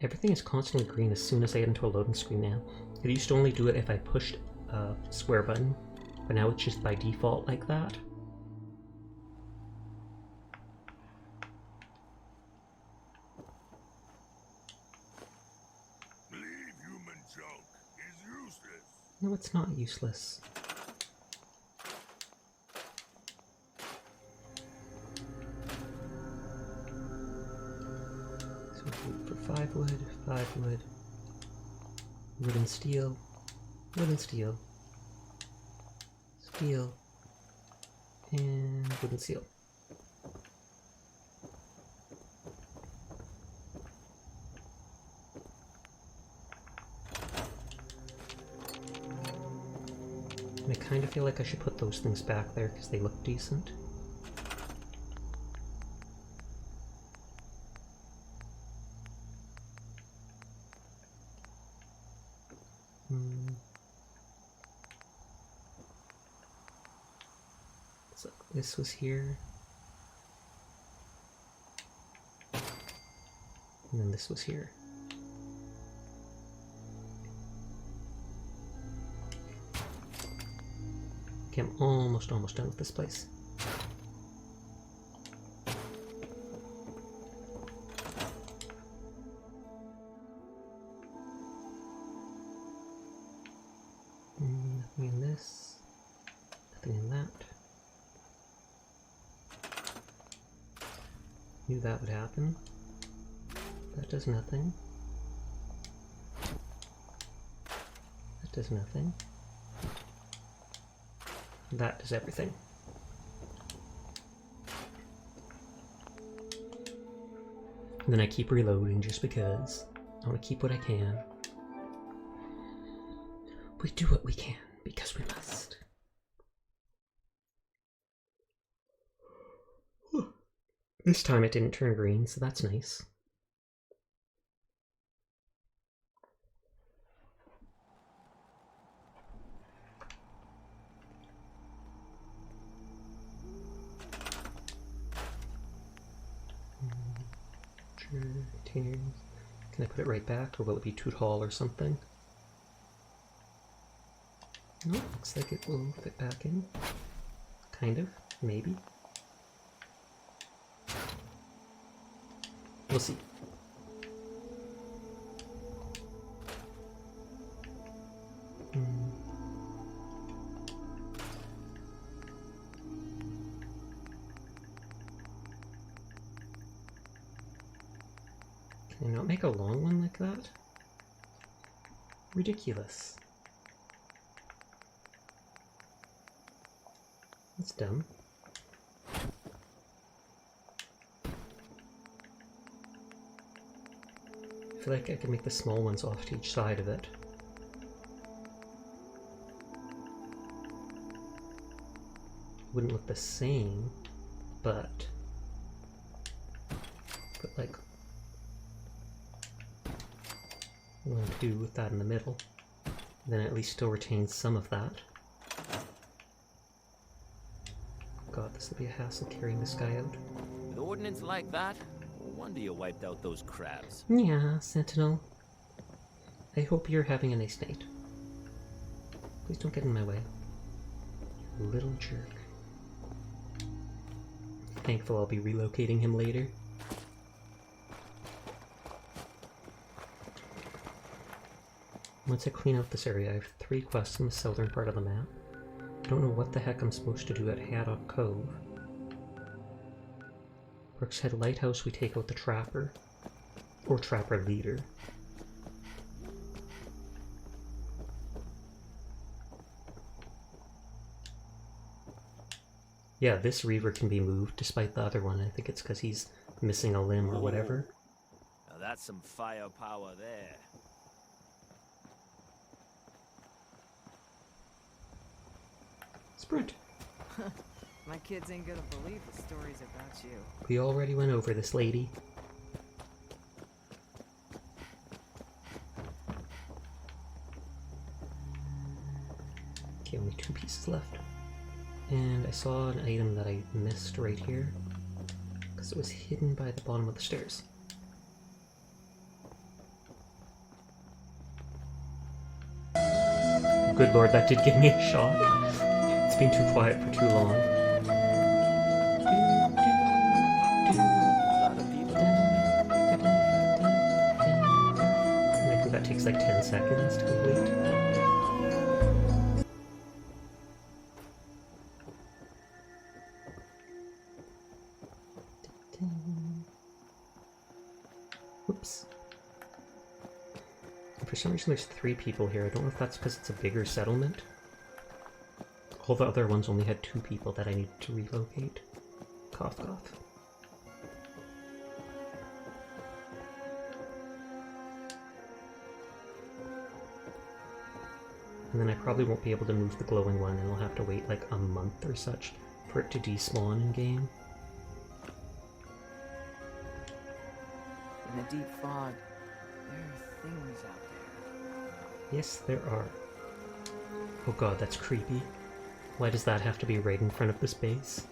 Everything is constantly green as soon as I get into a loading screen now. It used to only do it if I pushed a square button, but now it's just by default like that. No, it's not useless. So for 5 wood, 5 wood, wood and steel, steel, steel, and wood and steel. kind of feel like I should put those things back there because they look decent. So this was here. And then this was here. Okay, I'm almost done with this place. Nothing in this. Nothing in that. Knew that would happen. That does nothing. That does nothing. That does everything. And then I keep reloading just because I want to keep what I can. We do what we can because we must. This time it didn't turn green, so that's nice. Containers. Can I put it right back, or will it be too tall or something? No, looks like it will fit back in. Kind of, maybe. We'll see. Can I not make a long one like that? Ridiculous. That's dumb. I feel like I could make the small ones off to each side of it. Wouldn't look the same, but like one to do with that in the middle. Then at least still retains some of that. God, this will be a hassle carrying this guy out. With ordnance like that, no wonder you wiped out those crabs. Yeah, Sentinel. I hope you're having a nice night. Please don't get in my way. You little jerk. Thankful I'll be relocating him later. Once I clean out this area, I have 3 quests in the southern part of the map. I don't know what the heck I'm supposed to do at Haddock Cove. Brooks Head Lighthouse, we take out the Trapper. Or Trapper Leader. Yeah, this Reaver can be moved despite the other one. I think it's because he's missing a limb or whatever. Now that's some firepower there. Sprint. My kids ain't gonna believe the stories about you. We already went over this, lady. Okay, only 2 pieces left. And I saw an item that I missed right here, because it was hidden by the bottom of the stairs. Good lord, that did give me a shock. It's been too quiet for too long. And I think that takes like 10 seconds to complete. Oops. For some reason there's 3 people here. I don't know if that's because it's a bigger settlement. All the other ones only had 2 people that I needed to relocate. Cough, cough. And then I probably won't be able to move the glowing one, and I'll have to wait like a month or such for it to despawn in game. In the deep fog, there are things out there. Yes, there are. Oh god, that's creepy. Why does that have to be right in front of this base?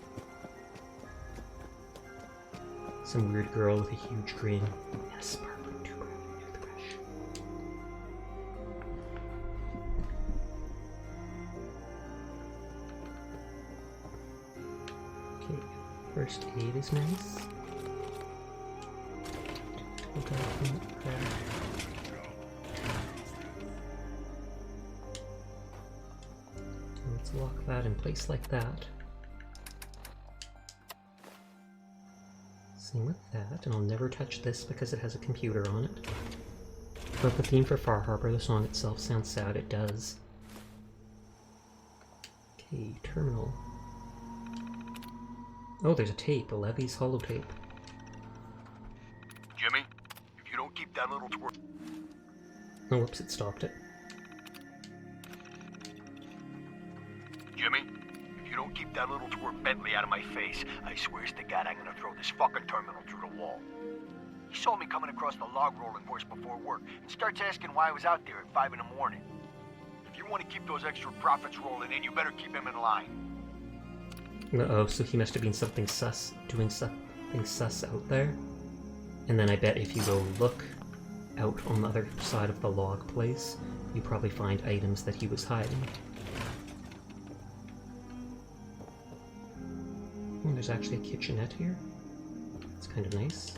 Some weird girl with a huge grin. Yes, sparkling too bright near the crush. Okay, first aid is nice. Okay, let's lock that in place like that. Same with that, and I'll never touch this because it has a computer on it. But the theme for Far Harbor, the song itself, sounds sad. It does. Okay, terminal. Oh, there's a tape, a Levy's holotape. Jimmy, if you don't keep that little twerp... Oh, whoops, it stopped it. Jimmy, if you don't keep that little twerp Bentley out of my face, I swears to God I'm gonna throw this fucking terminal through the wall. He saw me coming across the log rolling course before work and starts asking why I was out there at 5 in the morning. If you want to keep those extra profits rolling in, you better keep him in line. Uh-oh, so he must have been something sus, doing something sus out there. And then I bet if you go look out on the other side of the log place, you probably find items that he was hiding. Oh, there's actually a kitchenette here. It's kind of nice.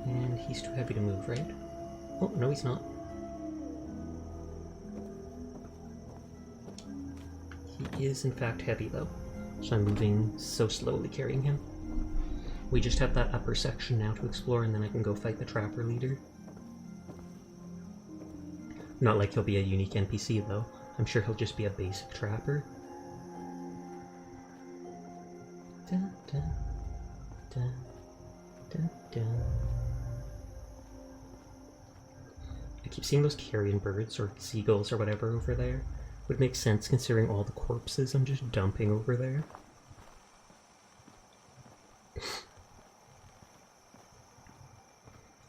And he's too heavy to move, right? Oh, no he's not. He is in fact heavy though, so I'm moving so slowly carrying him. We just have that upper section now to explore, and then I can go fight the trapper leader. Not like he'll be a unique NPC though. I'm sure he'll just be a basic trapper. Dun, dun, dun, dun, dun. I keep seeing those carrion birds or seagulls or whatever over there. Would make sense considering all the corpses I'm just dumping over there.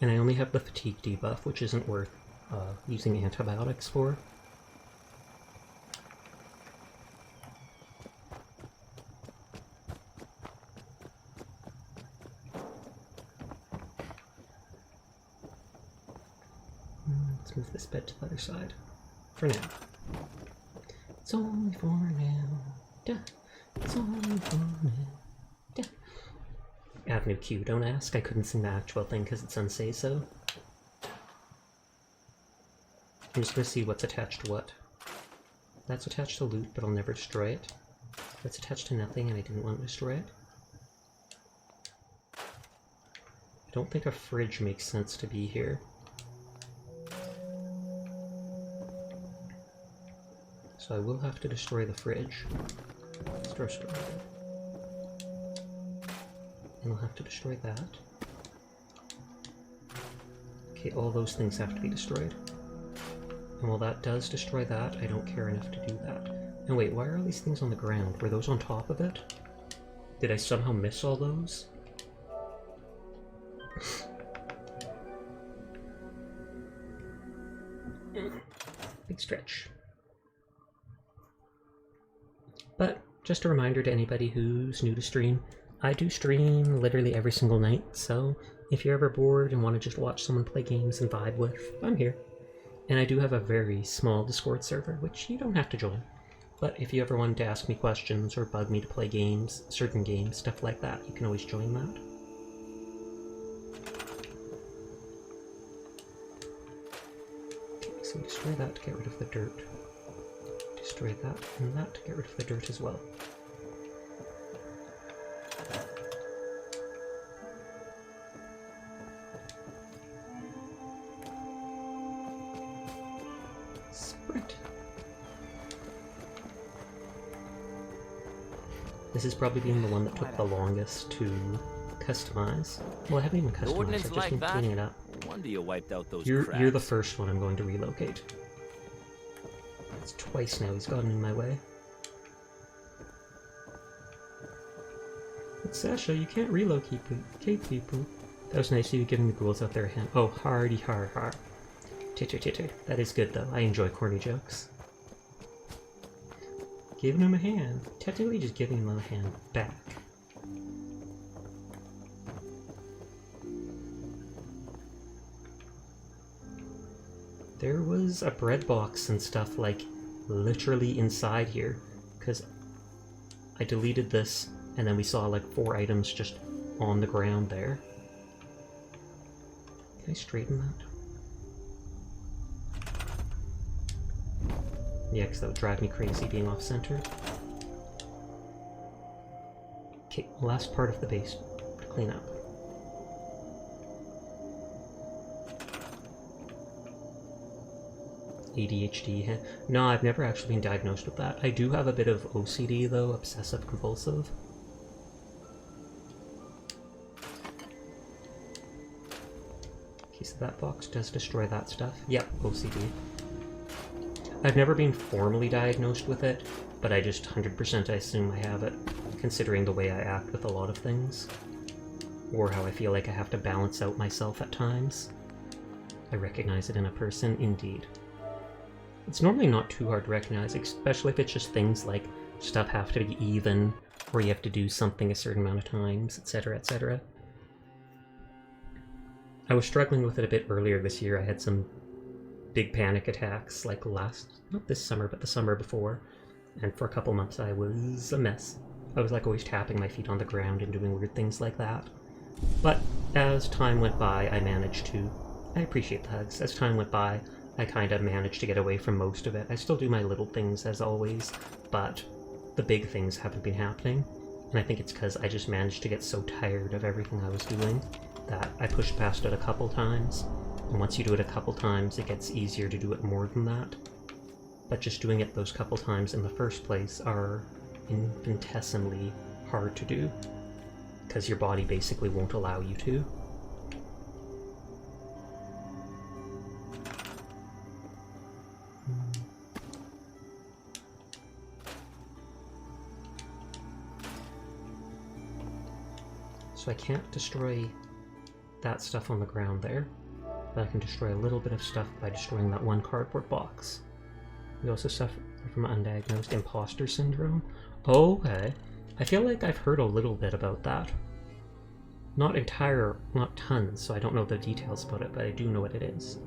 And I only have the fatigue debuff, which isn't worth using antibiotics for. Let's move this bed to the other side. For now. It's only for now. Duh. It's only for now. Duh. Avenue Q, don't ask. I couldn't sing the actual thing because it's unsay so. I'm just gonna see what's attached to what. That's attached to loot, but I'll never destroy it. That's attached to nothing, and I didn't want to destroy it. I don't think a fridge makes sense to be here. So I will have to destroy the fridge. Destroy it. And I'll have to destroy that. Okay, all those things have to be destroyed. And while that does destroy that, I don't care enough to do that. Now wait, why are all these things on the ground? Were those on top of it? Did I somehow miss all those? Big stretch. But just a reminder to anybody who's new to stream, I do stream literally every single night, so if you're ever bored and want to just watch someone play games and vibe with, I'm here. And I do have a very small Discord server, which you don't have to join. But if you ever wanted to ask me questions or bug me to play games, certain games, stuff like that, you can always join that. Okay, so destroy that to get rid of the dirt. Destroy that and that to get rid of the dirt as well. This has probably been the one that took the longest to customize. Well, I haven't even customized, Ordnance I've just like been that? cleaning it up. No wonder you wiped out those You're the crabs. first one I'm going to relocate. It's twice now he's gotten in my way. But Sasha, you can't relocate people. That was nice of you giving the ghouls out there a hand. Oh, hardy har har. Titter titter. That is good though. I enjoy corny jokes. Giving him a hand. Technically just giving him a hand back. There was a bread box and stuff like literally inside here because I deleted this and then we saw like 4 items just on the ground there. Can I straighten that? Yeah, because that would drive me crazy being off-center. Okay, last part of the base to clean up. ADHD. No, I've never actually been diagnosed with that. I do have a bit of OCD though, obsessive compulsive. Okay, so that box does destroy that stuff. Yep, OCD. I've never been formally diagnosed with it, but I just 100% I assume I have it, considering the way I act with a lot of things. Or how I feel like I have to balance out myself at times. I recognize it in a person, indeed. It's normally not too hard to recognize, especially if it's just things like stuff have to be even, or you have to do something a certain amount of times, etc., etc. I was struggling with it a bit earlier this year. I had some big panic attacks, like not this summer, but the summer before, and for a couple months I was a mess. I was like always tapping my feet on the ground and doing weird things like that. But as time went by, I appreciate the hugs. As time went by, I kind of managed to get away from most of it. I still do my little things as always, but the big things haven't been happening. And I think it's because I just managed to get so tired of everything I was doing that I pushed past it a couple times. And once you do it a couple times, it gets easier to do it more than that. But just doing it those couple times in the first place are infinitesimally hard to do, because your body basically won't allow you to. So I can't destroy that stuff on the ground there, but I can destroy a little bit of stuff by destroying that one cardboard box. We also suffer from undiagnosed imposter syndrome. Okay. I feel like I've heard a little bit about that. Not tons, so I don't know the details about it, but I do know what it is.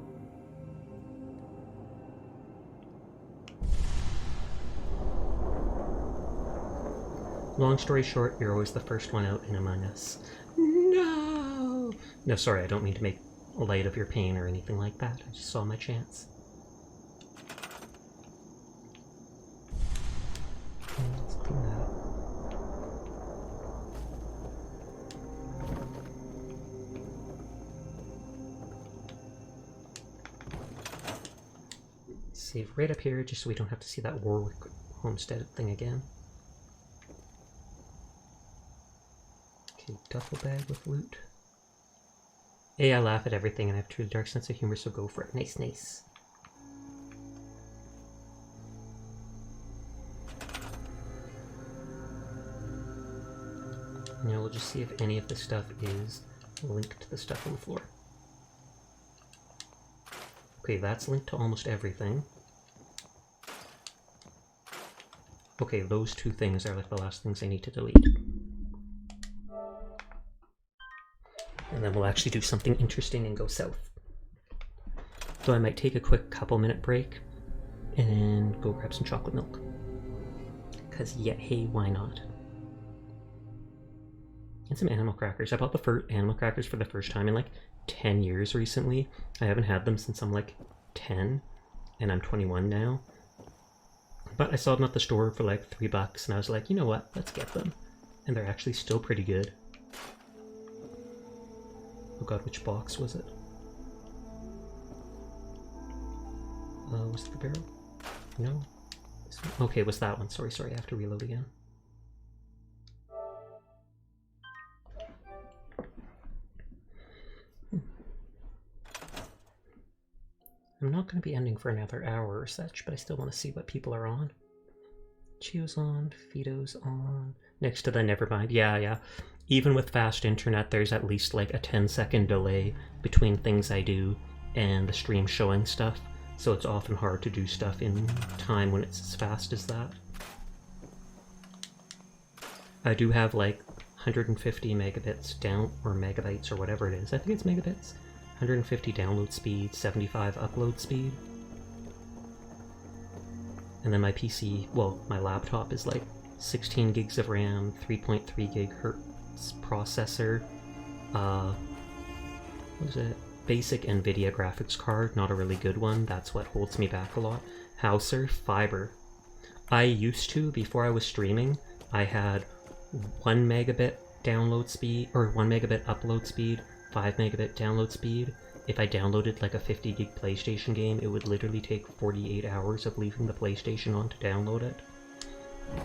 Long story short, you're always the first one out in Among Us. No! No, sorry, I don't mean to make light of your pain or anything like that. I just saw my chance. Let's clean that up. Save right up here, just so we don't have to see that Warwick homestead thing again. Okay, duffel bag with loot. Hey, I laugh at everything and I have a truly dark sense of humor, so go for it. Nice, nice. Now we'll just see if any of this stuff is linked to the stuff on the floor. Okay, that's linked to almost everything. Okay, those two things are like the last things I need to delete. And then we'll actually do something interesting and go south. So I might take a quick couple-minute break and go grab some chocolate milk. Because, yeah, hey, why not? And some animal crackers. I bought the animal crackers for the first time in like 10 years recently. I haven't had them since I'm like 10, and I'm 21 now. But I saw them at the store for like $3, and I was like, you know what, let's get them. And they're actually still pretty good. Oh god, which box was it? Was it the barrel? No. Okay, it was that one. Sorry, I have to reload again. I'm not going to be ending for another hour or such, but I still want to see what people are on. Chio's on, Fido's on. Next to the Nevermind. Yeah. Even with fast internet, there's at least like a 10-second delay between things I do and the stream showing stuff, so it's often hard to do stuff in time when it's as fast as that. I do have like 150 megabits down, or megabytes, or whatever it is. I think it's megabits. 150 download speed, 75 upload speed. And then my PC, well, my laptop is like 16 gigs of RAM, 3.3 gigahertz processor, what is it? Basic NVIDIA graphics card, not a really good one. That's what holds me back a lot. Hauser, fiber. I used to, before I was streaming, I had 1 megabit download speed, or 1 megabit upload speed, 5 megabit download speed. If I downloaded like a 50 gig PlayStation game, it would literally take 48 hours of leaving the PlayStation on to download it.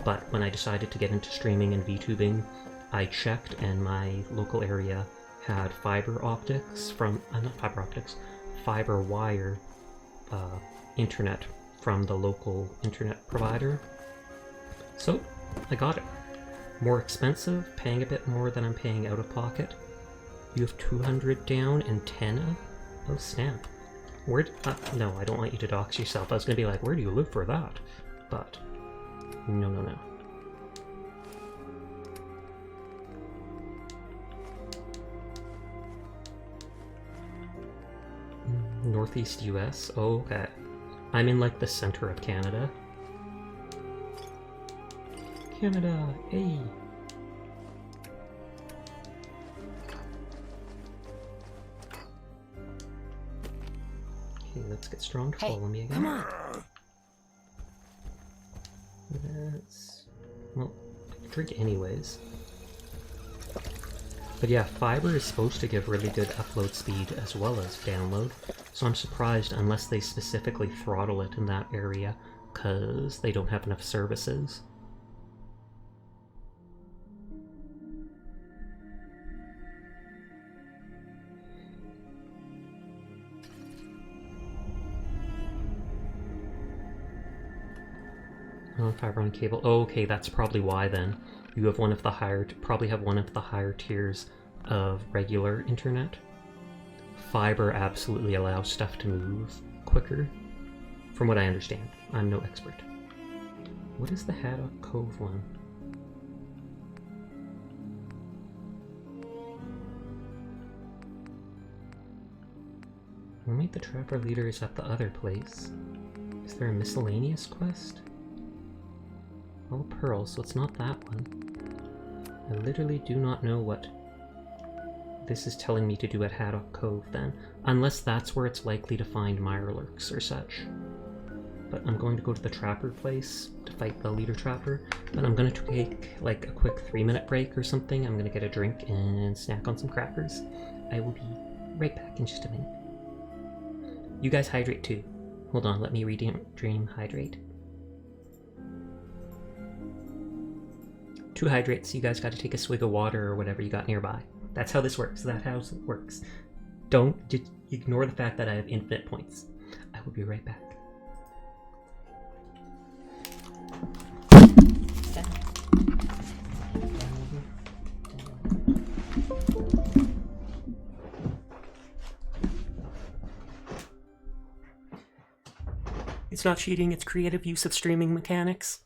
But when I decided to get into streaming and VTubing, I checked and my local area had fiber optics from, not fiber optics, fiber wire internet from the local internet provider. So I got it. More expensive, paying a bit more than I'm paying out of pocket. You have 200 down and 10 up? Oh snap. Where no, I don't want you to dox yourself. I was gonna be like, where do you live for that? But, no. Northeast US? Oh, okay. I'm in like the center of Canada. Canada, hey! Okay, let's get strong to follow me again. Come on. That's... well, drink anyways. But yeah, fiber is supposed to give really good upload speed as well as download, so I'm surprised unless they specifically throttle it in that area, because they don't have enough services. Oh, fiber on cable. Oh, okay, that's probably why then. You have one of the higher, probably have one of the higher tiers of regular internet. Fiber absolutely allows stuff to move quicker, from what I understand. I'm no expert. What is the Haddock Cove one? Roommate the Trapper Leader is at the other place. Is there a miscellaneous quest? All pearls, so it's not that one. I literally do not know what this is telling me to do at Haddock Cove then, unless that's where it's likely to find Mirelurks or such. But I'm going to go to the Trapper place to fight the Leader Trapper, but I'm going to take like a quick 3-minute break or something. I'm going to get a drink and snack on some crackers. I will be right back in just a minute. You guys hydrate too. Hold on, let me dream hydrate. 2 hydrates, you guys gotta take a swig of water or whatever you got nearby. That's how this works. That's how it works. Don't ignore the fact that I have infinite points. I will be right back. It's not cheating, it's creative use of streaming mechanics.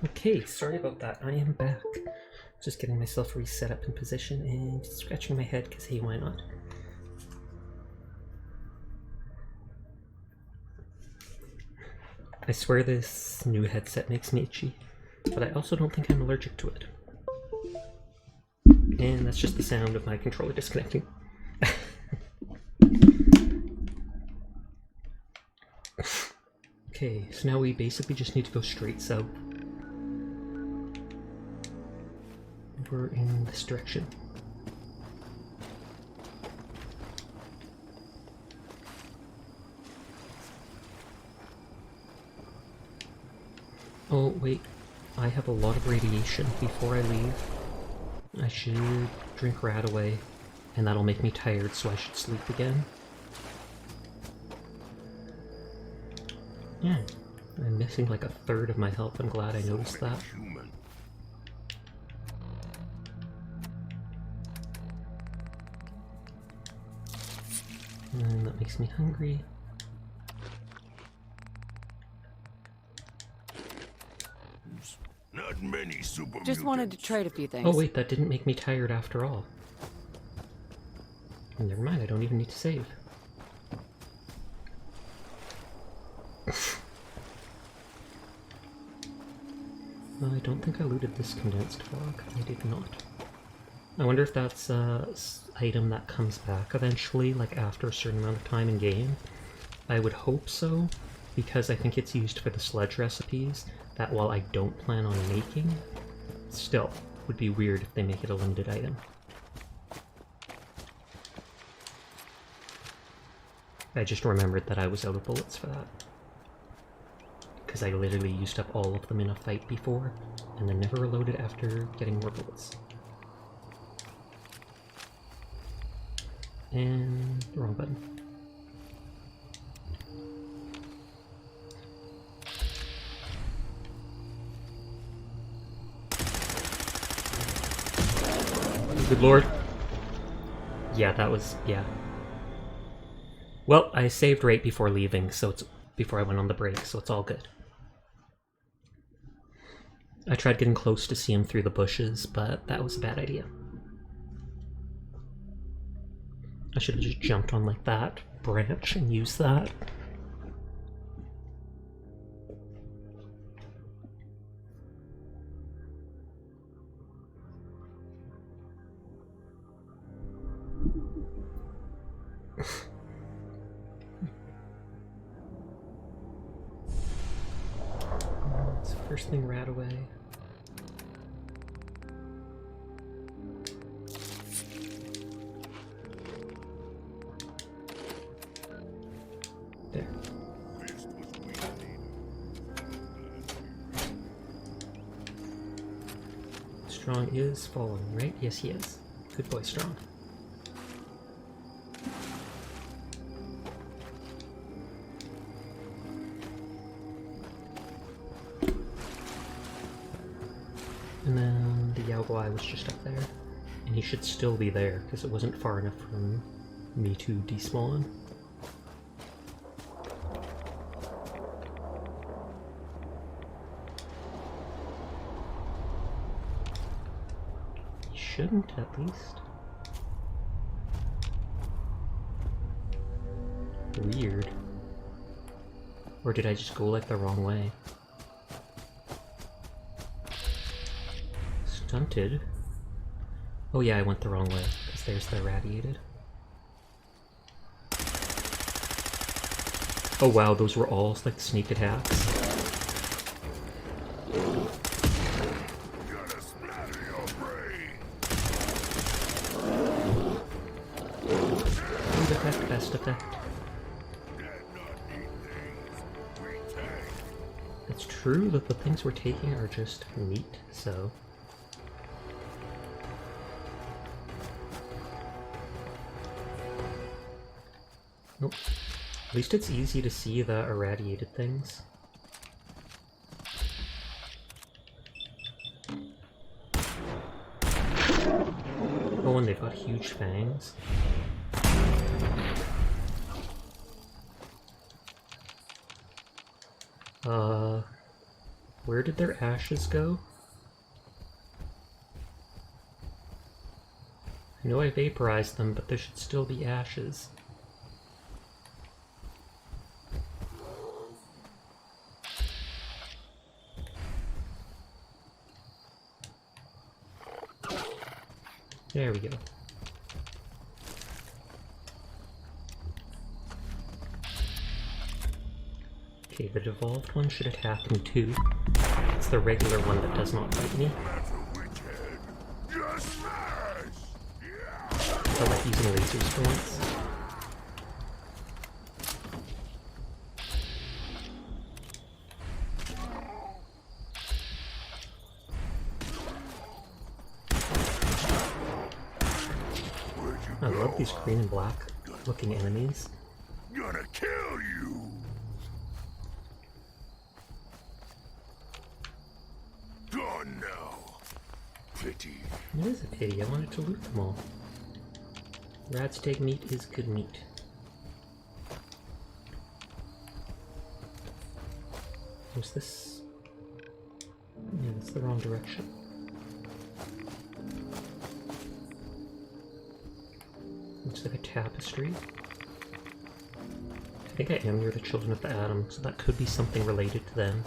Okay, sorry about that. I am back. Just getting myself reset up in position and scratching my head because hey, why not? I swear this new headset makes me itchy, but I also don't think I'm allergic to it. And that's just the sound of my controller disconnecting. Okay, so now we basically just need to go straight south. We're in this direction. Oh wait, I have a lot of radiation. Before I leave, I should drink Radaway, and that'll make me tired, so I should sleep again. Yeah, I'm missing like a third of my health. I'm glad I noticed that. And that makes me hungry. Not many super Just wanted to trade a few things. Oh wait, that didn't make me tired after all. Never mind, I don't even need to save. I don't think I looted this condensed fog. I did not. I wonder if that's an item that comes back eventually, like after a certain amount of time in game. I would hope so, because I think it's used for the sledge recipes that while I don't plan on making, still, would be weird if they make it a limited item. I just remembered that I was out of bullets for that. Because I literally used up all of them in a fight before, and they're never reloaded after getting more bullets. And wrong button. Good lord. Yeah, that was, yeah. Well, I saved right before leaving, so it's before I went on the break, so it's all good. I tried getting close to see him through the bushes, but that was a bad idea. I should have just jumped on like that branch and used that. So first thing, Radaway. There. Strong is falling, right? Yes, he is. Good boy, Strong. And then the Yaogwai was just up there. And he should still be there, because it wasn't far enough for me to despawn. He shouldn't, at least. Weird. Or did I just go like the wrong way? Stunted. Oh yeah, I went the wrong way, because there's the irradiated. Oh wow, those were all like sneak attacks. Gotta splatter your brain. Good effect, best effect. It's true that the things we're taking are just meat, so... Nope. At least it's easy to see the irradiated things. Oh, and they've got huge fangs. Where did their ashes go? I know I vaporized them, but there should still be ashes. There we go. Okay, the devolved one should attack me too. It's the regular one that does not bite me. I like using lasers for once. I love these green and black looking enemies. Gonna kill you! Gone now. Pity. It is a pity, I wanted to loot them all. Radstag meat is good meat. Was this? Yeah, that's the wrong direction. Looks like a tapestry. I think I am near the Children of the Atom, so that could be something related to them.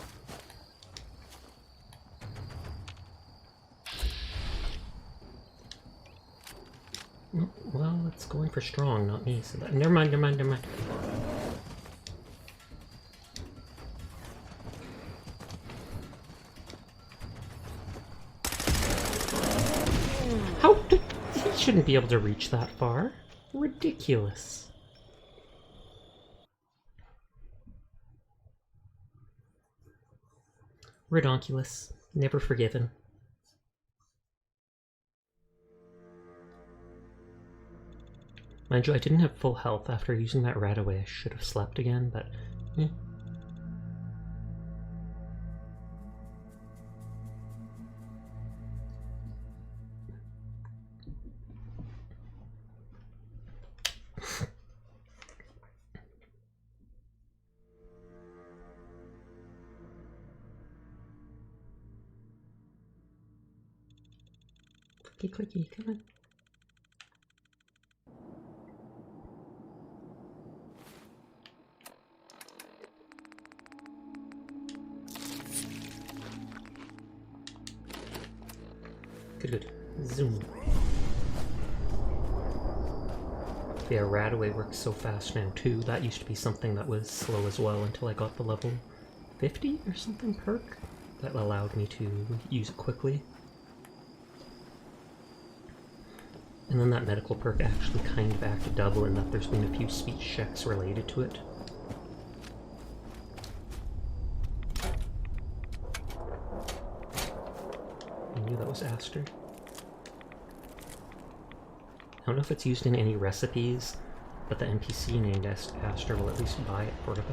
Oh, well, it's going for strong, not me, so that— never mind, never mind, never mind. How did— he shouldn't be able to reach that far. Ridiculous. Redonkulous. Never forgiven. Mind you, I didn't have full health after using that rat away. I should have slept again, but eh. Clicky clicky, come on. Good, good. Zoom. Yeah, Radaway works so fast now too. That used to be something that was slow as well until I got the level 50 or something perk that allowed me to use it quickly. And then that medical perk actually kind of acted double in that there's been a few speech checks related to it. I knew that was Aster. I don't know if it's used in any recipes, but the NPC named Aster will at least buy it for a bit.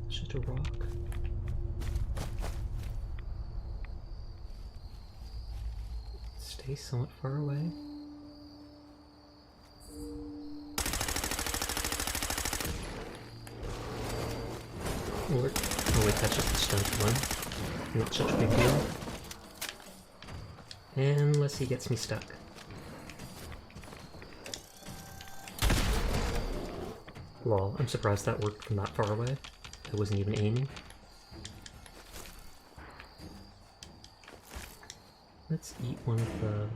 It's just a rock. Stay somewhat far away. Or— oh wait, that's just the stunt one. Not such a big deal. Unless he gets me stuck. Lol, I'm surprised that worked from that far away. I wasn't even aiming. Let's eat one of the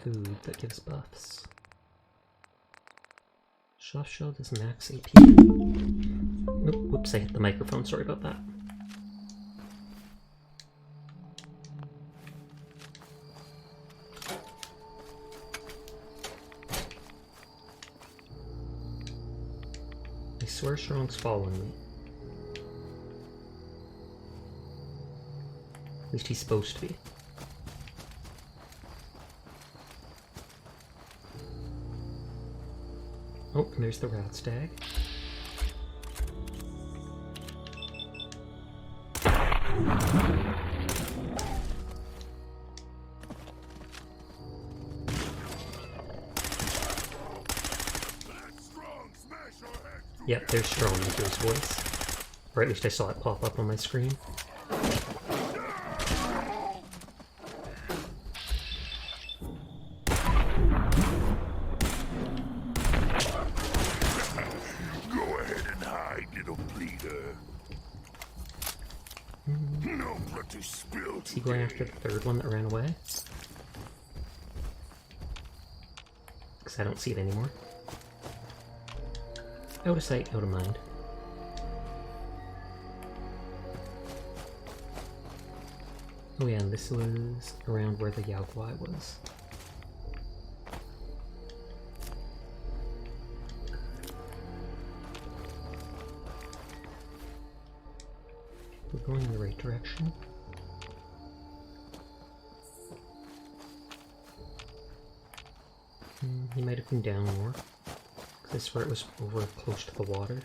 food that gives buffs. Soft shell does max AP. Oop, whoops, I hit the microphone, sorry about that. I swear Strong's following me. At least he's supposed to be. Oh, and there's the rat stag. Yep, there's Strong into his voice. Or at least I saw it pop up on my screen. Go ahead and hide, little bleeder. No blood to spill. Is he going after the third one that ran away? Because I don't see it anymore. Out of sight, out of mind. Oh yeah, and this was around where the Yaogwai was. We're going in the right direction. He might have been down more. This is where it was over close to the water.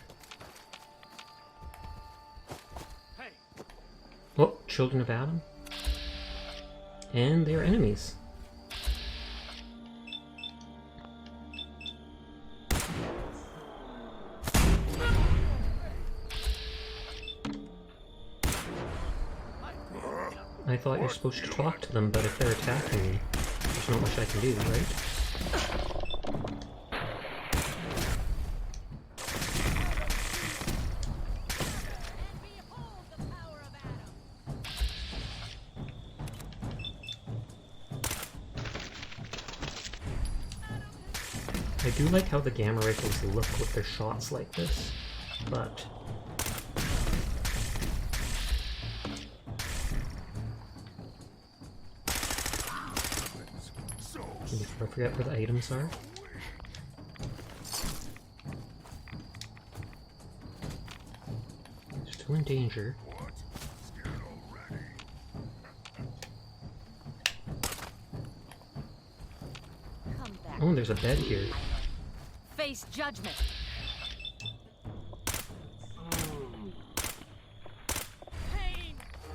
Hey. Oh, children of Adam. And they are enemies. I thought you're supposed to talk to them, but if they're attacking me, there's not much I can do, right? I do like how the gamma rifles look with their shots like this, but I forget where the items are. They're still in danger. Oh, there's a bed here. Face judgment.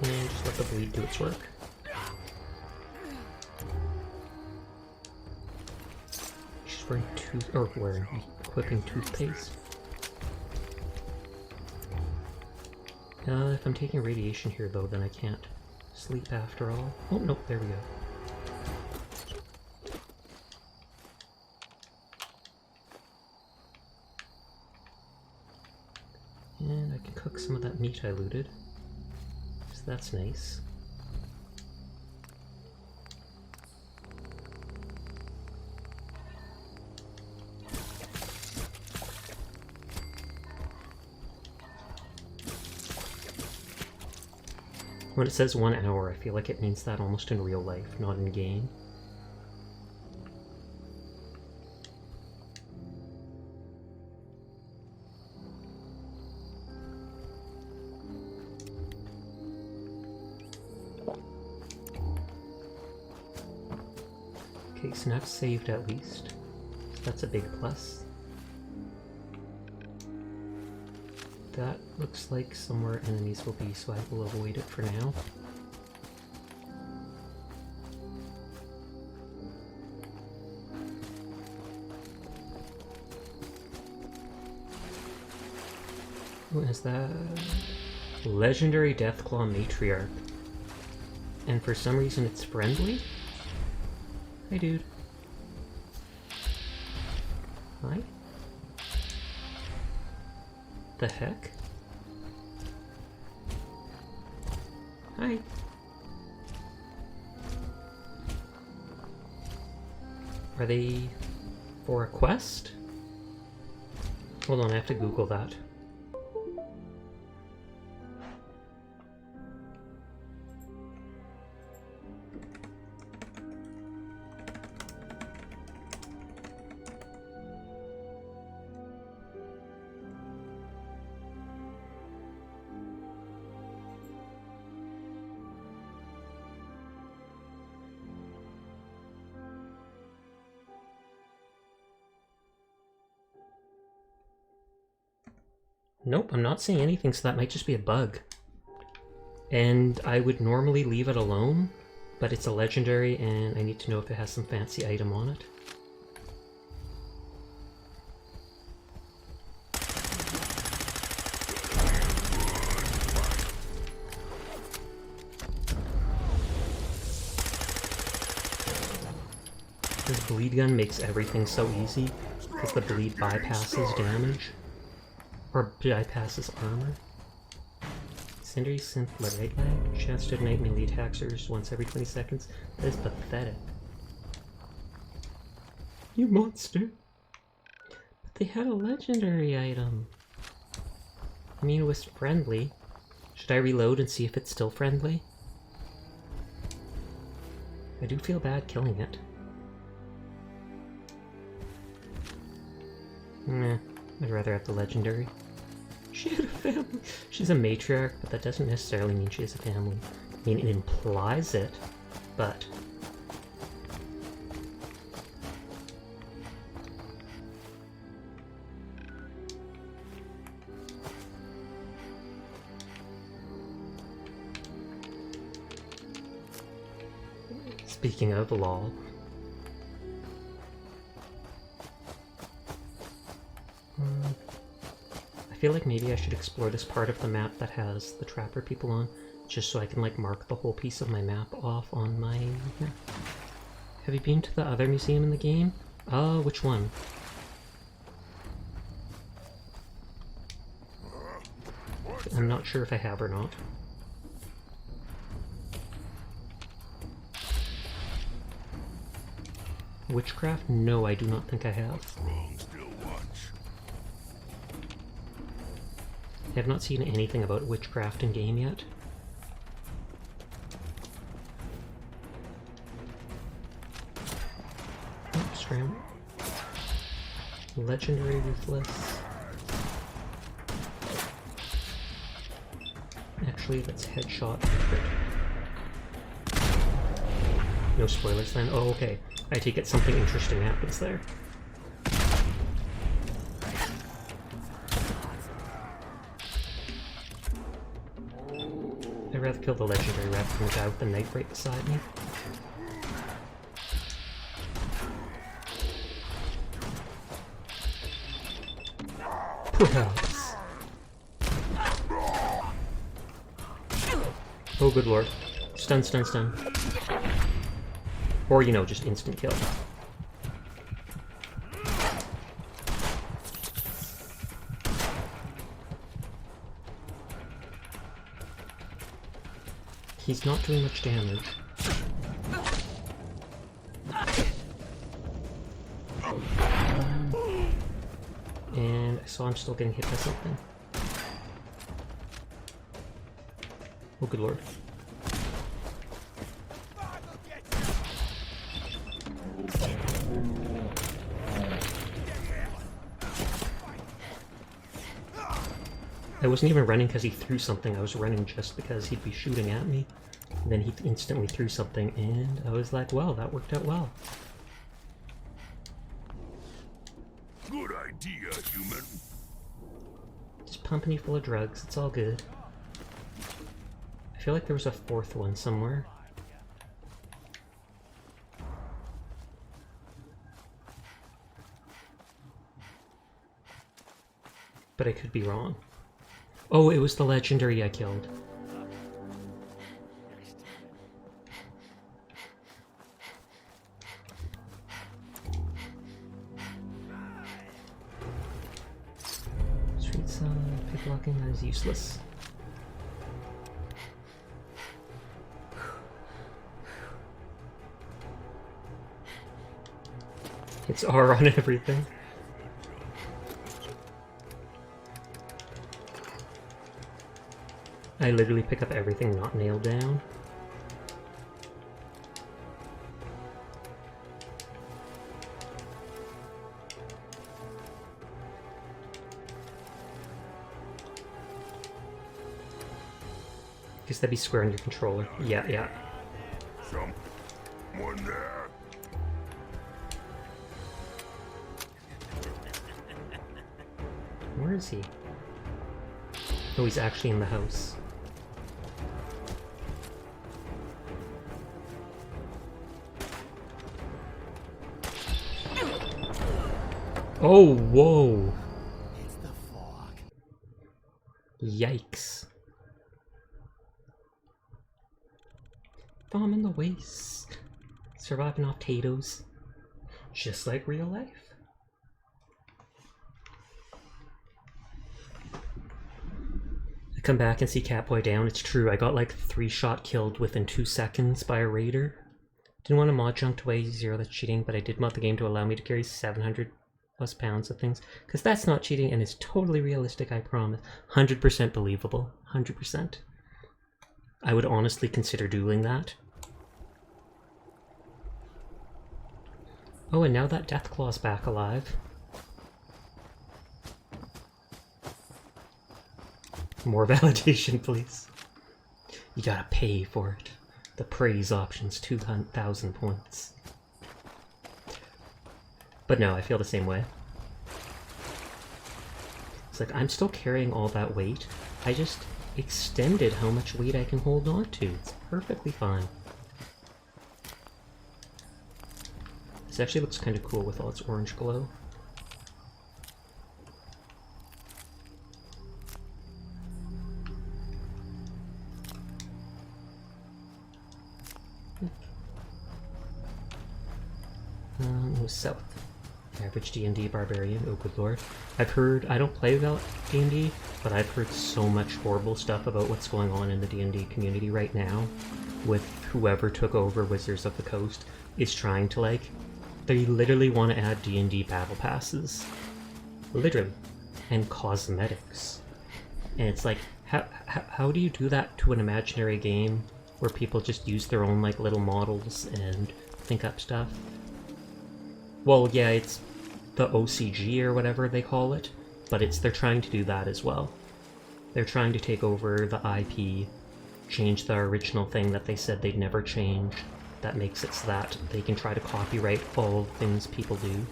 And just let the bleed do its work. She's wearing equipping toothpaste. If I'm taking radiation here though, then I can't sleep after all. Oh, nope, there we go. And I can cook some of that meat I looted. So that's nice. When it says 1 hour, I feel like it means that almost in real life, not in game. Okay, so now I've saved at least. So that's a big plus. That looks like somewhere enemies will be, so I will avoid it for now. What is that? Legendary Deathclaw Matriarch. And for some reason it's friendly? Hey dude. Hi? The heck? Hi. Are they for a quest? Hold on, I have to Google that. Nope, I'm not seeing anything, so that might just be a bug. And I would normally leave it alone, but it's a legendary and I need to know if it has some fancy item on it. This bleed gun makes everything so easy, because the bleed bypasses damage. Or bypasses armor. Cindery synth right lag. Chance to ignite melee attacks once every 20 seconds. That is pathetic. You monster! But they had a legendary item. I mean, it was friendly. Should I reload and see if it's still friendly? I do feel bad killing it. Nah, I'd rather have the legendary. She had a family. She's a matriarch, but that doesn't necessarily mean she has a family. I mean, it implies it, but... Speaking of lol. I feel like maybe I should explore this part of the map that has the trapper people on, just so I can like mark the whole piece of my map off on my map. Have you been to the other museum in the game? Which one? I'm not sure if I have or not. Witchcraft? No, I do not think I have. I have not seen anything about witchcraft in game yet. Oh, scram. Legendary Ruthless. Actually, let's headshot. No spoilers then. Oh, okay. I take it something interesting happens there. I'd rather kill the legendary rather than the guy with the knife right beside me. Perhaps. Oh good lord. Stun, stun, stun. Or, you know, just instant kill. He's not doing much damage. And I saw I'm still getting hit by something. Oh good lord. I wasn't even running because he threw something, I was running just because he'd be shooting at me. And then he instantly threw something, and I was like, well, that worked out well. Good idea, human. Just pumping you full of drugs, it's all good. I feel like there was a fourth one somewhere. But I could be wrong. Oh, it was the legendary I killed. Street side, pick blocking, that is useless. It's R on everything. I literally pick up everything not nailed down. Guess that'd be square on your controller. Yeah, yeah. Someone there. Where is he? Oh, he's actually in the house. Oh, whoa! It's the fog. Yikes. Bomb in the waist. Surviving off potatoes. Just like real life. I come back and see Catboy down. It's true, I got like 3-shot killed within 2 seconds by a raider. Didn't want to mod junked away 0, that's cheating, but I did mod the game to allow me to carry 700 plus pounds of things. Because that's not cheating and is totally realistic, I promise. 100% believable. 100%. I would honestly consider dueling that. Oh, and now that Deathclaw's back alive. More validation, please. You gotta pay for it. The praise option's 2,000 points. But no, I feel the same way. It's like, I'm still carrying all that weight. I just extended how much weight I can hold on to. It's perfectly fine. This actually looks kind of cool with all its orange glow. It was south. Average D&D barbarian, oh good lord. I've heard, I don't play D&D, but I've heard so much horrible stuff about what's going on in the D&D community right now with whoever took over Wizards of the Coast is trying to like, they literally want to add D&D battle passes. Literally. And cosmetics. And it's like, how do you do that to an imaginary game where people just use their own like little models and think up stuff? Well, yeah, it's the OCG or whatever they call it, but they're trying to do that as well. They're trying to take over the IP, change the original thing that they said they'd never change. That makes it so that they can try to copyright all things people do.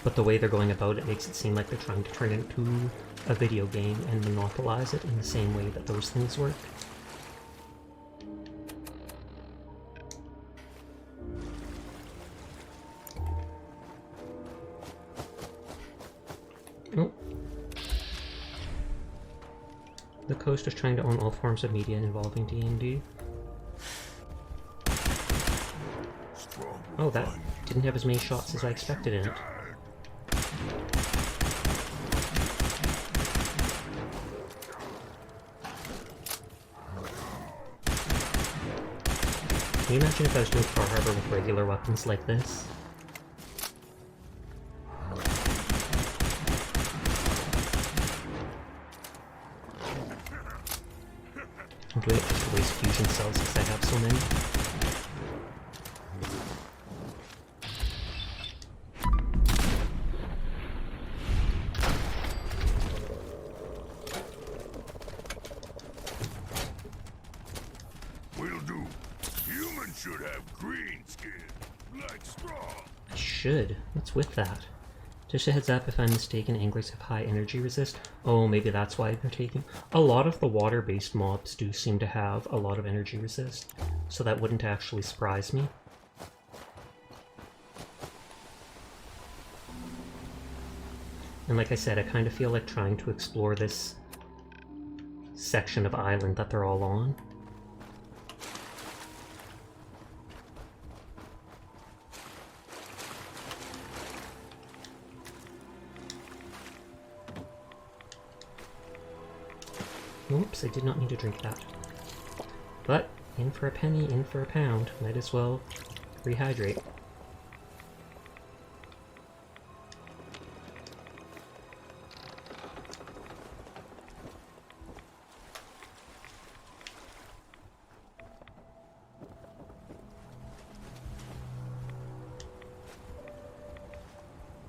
But the way they're going about it makes it seem like they're trying to turn it into a video game and monopolize it in the same way that those things work. Oh. The Coast is trying to own all forms of media involving D&D. Oh, that didn't have as many shots as I expected in it. Can you imagine if I was doing Far Harbor with regular weapons like this? I'm doing it just to waste fusion cells because I have so many. Will do. Humans should have green skin, like straw. I should. What's with that? Just a heads up, if I'm mistaken, anglers have high energy resist. Oh, maybe that's why they're taking... A lot of the water-based mobs do seem to have a lot of energy resist, so that wouldn't actually surprise me. And like I said, I kind of feel like trying to explore this section of island that they're all on. Oops, I did not need to drink that. But, in for a penny, in for a pound. Might as well rehydrate.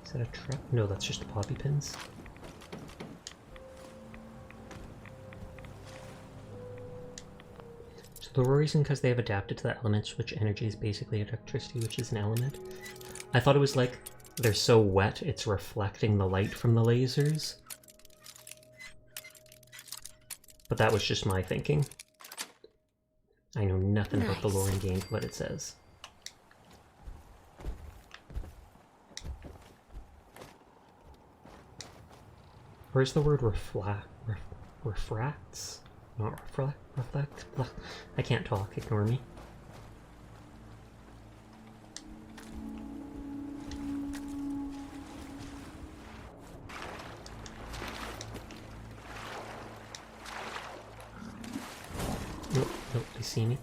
Is that a trap? No, that's just the poppy pins. The reason because they have adapted to the elements, which energy is basically electricity, which is an element. I thought it was like they're so wet it's reflecting the light from the lasers. But that was just my thinking. I know nothing about the lore in game, what it says. Where's the word refracts? Not reflect. I can't talk, ignore me. see me.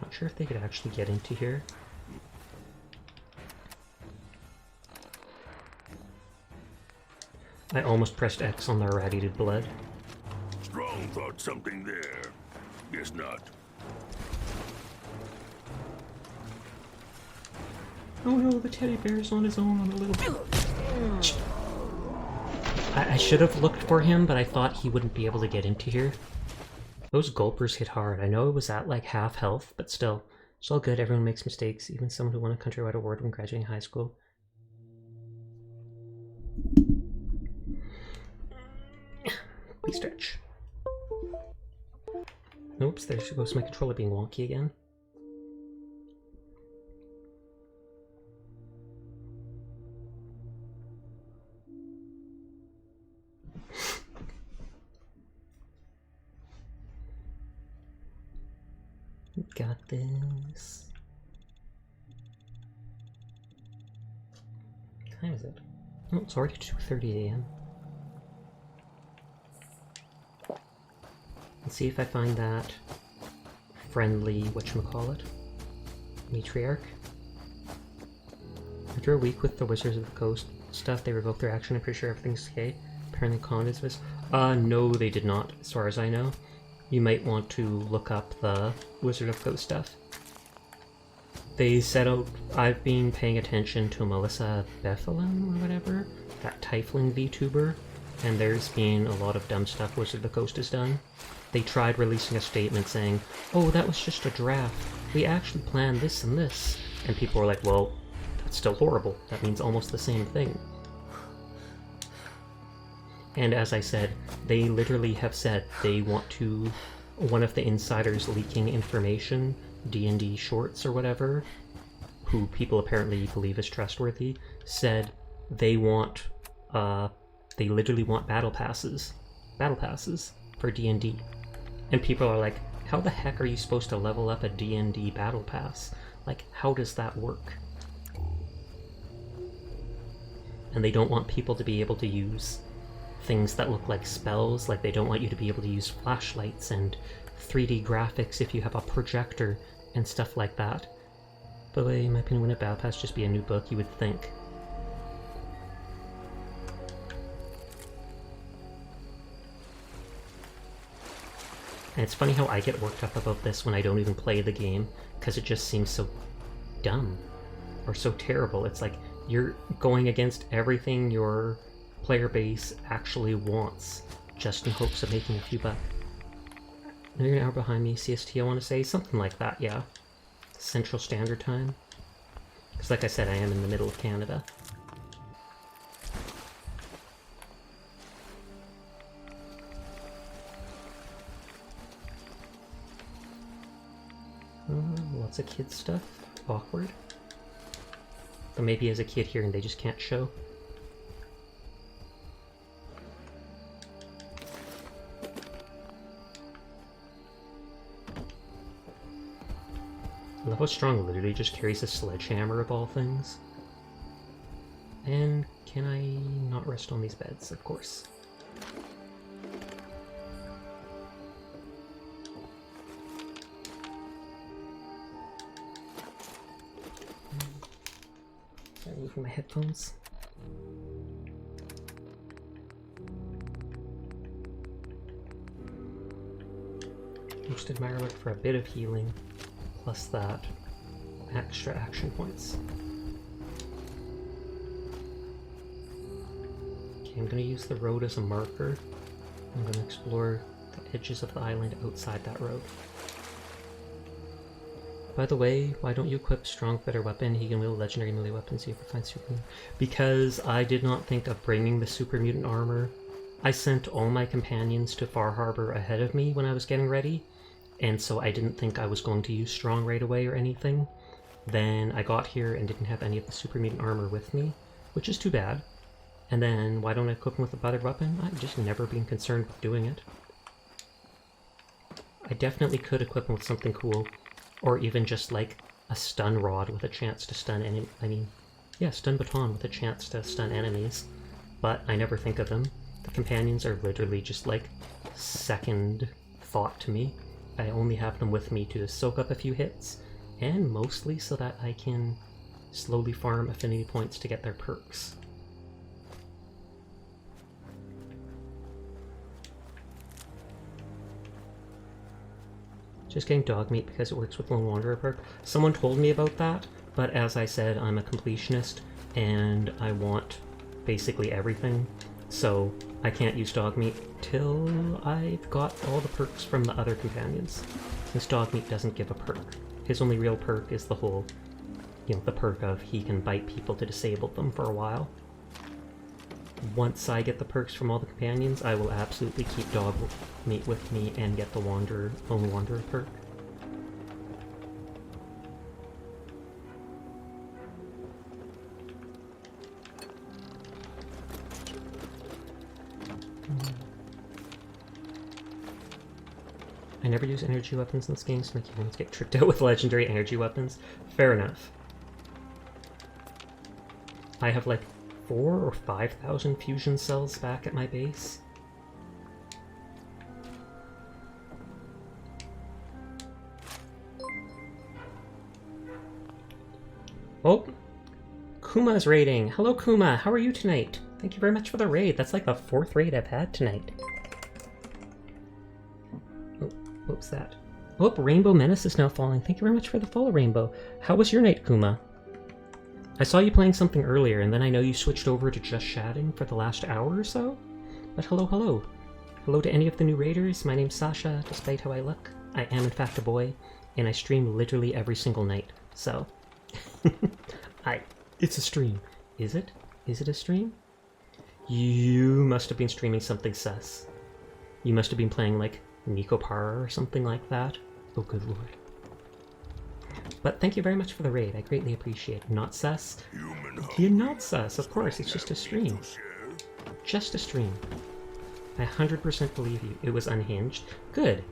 Not sure if they could actually get into here. I almost pressed X on the irradiated blood. Strong thought something there. Guess not. Oh no, the teddy bear's on his own on a little... I should have looked for him, but I thought he wouldn't be able to get into here. Those gulpers hit hard. I know it was at like half health, but still. It's all good, everyone makes mistakes, even someone who won a countrywide award when graduating high school. Please stretch. Oops, there goes my controller being wonky again. Got this. What time is it? Oh, it's already 2:30 a.m. Let's see if I find that friendly, whatchamacallit, matriarch. After a week with the Wizards of the Coast stuff, they revoked their action. I'm pretty sure everything's okay. Apparently Con is this. No, they did not, as far as I know. You might want to look up the Wizard of Coast stuff. They said, oh, I've been paying attention to Melissa Bethlehem or whatever, that Tiefling VTuber, and there's been a lot of dumb stuff Wizard of the Coast has done. They tried releasing a statement saying, oh, that was just a draft. We actually planned this and this. And people were like, well, that's still horrible. That means almost the same thing. And as I said, they literally have said they want to... One of the insiders leaking information, D&D shorts or whatever, who people apparently believe is trustworthy, said they want... they literally want battle passes for D&D. And people are like, how the heck are you supposed to level up a D&D battle pass? Like, how does that work? And they don't want people to be able to use things that look like spells, like they don't want you to be able to use flashlights and 3D graphics if you have a projector and stuff like that. By the way, in my opinion, wouldn't a battle pass just be a new book, you would think? And it's funny how I get worked up about this when I don't even play the game, because it just seems so dumb, or so terrible. It's like, you're going against everything your player base actually wants, just in hopes of making a few bucks. Now you're an hour behind me, CST I want to say, something like that, yeah. Central Standard Time. Because like I said, I am in the middle of Canada. Lots of kid stuff. Awkward. But maybe as a kid here and they just can't show. I love how Strong literally just carries a sledgehammer of all things. And can I not rest on these beds? Of course. Sorry, moving my headphones. Most admire look for a bit of healing. Plus that extra action points. Okay, I'm going to use the road as a marker. I'm going to explore the edges of the island outside that road. By the way, why don't you equip Strong Better Weapon? He can wield legendary melee weapons. You ever find super mutant? Because I did not think of bringing the super mutant armor. I sent all my companions to Far Harbor ahead of me when I was getting ready. And so I didn't think I was going to use Strong right away or anything. Then I got here and didn't have any of the super mutant armor with me, which is too bad. And then why don't I equip him with a better weapon? I've just never been concerned with doing it. I definitely could equip him with something cool, or even just like a stun rod with a chance to stun any, Yeah, stun baton with a chance to stun enemies, but I never think of them. The companions are literally just like second thought to me. I only have them with me to soak up a few hits, and mostly so that I can slowly farm affinity points to get their perks. Just getting dog meat because it works with Lone Wanderer perk. Someone told me about that, but as I said, I'm a completionist and I want basically everything, so I can't use dog meat till I've got all the perks from the other companions, since dog meat doesn't give a perk. His only real perk is the whole, the perk of he can bite people to disable them for a while. Once I get the perks from all the companions, I will absolutely keep dog meat with me and get the Lone Wanderer perk. I never use energy weapons in this game, so make humans get tricked out with legendary energy weapons. Fair enough. I have like 4,000 or 5,000 fusion cells back at my base. Oh, Kuma's raiding. Hello Kuma, how are you tonight? Thank you very much for the raid. That's like the 4th raid I've had tonight. Oh, what was that? Oh, Rainbow Menace is now falling. Thank you very much for the follow, Rainbow. How was your night, Kuma? I saw you playing something earlier, and then I know you switched over to just chatting for the last hour or so. But hello, hello. Hello to any of the new raiders. My name's Sasha, despite how I look. I am in fact a boy, and I stream literally every single night, so... It's a stream. Is it? Is it a stream? You must have been streaming something sus. You must have been playing, like, Nico Para or something like that. Oh, good lord. But thank you very much for the raid. I greatly appreciate it. Not sus? You're not sus, of course. It's just a stream. Just a stream. I 100% believe you. It was unhinged. Good.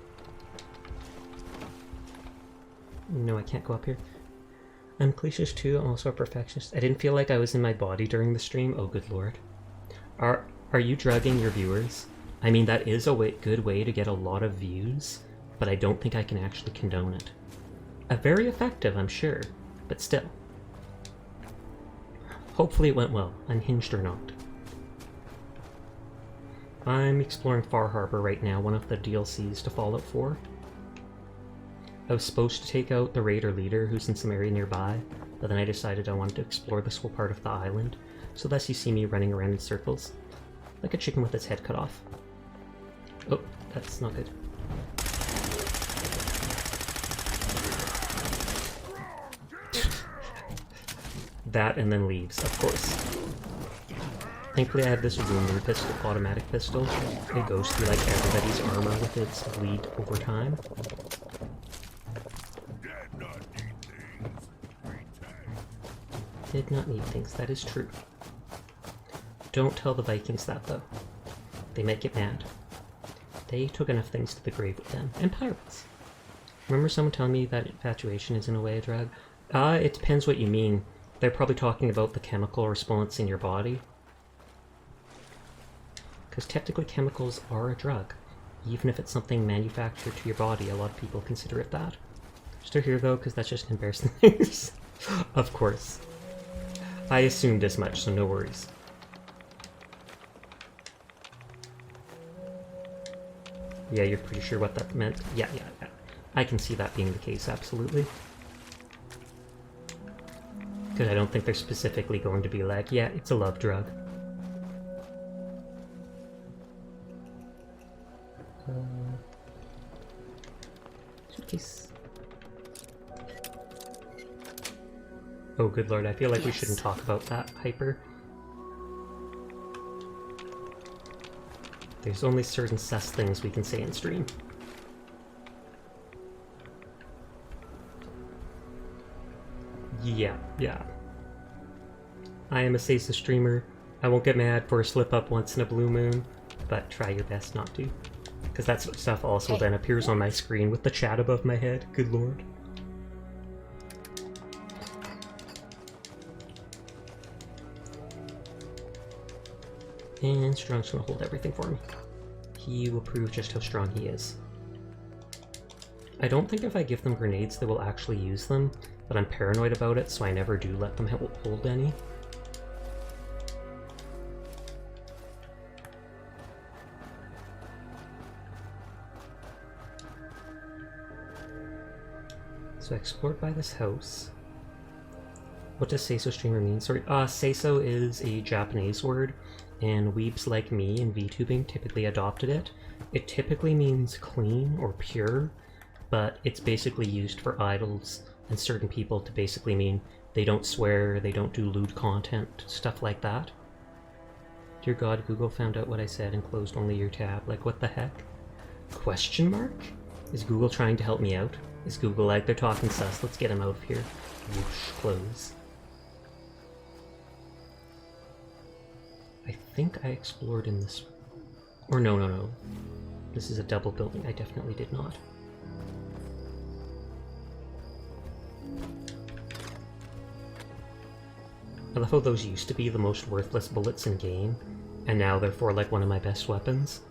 No, I can't go up here. I'm cliches too. I'm also a perfectionist. I didn't feel like I was in my body during the stream. Oh, good lord. Are you drugging your viewers? I mean, that is a good way to get a lot of views, but I don't think I can actually condone it. Very effective, I'm sure, but still. Hopefully it went well, unhinged or not. I'm exploring Far Harbor right now, one of the DLCs to Fallout 4. I was supposed to take out the raider leader who's in some area nearby, but then I decided I wanted to explore this whole part of the island, so thus you see me running around in circles, like a chicken with its head cut off. Oh, that's not good. That and then leaves, of course. Thankfully I have this Wounded pistol, automatic pistol. It goes through like everybody's armor with its bleed over time. Did not need things, that is true. Don't tell the Vikings that though. They might get mad. They took enough things to the grave with them. And pirates. Remember someone telling me that infatuation is in a way a drug? It depends what you mean. They're probably talking about the chemical response in your body. Because technically chemicals are a drug. Even if it's something manufactured to your body, a lot of people consider it that. Still here though, because that's just embarrassing things. Of course. I assumed as much, so no worries. Yeah, you're pretty sure what that meant? Yeah. I can see that being the case, absolutely. Because I don't think they're specifically going to be like, yeah, it's a love drug. Suitcase. Oh, good lord, I feel like we shouldn't talk about that, Hyper. There's only certain sus things we can say in stream. Yeah. I am a Sasa streamer. I won't get mad for a slip-up once in a blue moon, but try your best not to. Because that sort of stuff also then appears on my screen with the chat above my head. Good lord. And Strong's gonna hold everything for me. He will prove just how strong he is. I don't think if I give them grenades they will actually use them, but I'm paranoid about it, so I never do let them hold any. So I explored by this house. What does Seiso streamer mean? Sorry, Seiso is a Japanese word, and weebs like me in VTubing typically adopted it. It typically means clean or pure, but it's basically used for idols and certain people to basically mean they don't swear, they don't do lewd content, stuff like that. Dear God, Google found out what I said and closed only your tab. Like, what the heck? Question mark? Is Google trying to help me out? Is Google like, they're talking sus, let's get him out of here. Whoosh, close. I think I explored in this... Or no. This is a double building, I definitely did not. I love how those used to be the most worthless bullets in game, and now they're for like one of my best weapons.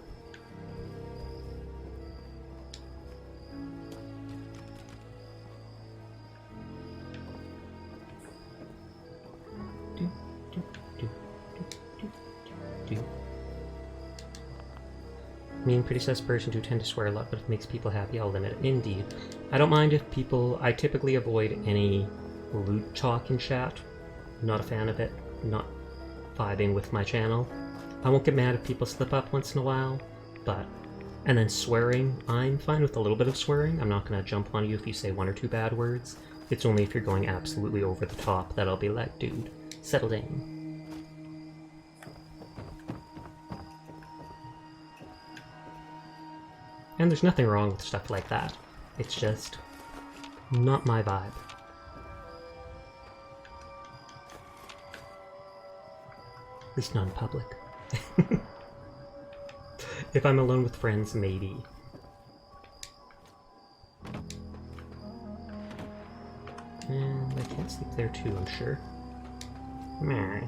Mean, pretty sus person who tend to swear a lot, but if it makes people happy, I'll limit it. Indeed. I don't mind if people... I typically avoid any lewd talk in chat. Not a fan of it. Not vibing with my channel. I won't get mad if people slip up once in a while, but... And then swearing, I'm fine with a little bit of swearing. I'm not going to jump on you if you say one or two bad words. It's only if you're going absolutely over the top that I'll be like, dude, settle down. And there's nothing wrong with stuff like that. It's just not my vibe. At least not in public. If I'm alone with friends, maybe. And I can't sleep there too, I'm sure. Meh.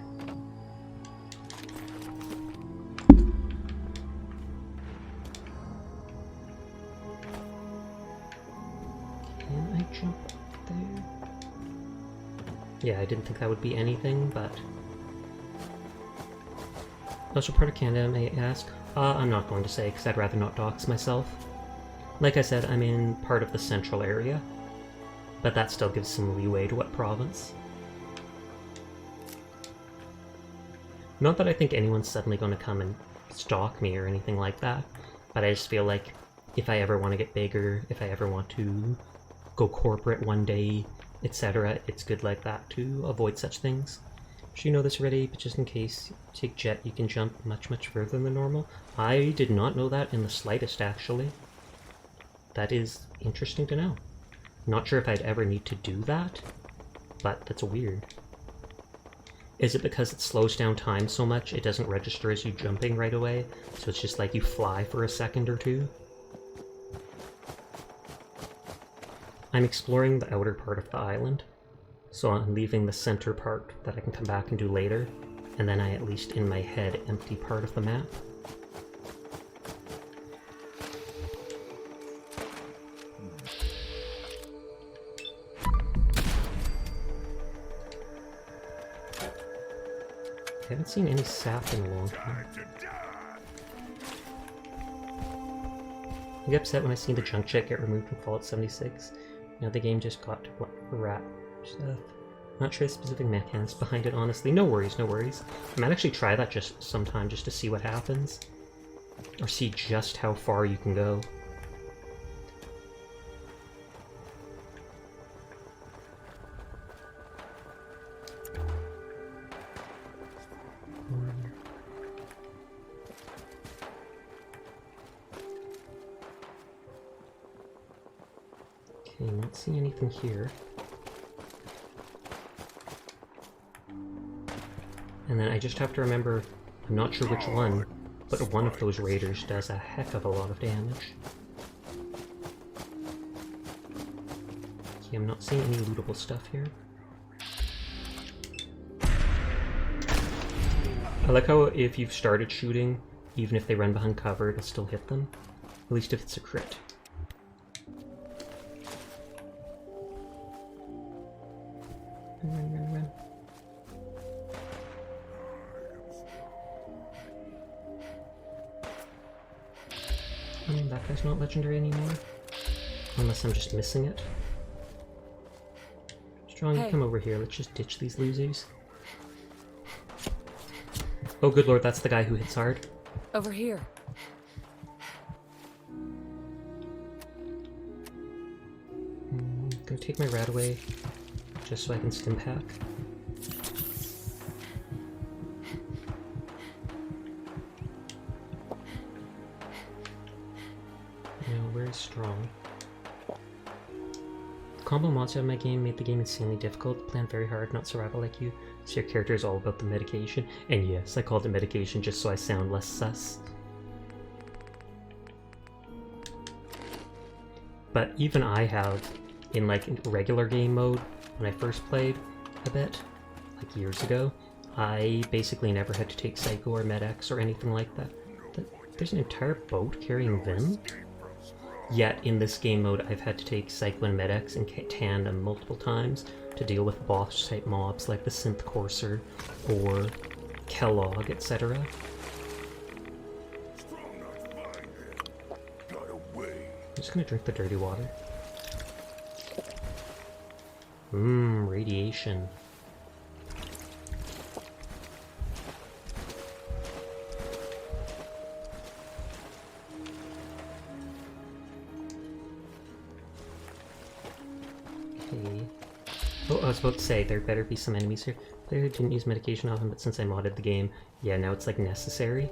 Jump there. Yeah, I didn't think that would be anything, but... Also part of Canada, may I ask? I'm not going to say, because I'd rather not dox myself. Like I said, I'm in part of the central area, but that still gives some leeway to what province. Not that I think anyone's suddenly going to come and stalk me or anything like that, but I just feel like if I ever want to get bigger, if I ever want to go corporate one day, etc., it's good like that to avoid such things. I'm sure you know this already, but just in case, take jet, you can jump much further than normal. I did not know that in the slightest, actually. That is interesting to know. Not sure if I'd ever need to do that, but that's weird. Is it because it slows down time so much it doesn't register as you jumping right away, so it's just like you fly for a second or two? I'm exploring the outer part of the island, so I'm leaving the center part that I can come back and do later, and then I at least in my head empty part of the map. I haven't seen any sap in a long time. I get upset when I see the junk check get removed from Fallout 76. You know, the game just got to what rat stuff. Not sure the specific mechanics behind it, honestly. No worries, no worries. I might actually try that just sometime just to see what happens. Or see just how far you can go. Okay, not seeing anything here. And then I just have to remember, I'm not sure which one, but one of those raiders does a heck of a lot of damage. Okay, I'm not seeing any lootable stuff here. I like how if you've started shooting, even if they run behind cover, it'll still hit them. At least if it's a crit. Run. That guy's not legendary anymore. Unless I'm just missing it. Strong, you come over here. Let's just ditch these losers. Oh, good lord, that's the guy who hits hard. Over here. Gonna take my rat away, just so I can stim pack. Now, where's strong? Combo monster in my game made the game insanely difficult. Planned very hard, not survival like you. So your character is all about the medication. And yes, I called it medication just so I sound less sus. But even I have, in like regular game mode, when I first played a bit, like years ago, I basically never had to take Psycho or Med-X or anything like that. There's an entire boat carrying Vim? Yet in this game mode I've had to take Psycho and Med-X in tandem multiple times to deal with boss type mobs like the Synth Courser or Kellogg, etc. I'm just gonna drink the dirty water. Radiation. Okay. Oh, I was about to say, there better be some enemies here. Player didn't use medication on him, but since I modded the game, yeah, now it's like necessary.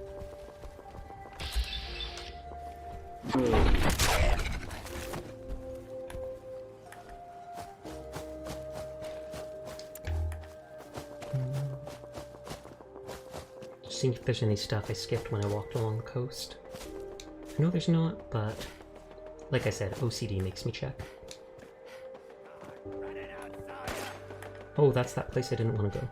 Just seeing if there's any stuff I skipped when I walked along the coast. I know there's not, but like I said, OCD makes me check. Oh, that's that place I didn't want to go.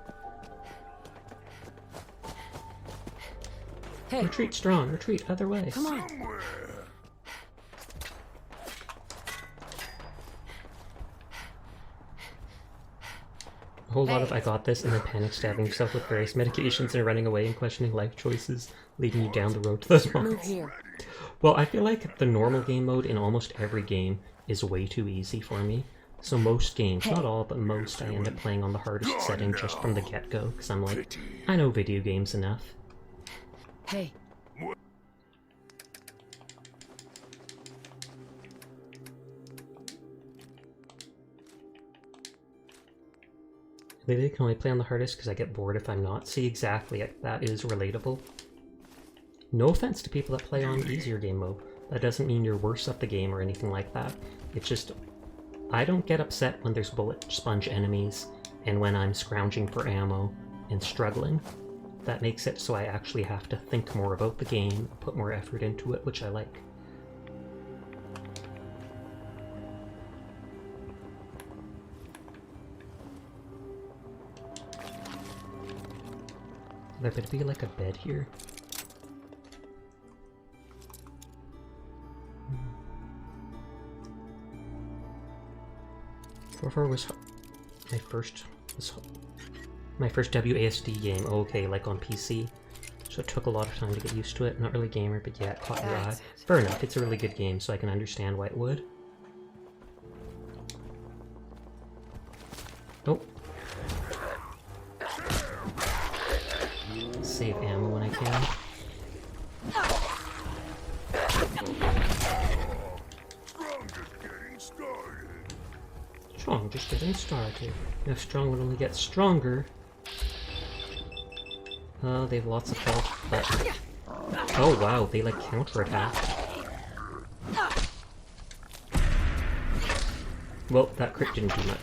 Hey. Retreat strong, retreat other way. Come on. A whole lot of I got this and then panic stabbing yourself with various medications and running away and questioning life choices, leading you down the road to those Move mobs. here. Well, I feel like the normal game mode in almost every game is way too easy for me. So most games, not all, but most, I end up playing on the hardest setting just from the get-go, because I'm like, I know video games enough. Hey. Lately I can only play on the hardest because I get bored if I'm not. See, exactly, that is relatable. No offense to people that play on easier game mode. That doesn't mean you're worse at the game or anything like that. It's just, I don't get upset when there's bullet sponge enemies and when I'm scrounging for ammo and struggling. That makes it so I actually have to think more about the game, put more effort into it, which I like. There better be like a bed here. Warfare was my first WASD game. Oh, okay, like on PC. So it took a lot of time to get used to it. Not really gamer, but yeah, it caught your eye. Fair enough, it's a really good game, so I can understand why it would. Oh. Save ammo when I can. Strong, just getting started. If strong would only get stronger. They have lots of health, but... Oh wow, they like counterattack. Well, that crit didn't do much.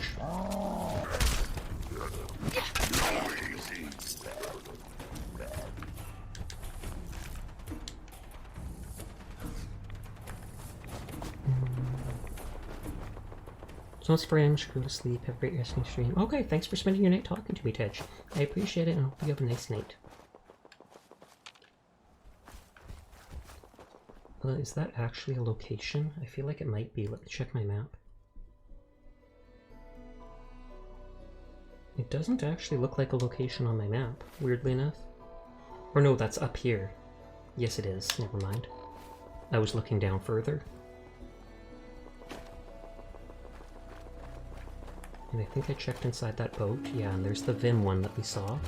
So it's for him, screw to sleep, have a great resting stream. Okay, thanks for spending your night talking to me, Tej. I appreciate it and hope you have a nice night. Is that actually a location? I feel like it might be. Let me check my map. It doesn't actually look like a location on my map, weirdly enough. Or no, that's up here. Yes, it is. Never mind. I was looking down further. And I think I checked inside that boat. Yeah, and there's the Vim one that we saw.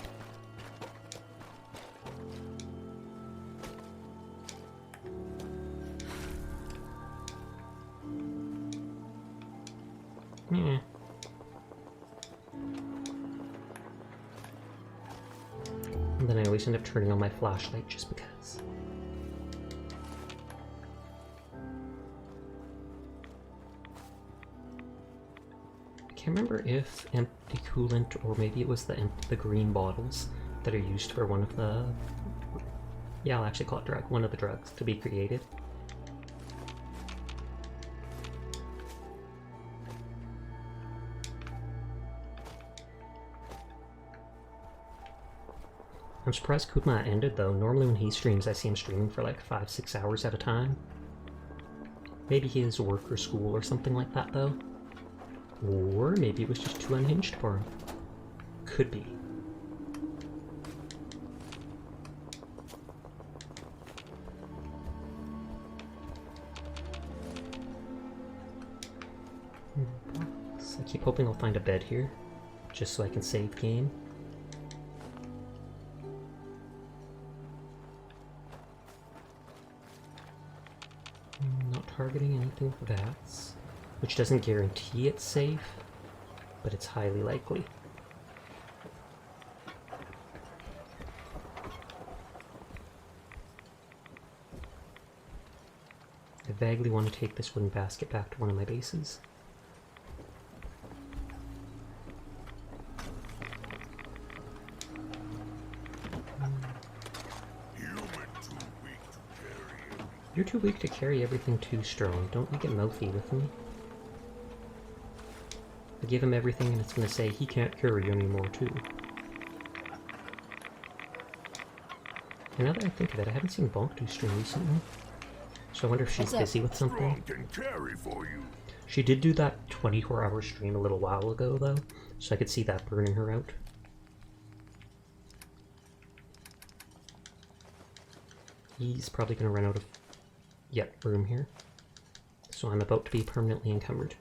Yeah. And then I always end up turning on my flashlight just because. I can't remember if empty coolant or maybe it was the green bottles that are used for one of the... Yeah, I'll actually call it drug. One of the drugs to be created. I'm surprised Kudma ended though. Normally when he streams, I see him streaming for like 5-6 hours at a time. Maybe he has work or school or something like that though. Or maybe it was just too unhinged for him. Could be. So I keep hoping I'll find a bed here, just so I can save game. Not targeting anything with bats, which doesn't guarantee it's safe, but it's highly likely. I vaguely want to take this wooden basket back to one of my bases. You're too weak to carry everything too strong. Don't you get mouthy with me. I give him everything and it's gonna say he can't carry anymore too. And now that I think of it, I haven't seen Bonk do stream recently. So I wonder if she's busy with something. She did do that 24-hour stream a little while ago though, so I could see that burning her out. He's probably gonna run out of room here. So I'm about to be permanently encumbered.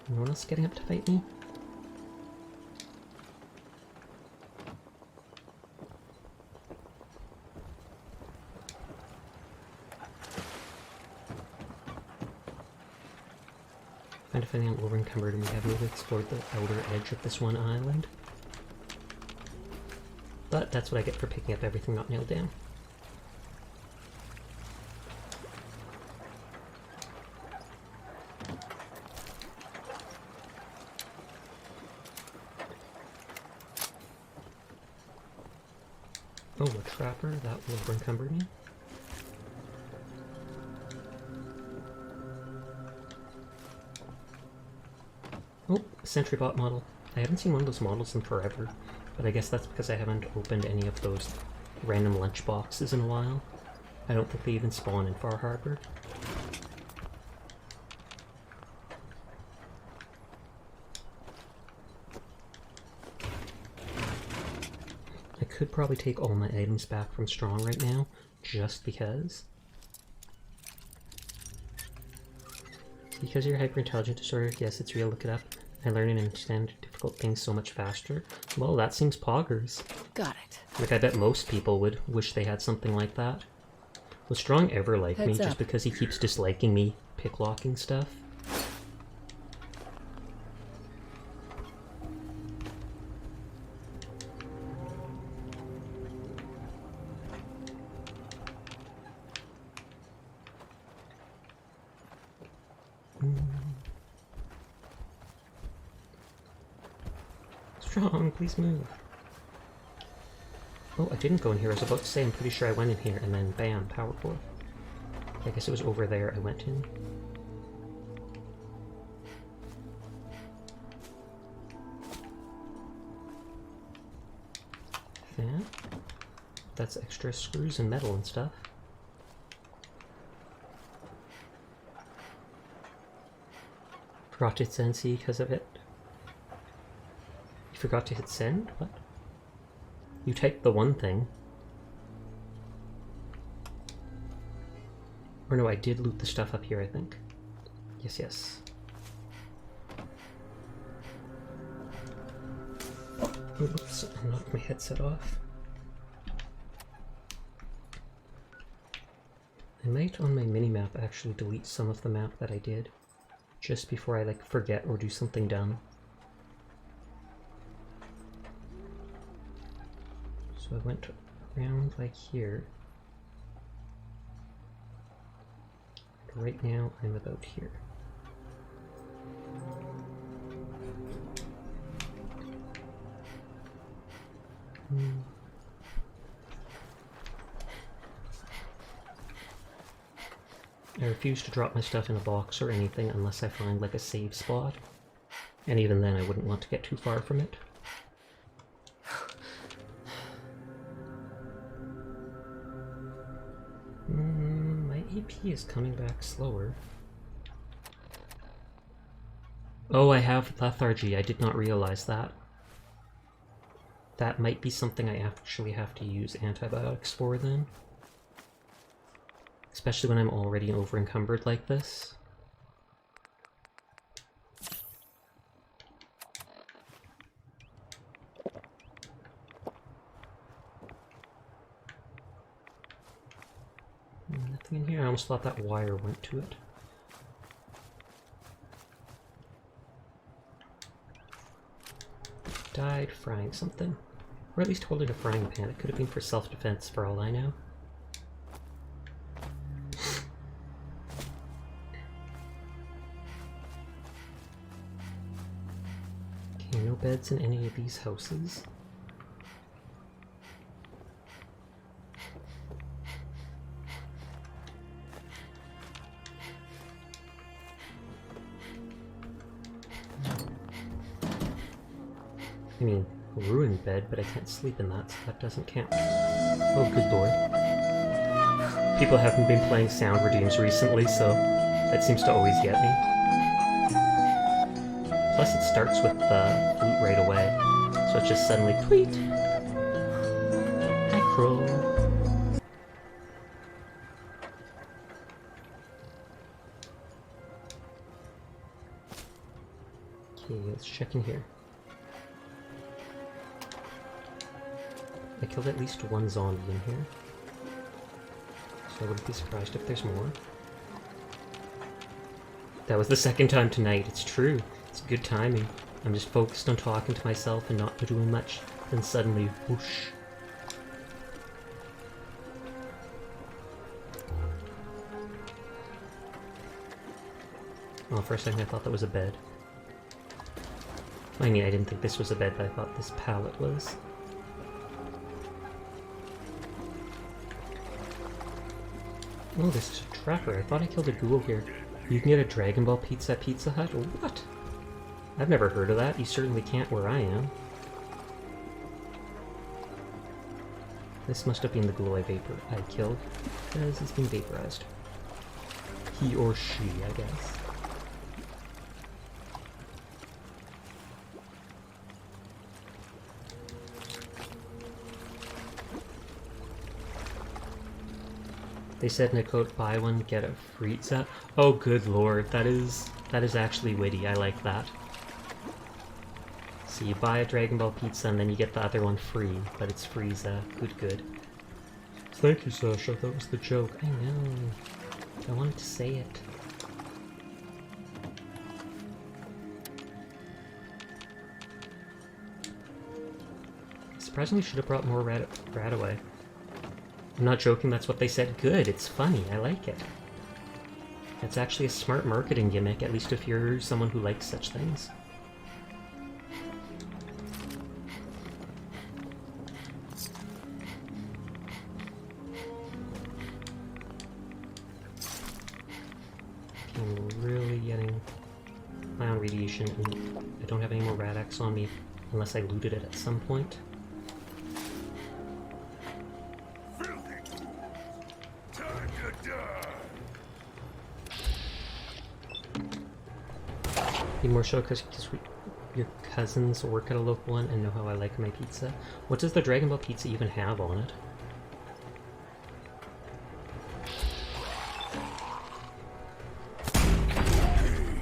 Anyone else getting up to fight me? Kind of feeling I'm over-encumbered and we haven't even explored the outer edge of this one island. But that's what I get for picking up everything not nailed down. Oh, a trapper, that will over-encumber me. Oh, Sentry Bot model. I haven't seen one of those models in forever, but I guess that's because I haven't opened any of those random lunch boxes in a while. I don't think they even spawn in Far Harbor. I could probably take all my items back from Strong right now, just because. Because you're hyper-intelligent disorder, yes, it's real, look it up. I learn and understand difficult things so much faster. Well, that seems poggers. Got it. Like, I bet most people would wish they had something like that. Was Strong ever like me just because he keeps disliking me picklocking stuff? Strong, please move. Oh, I didn't go in here. I was about to say, I'm pretty sure I went in here, and then bam, power core. I guess it was over there I went in. Fan. That's extra screws and metal and stuff. Forgot to hit send C because of it. You forgot to hit send? What? You typed the one thing. Or no, I did loot the stuff up here, I think. Yes, yes. Oops, I knocked my headset off. I might on my minimap actually delete some of the map that I did, just before I like forget or do something dumb. So I went around like here. And right now I'm about here. I refuse to drop my stuff in a box or anything unless I find like a save spot. And even then I wouldn't want to get too far from it. My AP is coming back slower. Oh, I have lethargy. I did not realize that. That might be something I actually have to use antibiotics for then. Especially when I'm already over-encumbered like this. Nothing in here. I almost thought that wire went to it. Died frying something. Or at least holding a frying pan. It could have been for self-defense for all I know. Okay, no beds in any of these houses. I mean, ruined bed, but I can't sleep in that, so that doesn't count. Oh, good lord. People haven't been playing sound redeems recently, so that seems to always get me. Plus it starts with the flute right away, so it's just suddenly tweet. I crawl. Okay, let's check in here. I killed at least one zombie in here, so I wouldn't be surprised if there's more. That was the second time tonight, it's true. It's good timing. I'm just focused on talking to myself and not doing much, then suddenly, whoosh. Oh, for a second I thought that was a bed. I mean, I didn't think this was a bed, but I thought this pallet was. Oh, this is a tracker. I thought I killed a ghoul here. You can get a Dragon Ball pizza at Pizza Hut? What? I've never heard of that. You certainly can't where I am. This must have been the ghoul I killed, because he's being vaporized. He or she, I guess. They said in a quote, buy one, get a free set. Oh, good lord, that is actually witty. I like that. So you buy a Dragon Ball pizza and then you get the other one free, but it's Frieza. Good. Thank you, Sasha. That was the joke. I know. I wanted to say it. Surprisingly, should have brought more rat away. I'm not joking, that's what they said. Good, it's funny, I like it. That's actually a smart marketing gimmick, at least if you're someone who likes such things. I'm really getting high on radiation, and I don't have any more Rad-X on me unless I looted it at some point. Filthy! Time to die! Need more show because your cousins work at a local one and know how I like my pizza. What does the Dragon Ball pizza even have on it?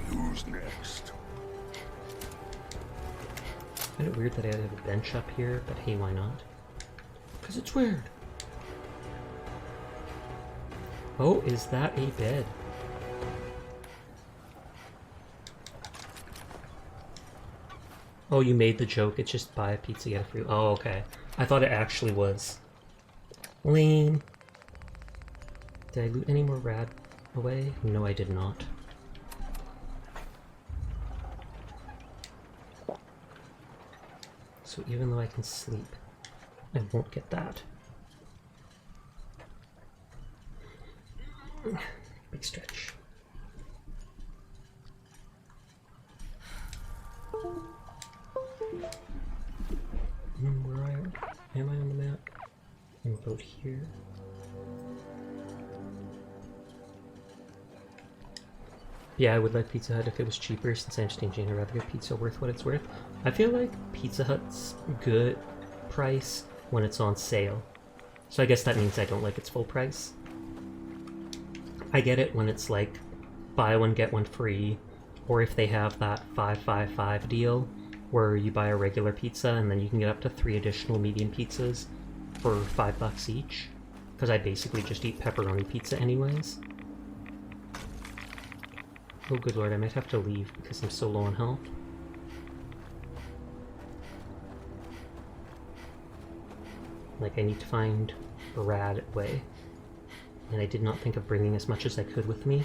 Who's next? Isn't it weird that I have a bench up here, but hey, why not? Because it's weird. Oh, is that a bed? Oh, you made the joke. It's just buy a pizza, get a free. Oh, okay. I thought it actually was. Lame. Did I loot any more rad away? No, I did not. So even though I can sleep, I won't get that. Big stretch. Where am I on the map? I'm about here. Yeah, I would like Pizza Hut if it was cheaper, since I'm changing. I'd rather get pizza worth what it's worth. I feel like Pizza Hut's good price when it's on sale. So I guess that means I don't like its full price. I get it when it's like buy one get one free, or if they have that 555 deal where you buy a regular pizza and then you can get up to 3 additional medium pizzas for $5 each, because I basically just eat pepperoni pizza anyways. Oh good lord, I might have to leave because I'm so low on health. Like, I need to find a rad way, and I did not think of bringing as much as I could with me.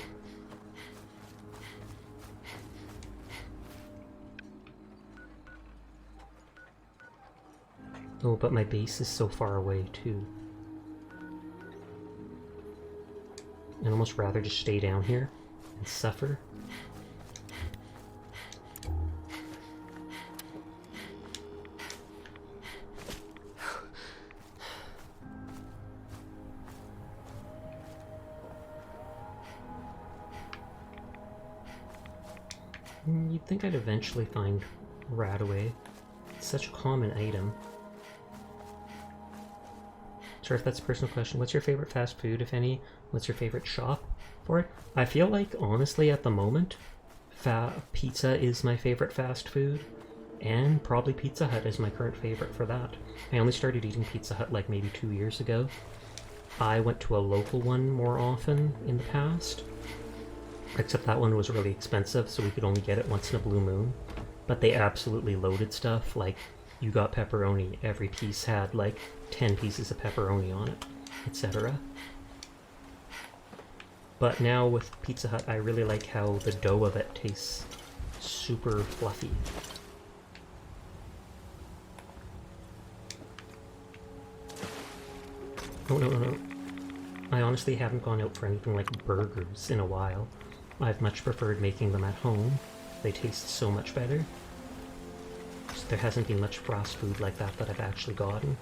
Oh, but my base is so far away, too. I'd almost rather just stay down here and suffer. You'd think I'd eventually find Radaway. It's such a common item. Sorry if that's a personal question. What's your favorite fast food, if any? What's your favorite shop for it? I feel like, honestly, at the moment, pizza is my favorite fast food, and probably Pizza Hut is my current favorite for that. I only started eating Pizza Hut like maybe 2 years ago. I went to a local one more often in the past, except that one was really expensive, so we could only get it once in a blue moon. But they absolutely loaded stuff, like, you got pepperoni, every piece had like 10 pieces of pepperoni on it, etc. But now with Pizza Hut, I really like how the dough of it tastes super fluffy. Oh no. I honestly haven't gone out for anything like burgers in a while. I've much preferred making them at home. They taste so much better. So there hasn't been much fast food like that I've actually gotten.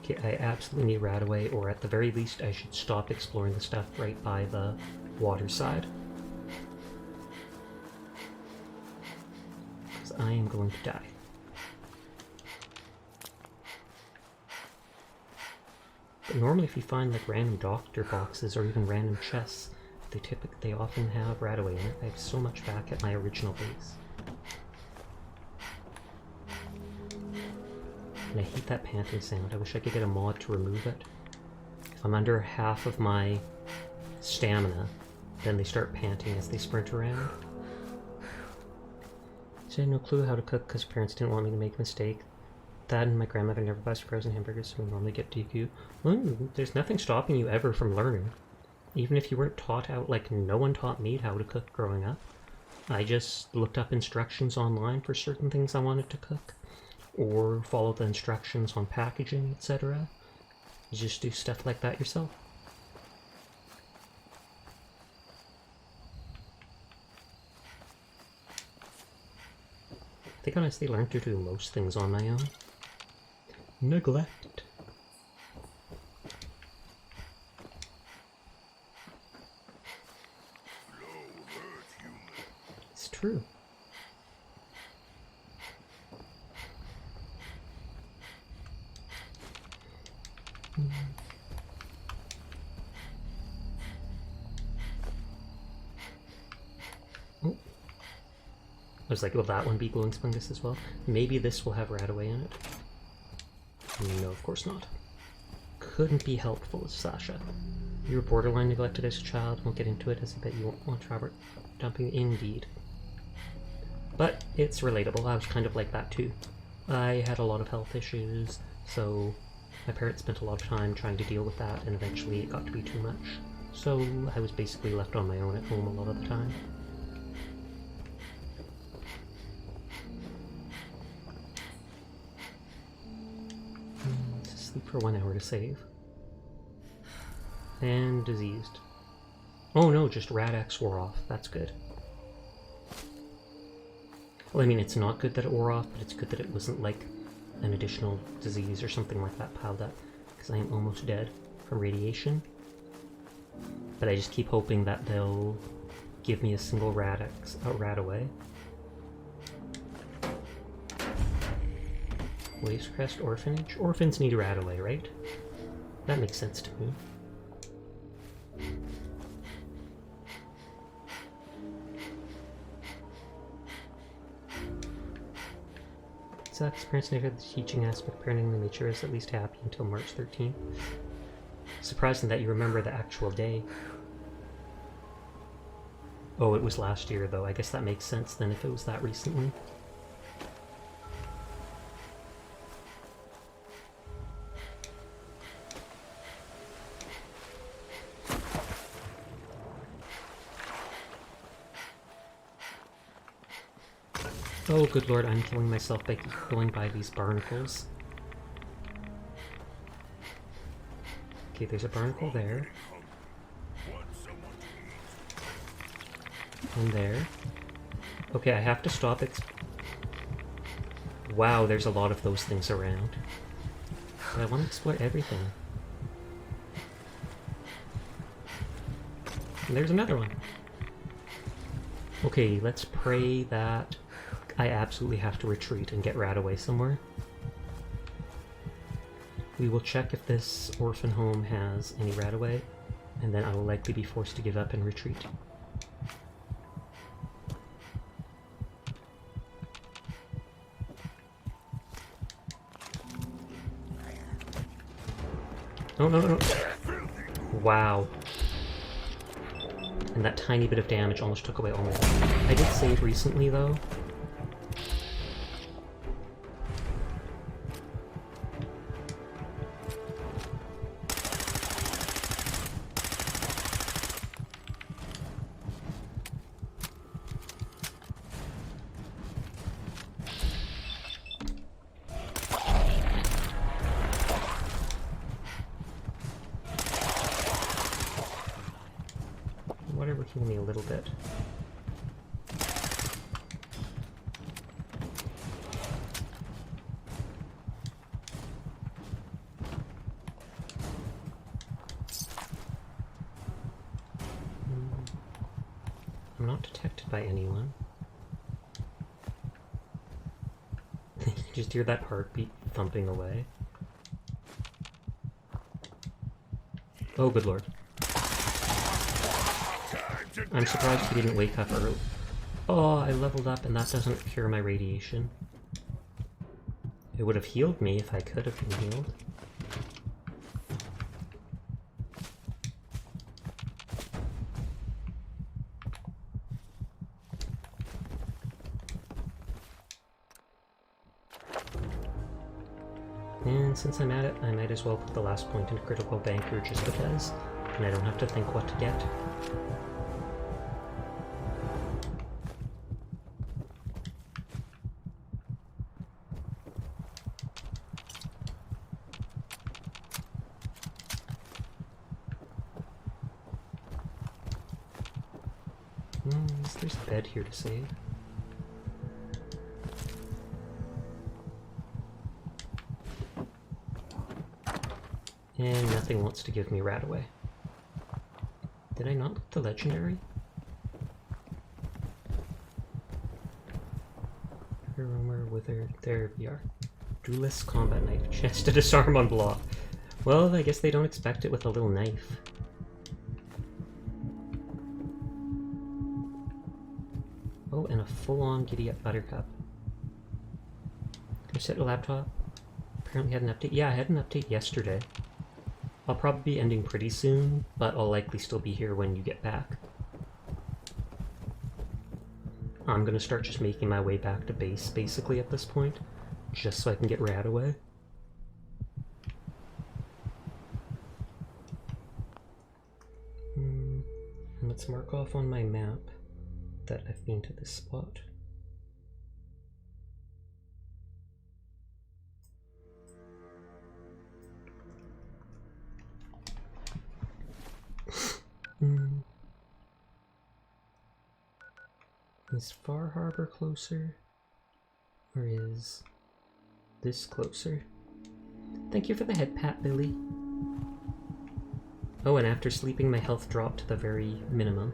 Okay, I absolutely need Radaway, or at the very least I should stop exploring the stuff right by the water side. Because I am going to die. But normally if you find like random doctor boxes or even random chests, they often have Radaway in it. I have so much back at my original base. And I hate that panting sound. I wish I could get a mod to remove it. If I'm under half of my stamina, then they start panting as they sprint around. So I had no clue how to cook because parents didn't want me to make a mistake. Dad and my grandmother never buys frozen hamburgers, so we normally get DQ. Well, there's nothing stopping you ever from learning. Even if you weren't taught how, like, no one taught me how to cook growing up. I just looked up instructions online for certain things I wanted to cook, or followed the instructions on packaging, etc. You just do stuff like that yourself. I think I honestly learned to do most things on my own. Neglect. It's true. Oh. I was like, will that one be glowing fungus as well? Maybe this will have radaway in it. No, of course not. Couldn't be helpful, Sasha. You were borderline neglected as a child. Won't get into it, as I bet you won't want Robert dumping. Indeed. But it's relatable. I was kind of like that too. I had a lot of health issues, so my parents spent a lot of time trying to deal with that, and eventually it got to be too much. So I was basically left on my own at home a lot of the time. Sleep for 1 hour to save. And diseased. Oh no, just Rad-X wore off. That's good. Well, I mean, it's not good that it wore off, but it's good that it wasn't like an additional disease or something like that piled up, because I am almost dead from radiation. But I just keep hoping that they'll give me a single Rad-X, Radaway. Wavecrest Orphanage? Orphans need a Radaway, right? That makes sense to me. Sucks. Parents never had the teaching aspect of parenting. They made sure I was at least happy until March 13th. Surprising that you remember the actual day. Oh, it was last year though. I guess that makes sense then if it was that recently. Oh, good lord, I'm killing myself by going by these barnacles. Okay, there's a barnacle there. And there. Okay, I have to stop it. Wow, there's a lot of those things around. But I want to explore everything. And there's another one. Okay, let's pray that I absolutely have to retreat and get Radaway somewhere. We will check if this orphan home has any Radaway, and then I will likely be forced to give up and retreat. No, no, no, no. Wow. And that tiny bit of damage almost took away all my health. I did save recently, though. Whatever, heal me a little bit. I'm not detected by anyone. You just hear that heartbeat thumping away. Oh, good lord. I'm surprised he didn't wake up early. Oh, I leveled up and that doesn't cure my radiation. It would have healed me if I could have been healed. And since I'm at it, I might as well put the last point into critical banker just because, and I don't have to think what to get. There's a bed here to save. And nothing wants to give me Radaway. Did I not look the legendary? Armor, wither, there we are. Duelist combat knife, chance to disarm on block. Well, I guess they don't expect it with a little knife. Oh, and a full-on giddy-up buttercup. Can I set the laptop? Apparently had an update. Yeah, I had an update yesterday. I'll probably be ending pretty soon, but I'll likely still be here when you get back. I'm gonna start just making my way back to base, basically, at this point, just so I can get Radaway. And let's mark off on my map that I've been to this spot. Is Far Harbor closer? Or is this closer? Thank you for the head pat, Billy. Oh, and after sleeping, my health dropped to the very minimum.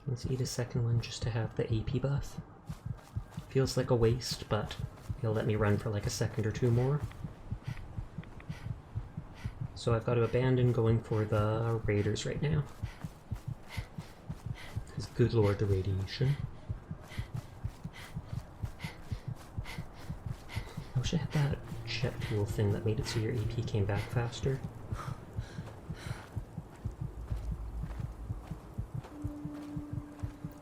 Let's eat a second one just to have the AP buff. Feels like a waste, but he'll let me run for like a second or two more. So I've got to abandon going for the raiders right now. Because good lord, the radiation. I wish I had that jet fuel thing that made it so your AP came back faster.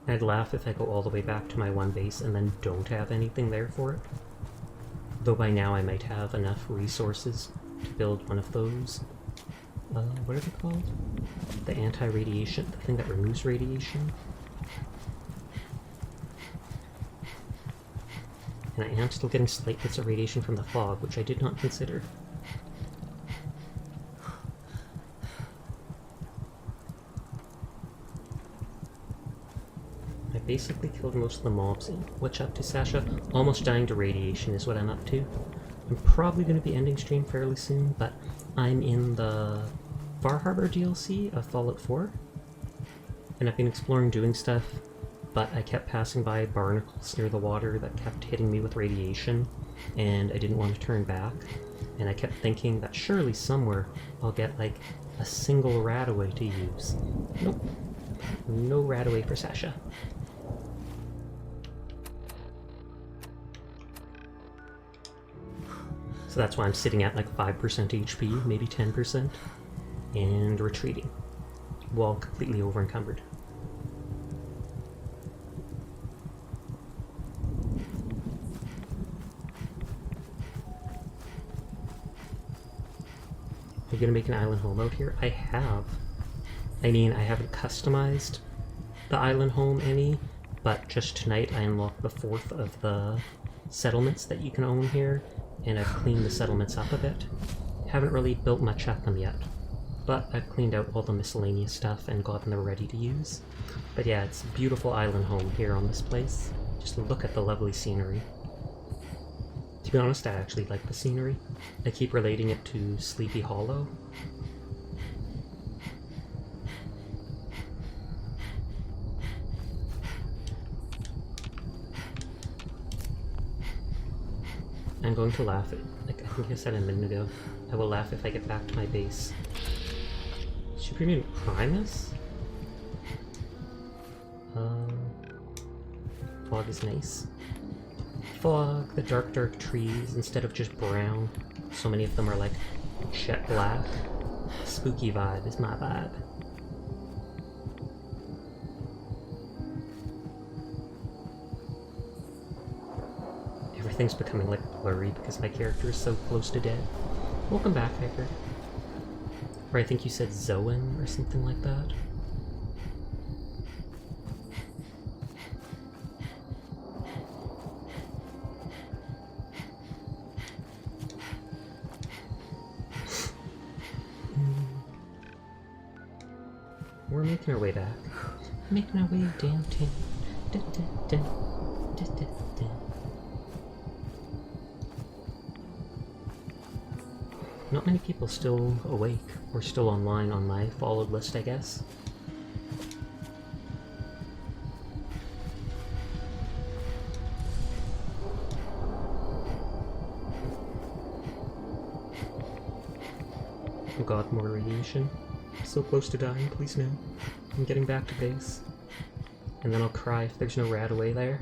I'd laugh if I go all the way back to my one base and then don't have anything there for it. Though by now I might have enough resources to build one of those. What are they called? The anti-radiation, the thing that removes radiation. And I am still getting slight bits of radiation from the fog, which I did not consider. I basically killed most of the mobs. What's up to, Sasha? Almost dying to radiation is what I'm up to. I'm probably going to be ending stream fairly soon, but I'm in the Far Harbor DLC of Fallout 4. And I've been exploring doing stuff, but I kept passing by barnacles near the water that kept hitting me with radiation, and I didn't want to turn back. And I kept thinking that surely somewhere I'll get like a single Radaway to use. Nope. No Radaway for Sasha. So that's why I'm sitting at like 5% HP, maybe 10%, and retreating, while completely over-encumbered. Are you gonna make an island home out here? I have. I mean, I haven't customized the island home any, but just tonight I unlocked the 4th of the settlements that you can own here, and I've cleaned the settlements up a bit. Haven't really built much at them yet, but I've cleaned out all the miscellaneous stuff and gotten them ready to use. But yeah, it's a beautiful island home here on this place. Just look at the lovely scenery. To be honest, I actually like the scenery. I keep relating it to Sleepy Hollow. I'm going to laugh at, like I think I said a minute ago, I will laugh if I get back to my base. Supermutant Primus? Fog is nice. fog, the dark trees instead of just brown. So many of them are like jet black. Spooky vibe is my vibe. Everything's becoming like blurry because my character is so close to dead. Welcome back, Hiker. Or I think you said Zoan or something like that. We're making our way back. Making our way downtown. Da, da, da. Da, da, da. Not many people still awake or still online on my followed list, I guess. Oh god, more radiation. So close to dying, please no. I'm getting back to base. And then I'll cry if there's no rad away there.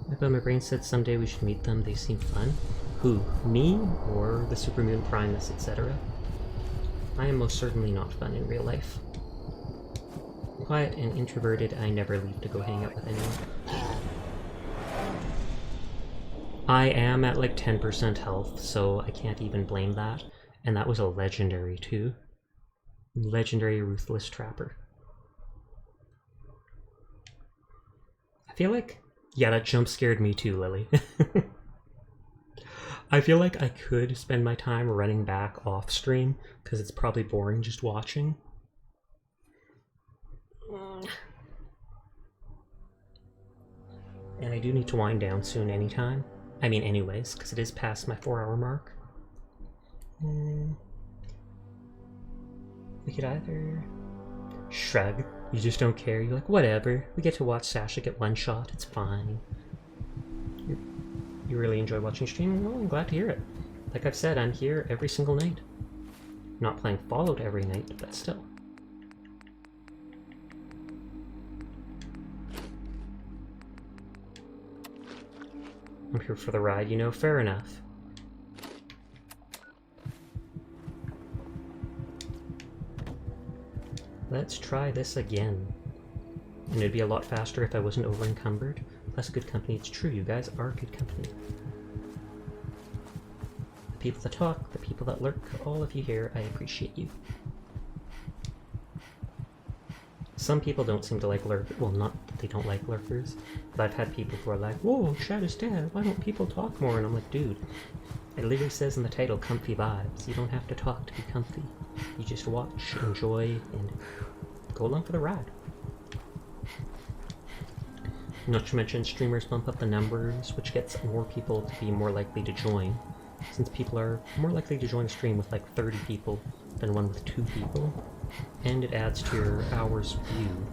I bet my brain said someday we should meet them, they seem fun. Who? Me? Or the Supermoon Primus, etc.? I am most certainly not fun in real life. Quiet and introverted, I never leave to go hang out with anyone. I am at like 10% health, so I can't even blame that. And that was a legendary too. Legendary Ruthless Trapper. I feel like... yeah, that jump scared me too, Lily. I feel like I could spend my time running back off stream, because it's probably boring just watching. And I do need to wind down soon anytime. I mean anyways, because it is past my 4-hour mark. We could either shrug. You just don't care. You're like, whatever. We get to watch Sasha get one shot. It's fine. You really enjoy watching streaming? Well, I'm glad to hear it. Like I've said, I'm here every single night. Not playing Fallout every night, but still. I'm here for the ride, you know, fair enough. Let's try this again. And it'd be a lot faster if I wasn't over encumbered. Plus good company, it's true, you guys are good company. The people that talk, the people that lurk, all of you here, I appreciate you. Some people don't seem to like lurkers. Well, not that they don't like lurkers, but I've had people who are like, whoa, chat is dead, why don't people talk more? And I'm like, dude, it literally says in the title, comfy vibes. You don't have to talk to be comfy. You just watch, enjoy, and go along for the ride. Not to mention, streamers bump up the numbers, which gets more people to be more likely to join, since people are more likely to join a stream with like 30 people than one with 2 people. And it adds to your hours viewed,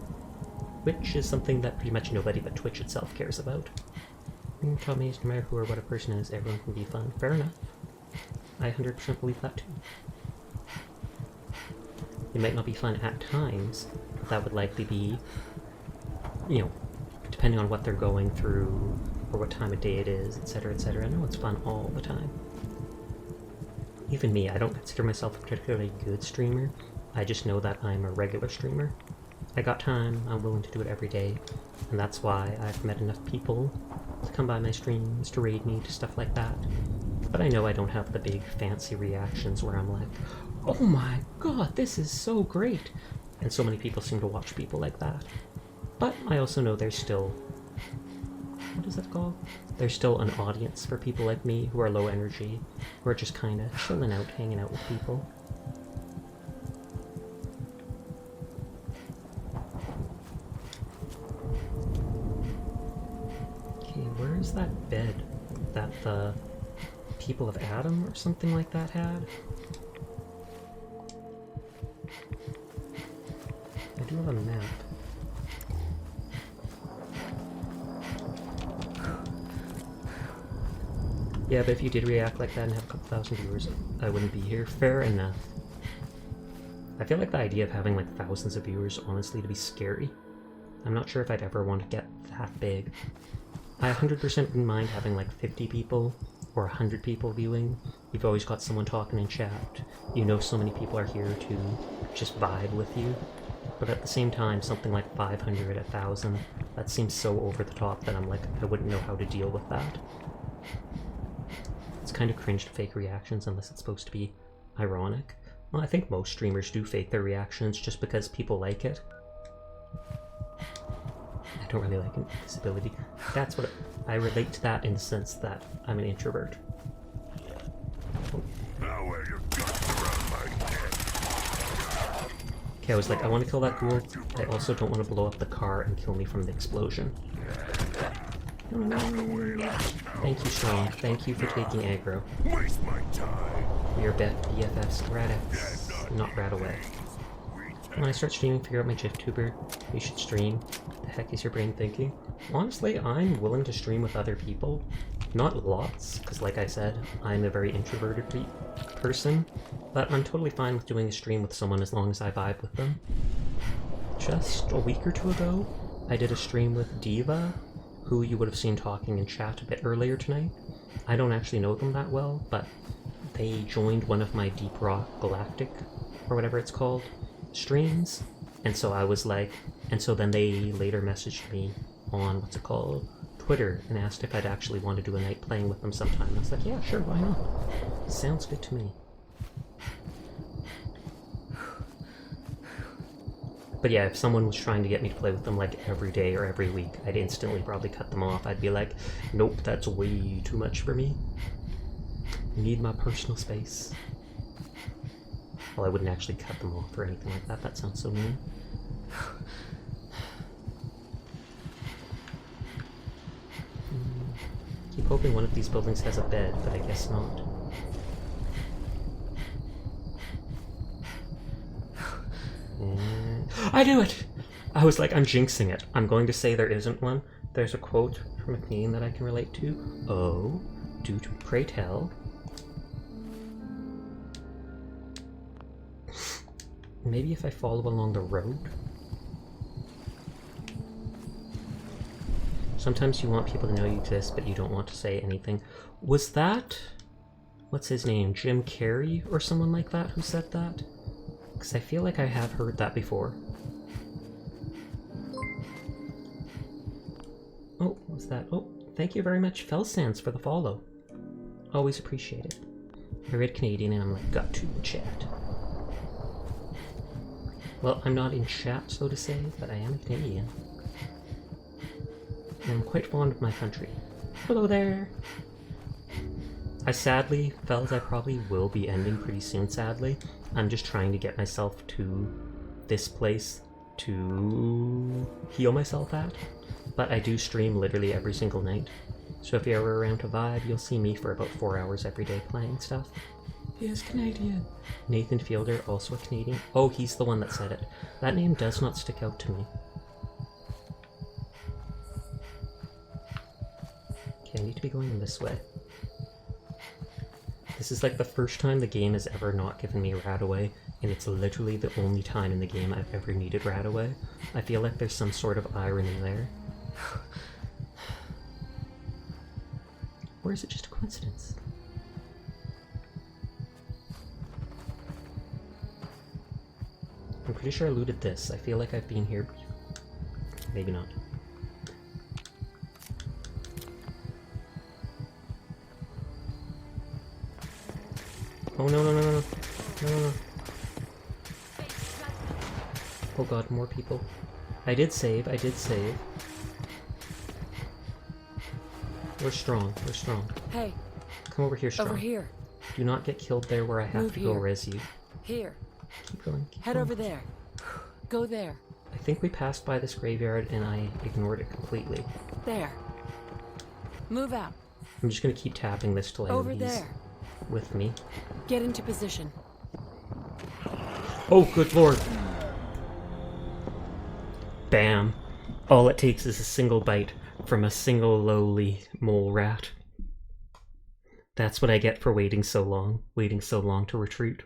which is something that pretty much nobody but Twitch itself cares about. Tell me, no matter who or what a person is, everyone can be fun. Fair enough. I 100% believe that too. It might not be fun at times, but that would likely be, you know, depending on what they're going through, or what time of day it is, etc., etc. I know it's fun all the time. Even me, I don't consider myself a particularly good streamer. I just know that I'm a regular streamer. I got time, I'm willing to do it every day, and that's why I've met enough people to come by my streams, to raid me, to stuff like that. But I know I don't have the big fancy reactions where I'm like, oh my god, this is so great! And so many people seem to watch people like that. But I also know there's still... what is that called? There's still an audience for people like me who are low energy, who are just kinda chilling out, hanging out with people. Where's that bed that the people of Adam or something like that had? I do have a map. Yeah, but if you did react like that and have a couple thousand viewers, I wouldn't be here. Fair enough. I feel like the idea of having like thousands of viewers, honestly, to be scary. I'm not sure if I'd ever want to get that big. I 100% wouldn't mind having like 50 people or 100 people viewing. You've always got someone talking in chat. You know so many people are here to just vibe with you. But at the same time, something like 500, 1,000, that seems so over the top that I'm like, I wouldn't know how to deal with that. It's kind of cringe to fake reactions unless it's supposed to be ironic. Well, I think most streamers do fake their reactions just because people like it. I don't really like invisibility. That's what I relate to that in the sense that I'm an introvert. Now where your guts around my head. Okay, I was like, I want to kill that ghoul. I also don't want to blow up the car and kill me from the explosion. Thank you, Sean. Thank you for taking aggro. Waste my time. We are BFFs. Radix. Not Radaway. When I start streaming, figure out my GIF-tuber. You should stream. The heck is your brain thinking? Honestly, I'm willing to stream with other people. Not lots, because like I said, I'm a very introverted person. But I'm totally fine with doing a stream with someone as long as I vibe with them. Just a week or two ago, I did a stream with Diva, who you would have seen talking in chat a bit earlier tonight. I don't actually know them that well, but they joined one of my Deep Rock Galactic, or whatever it's called, streams, and so I was like, and so then they later messaged me on, what's it called, Twitter, and asked if I'd actually want to do a night playing with them sometime. I was like, yeah, sure, why not? Sounds good to me. But yeah, if someone was trying to get me to play with them like every day or every week, I'd instantly probably cut them off. I'd be like, nope, that's way too much for me. I need my personal space. Well, I wouldn't actually cut them off or anything like that. That sounds so mean. Keep hoping one of these buildings has a bed, but I guess not. I knew it! I was like, I'm jinxing it. I'm going to say there isn't one. There's a quote from a Canadian that I can relate to. Oh, do pray tell. Maybe if I follow along the road? Sometimes you want people to know you exist, but you don't want to say anything. Was that... what's his name? Jim Carrey or someone like that who said that? Because I feel like I have heard that before. Oh, what's that? Oh, thank you very much, Felsands, for the follow. Always appreciate it. I read Canadian and I'm like, got to chat. Well, I'm not in chat, so to say, but I am a Canadian. And I'm quite fond of my country. Hello there! I sadly felt I probably will be ending pretty soon, sadly. I'm just trying to get myself to this place to heal myself at. But I do stream literally every single night. So if you're ever around to vibe, you'll see me for about 4 hours every day playing stuff. He is Canadian. Nathan Fielder, also a Canadian. Oh, he's the one that said it. That name does not stick out to me. Okay, I need to be going this way. This is like the first time the game has ever not given me Radaway, and it's literally the only time in the game I've ever needed Radaway. I feel like there's some sort of irony there. Or is it just a coincidence? I'm pretty sure I looted this. I feel like I've been here. Maybe not. Oh no no no no no no no no. Oh god, more people. I did save, I did save. We're strong, we're strong. Hey. Come over here, strong. Over here. Do not get killed there where I have Move to go here. res you. Here. Keep going. Keep Head going. over there. Go there. I think we passed by this graveyard and I ignored it completely. There. Move out. I'm just gonna keep tapping this till I Over have these there. with me. Get into position. Oh, good lord. Bam. All it takes is a single bite from a single lowly mole rat. That's what I get for waiting so long to retreat.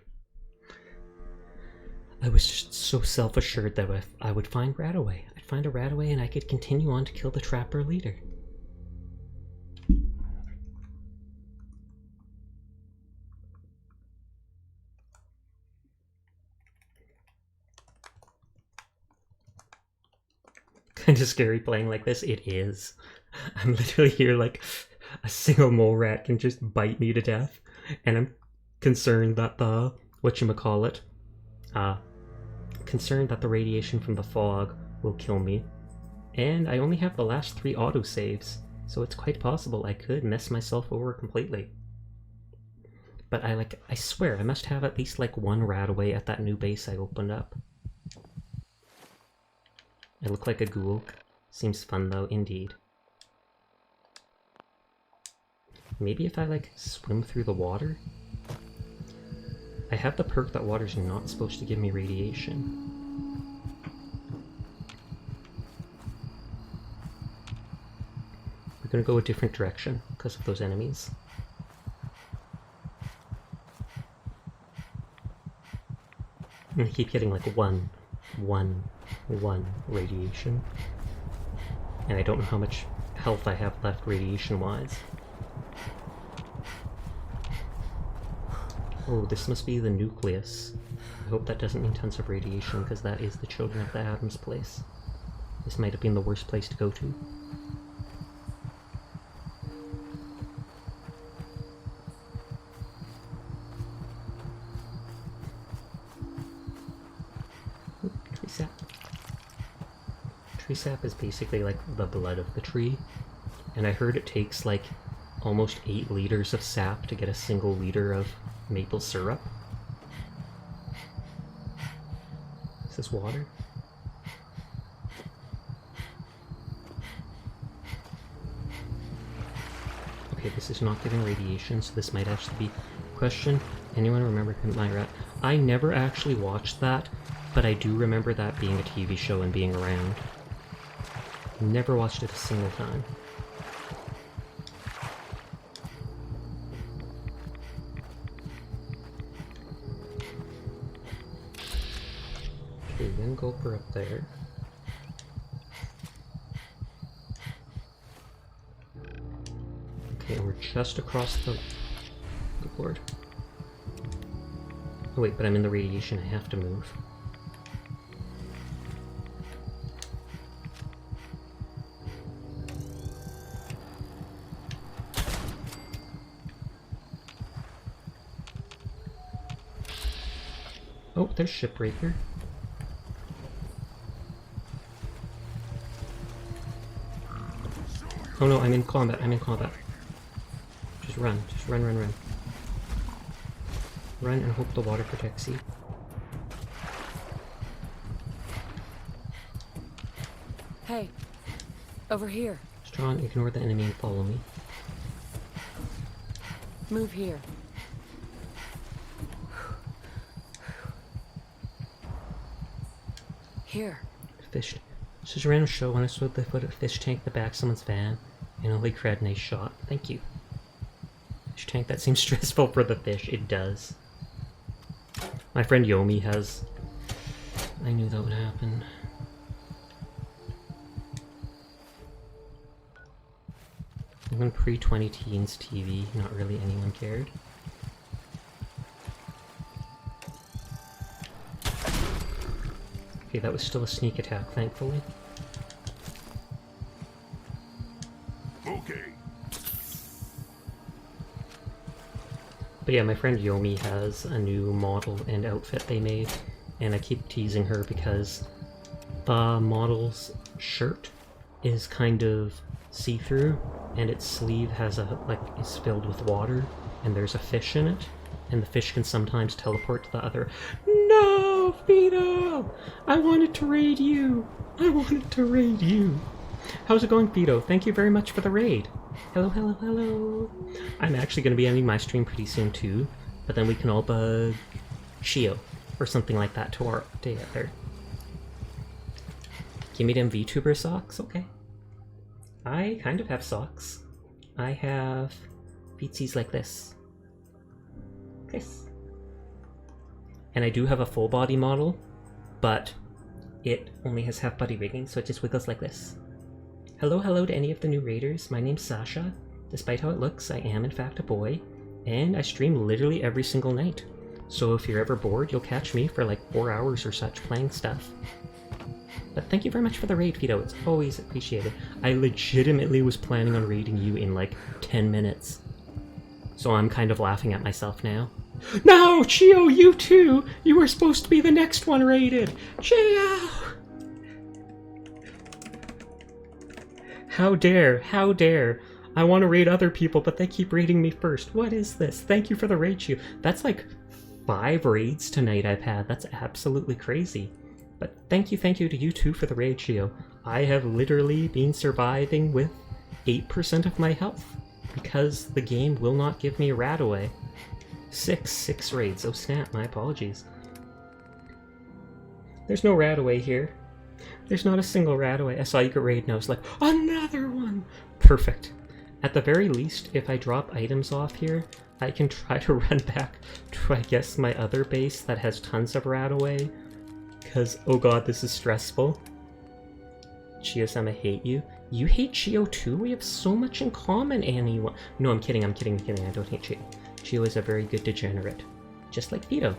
I was just so self-assured that if I would find Radaway, I'd find a radaway and I could continue on to kill the trapper leader. Kind of scary playing like this. It is. I'm literally here like a single mole rat can just bite me to death, and I'm concerned that the concerned that the radiation from the fog will kill me. And I only have the last 3 autosaves, so it's quite possible I could mess myself over completely. But I swear I must have at least like 1 radaway at that new base I opened up. I look like a ghoul. Seems fun though, indeed. Maybe if I like swim through the water? I have the perk that water's not supposed to give me radiation. We're gonna go a different direction because of those enemies. And I keep getting like one radiation. And I don't know how much health I have left radiation-wise. Oh, this must be the nucleus. I hope that doesn't mean tons of radiation, because that is the Children of the Atom's place. This might have been the worst place to go to. Tree sap. Tree sap is basically like the blood of the tree, and I heard it takes like almost 8 liters of sap to get a single liter of maple syrup. Is this water? Okay, this is not giving radiation, so this might actually be... Question, anyone remember my rat? I never actually watched that, but I do remember that being a TV show and being around. Never watched it a single time. Okay, then gulper up there. Okay, and we're just across the... Good lord. Oh wait, but I'm in the radiation, I have to move. Oh, there's Shipbreaker. Oh no, I'm in combat, I'm in combat. Just run, run. Run and hope the water protects you. Hey, over here. Strong, ignore the enemy and follow me. Move here. Here. Fish. This is a random show when I saw they put a fish tank in the back of someone's van. And holy crap, nice shot. Thank you. Fish tank, that seems stressful for the fish. It does. My friend Yomi has... I knew that would happen. Even pre-20 teens TV, not really anyone cared. Okay, that was still a sneak attack, thankfully. Okay. But yeah, my friend Yomi has a new model and outfit they made, and I keep teasing her because the model's shirt is kind of see-through, and its sleeve has is filled with water, and there's a fish in it, and the fish can sometimes teleport to the other. No, Fido! I wanted to raid you! I wanted to raid you! How's it going, Fido? Thank you very much for the raid! Hello, hello, hello! I'm actually going to be ending my stream pretty soon too, but then we can all bug Shio, or something like that to our day out there. Give me them VTuber socks? Okay. I kind of have socks. I have feetsies like this. This. And I do have a full body model, but it only has half body rigging, so it just wiggles like this. Hello, hello to any of the new raiders. My name's Sasha. Despite how it looks, I am in fact a boy, and I stream literally every single night. So if you're ever bored, you'll catch me for like 4 hours or such playing stuff. But thank you very much for the raid, Fido. It's always appreciated. I legitimately was planning on raiding you in like 10 minutes. So I'm kind of laughing at myself now. No, Chio, you too! You were supposed to be the next one raided! Chio! How dare, how dare. I want to raid other people, but they keep raiding me first. What is this? Thank you for the raid, Chio. That's like 5 raids tonight I've had. That's absolutely crazy. But thank you to you too for the raid, Chio. I have literally been surviving with 8% of my health, because the game will not give me a rat away. 6 raids. Oh snap, my apologies. There's no rat away here. There's not a single rat away. I saw you get raid and I was like, another one! Perfect. At the very least, if I drop items off here, I can try to run back to, I guess, my other base that has tons of rat away. Because, oh god, this is stressful. Chio-sama, I hate you. You hate Chio too? We have so much in common, anyone. No, I'm kidding. I don't hate Chio. Chio is a very good degenerate. Just like Fido.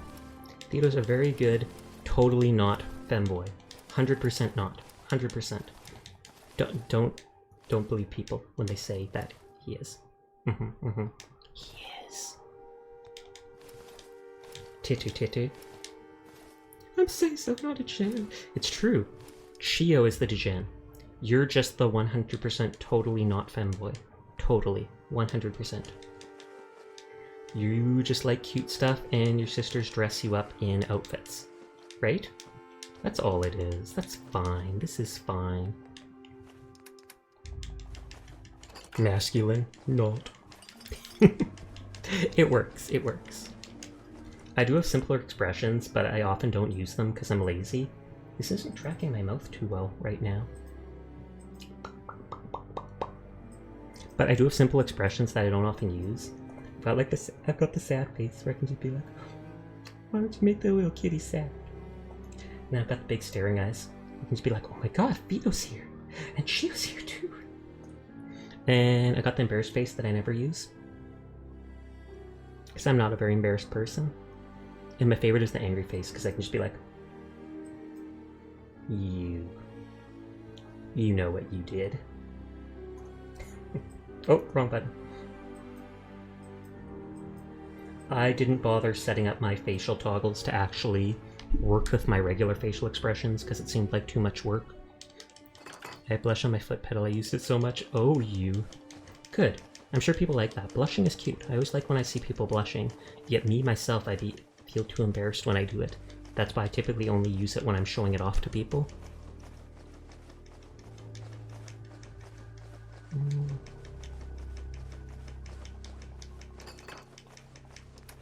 Fido's a very good, totally not femboy. 100% not. 100%. Don't believe people when they say that he is. He is. Titu. I'm saying so, not a gen. It's true. Chio is the degen. You're just the 100% totally not femboy. Totally. 100%. You just like cute stuff and your sisters dress you up in outfits. Right? That's all it is. That's fine. This is fine. Masculine? Not. It works. It works. I do have simpler expressions, but I often don't use them because I'm lazy. This isn't tracking my mouth too well right now. But I do have simple expressions that I don't often use. But like this, I've got the sad face where I can just be like, why don't you make the little kitty sad? And I've got the big staring eyes. I can just be like, oh my god, Fido's here. And Chio's here too. And I got the embarrassed face that I never use. Because I'm not a very embarrassed person. And my favorite is the angry face, because I can just be like, You know what you did. Oh, wrong button. I didn't bother setting up my facial toggles to actually work with my regular facial expressions, because it seemed like too much work. I blush on my foot pedal, I used it so much. Oh, you. Good. I'm sure people like that. Blushing is cute. I always like when I see people blushing. Yet me, myself, I feel too embarrassed when I do it. That's why I typically only use it when I'm showing it off to people.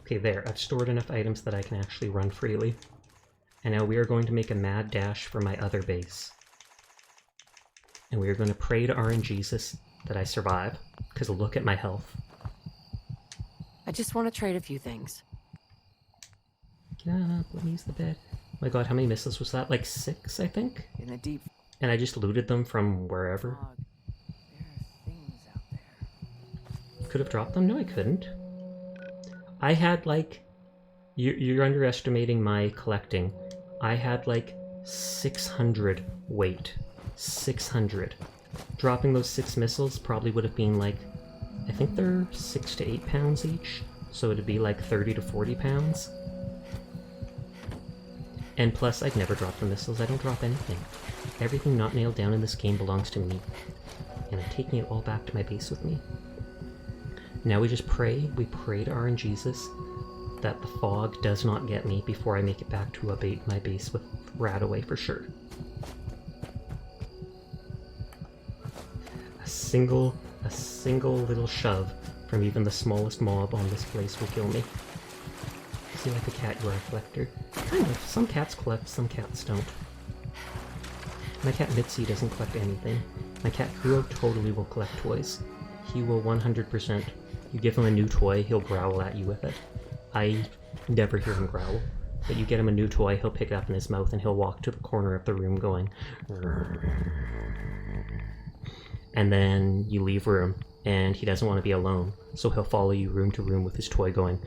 Okay, there. I've stored enough items that I can actually run freely. And now we are going to make a mad dash for my other base. And we are going to pray to RNGesus that I survive, because look at my health. I just want to trade a few things. Get up, let me use the bed. Oh my god, how many missiles was that? Like 6, I think? In the deep And I just looted them from wherever. fog, there are things out there. Could have dropped them? No, I couldn't. I had like... You're underestimating my collecting. I had like 600 weight. 600. Dropping those 6 missiles probably would have been like... I think they're 6 to 8 pounds each. So it'd be like 30 to 40 pounds. And plus, I'd never drop the missiles. I don't drop anything. Everything not nailed down in this game belongs to me. And I'm taking it all back to my base with me. Now we just pray. We pray to RNGesus that the fog does not get me before I make it back to my base with Radaway for sure. A single little shove from even the smallest mob on this place will kill me. See, like a cat, you are a collector. Kind of. Some cats collect, some cats don't. My cat Mitzi doesn't collect anything. My cat Kuro totally will collect toys. He will 100%. You give him a new toy, he'll growl at you with it. I never hear him growl. But you get him a new toy, he'll pick it up in his mouth and he'll walk to the corner of the room going... And then you leave room, and he doesn't want to be alone, so he'll follow you room to room with his toy going...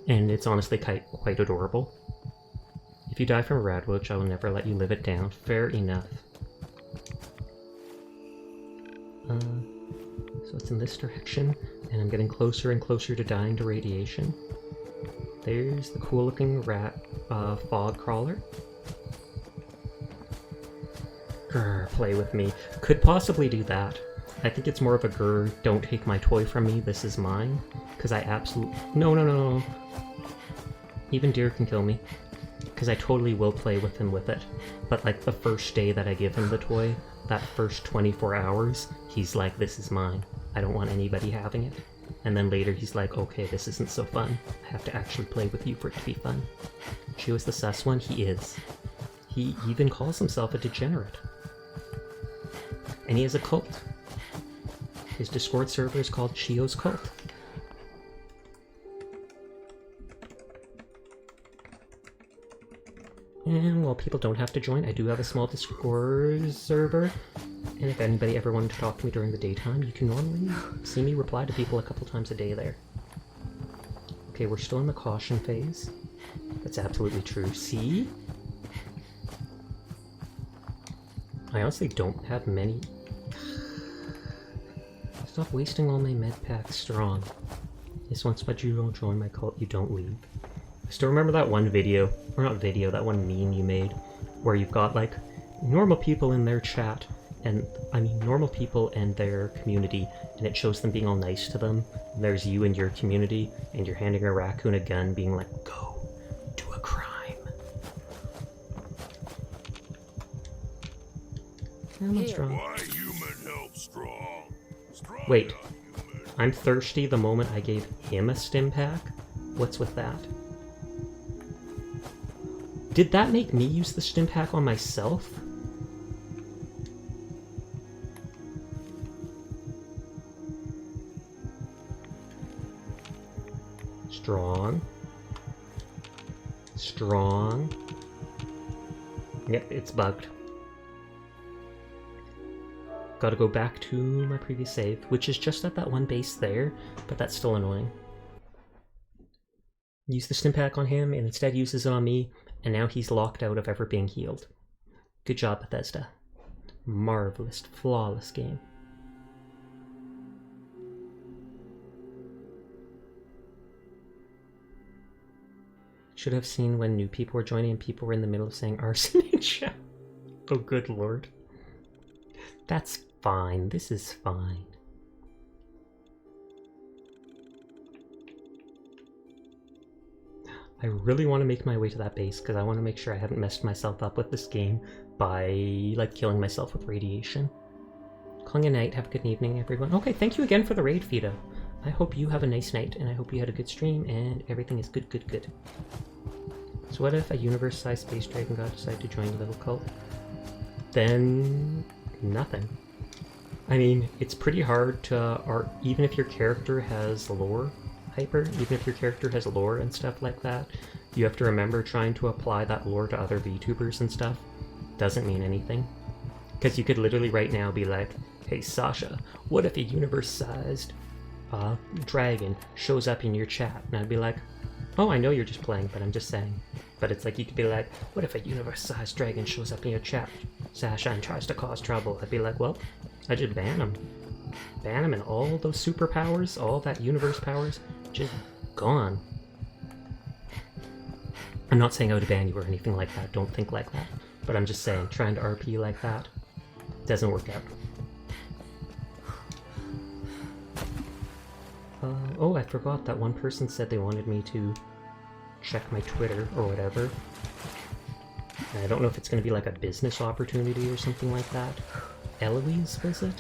And it's honestly quite adorable. If you die from a radwitch, I will never let you live it down. Fair enough. So it's in this direction, and I'm getting closer and closer to dying to radiation. There's the cool looking rat fog crawler. Grr, play with me. Could possibly do that. I think it's more of a grr, don't take my toy from me, this is mine. Because I absolutely... No. Even deer can kill me. Because I totally will play with him with it. But like the first day that I give him the toy, that first 24 hours, he's like, this is mine. I don't want anybody having it. And then later he's like, okay, this isn't so fun. I have to actually play with you for it to be fun. Chio's the sus one? He is. He even calls himself a degenerate. And he has a cult. His Discord server is called Chio's Cult. And while people don't have to join, I do have a small Discord server. And if anybody ever wanted to talk to me during the daytime, you can normally see me reply to people a couple times a day there. Okay, we're still in the caution phase. That's absolutely true. See? I honestly don't have many... Stop wasting all my med packs strong. Yes, once but you don't join my cult, you don't leave. I still remember that one video, or not video, that one meme you made, where you've got like normal people in their chat, and I mean normal people and their community, and it shows them being all nice to them. And there's you and your community, and you're handing a raccoon a gun, being like, go do a crime. I'm strong. Why human help strong? Wait, I'm thirsty the moment I gave him a stim pack? What's with that? Did that make me use the stim pack on myself? Strong. Strong. Yep, it's bugged. Gotta go back to my previous save, which is just at that one base there, but that's still annoying. Use the stim pack on him, and instead uses it on me, and now he's locked out of ever being healed. Good job, Bethesda. Marvelous, flawless game. Should have seen when new people were joining and people were in the middle of saying arson in chat. Oh good lord. That's fine, this is fine. I really want to make my way to that base because I want to make sure I haven't messed myself up with this game by like killing myself with radiation. Calling a night, have a good evening everyone. Okay, thank you again for the raid, Fido. I hope you have a nice night and I hope you had a good stream and everything is good. So what if a universe-sized space dragon god decided to join the little cult? Then nothing. I mean, it's pretty hard to even if your character has lore, even if your character has lore and stuff like that, you have to remember trying to apply that lore to other VTubers and stuff doesn't mean anything. Because you could literally right now be like, hey Sasha, what if a universe-sized dragon shows up in your chat? And I'd be like, oh, I know you're just playing, but I'm just saying. But it's like, you could be like, what if a universe-sized dragon shows up in your chat, Sasha, and tries to cause trouble? I'd be like, well, I just ban him. Ban him and all those superpowers, all that universe powers, just gone. I'm not saying I would ban you or anything like that, don't think like that. But I'm just saying, trying to RP like that doesn't work out. Oh, I forgot that one person said they wanted me to check my Twitter or whatever. And I don't know if it's going to be like a business opportunity or something like that. Eloise, was it?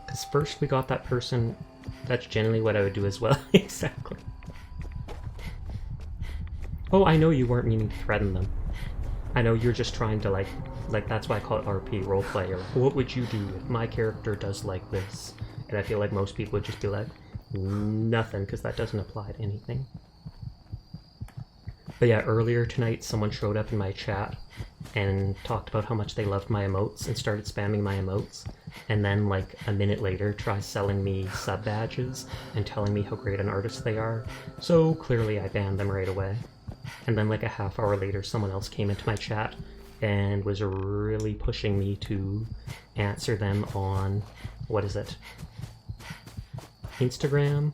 Because first we got that person, that's generally what I would do as well. Exactly. Oh, I know you weren't meaning to threaten them. I know you're just trying to like that's why I call it RP, roleplay, or what would you do if my character does like this? And I feel like most people would just be like, nothing, because that doesn't apply to anything. But yeah, earlier tonight someone showed up in my chat and talked about how much they loved my emotes and started spamming my emotes, and then like a minute later tries selling me sub badges and telling me how great an artist they are. So clearly I banned them right away. And then like a half hour later someone else came into my chat and was really pushing me to answer them on, what is it, Instagram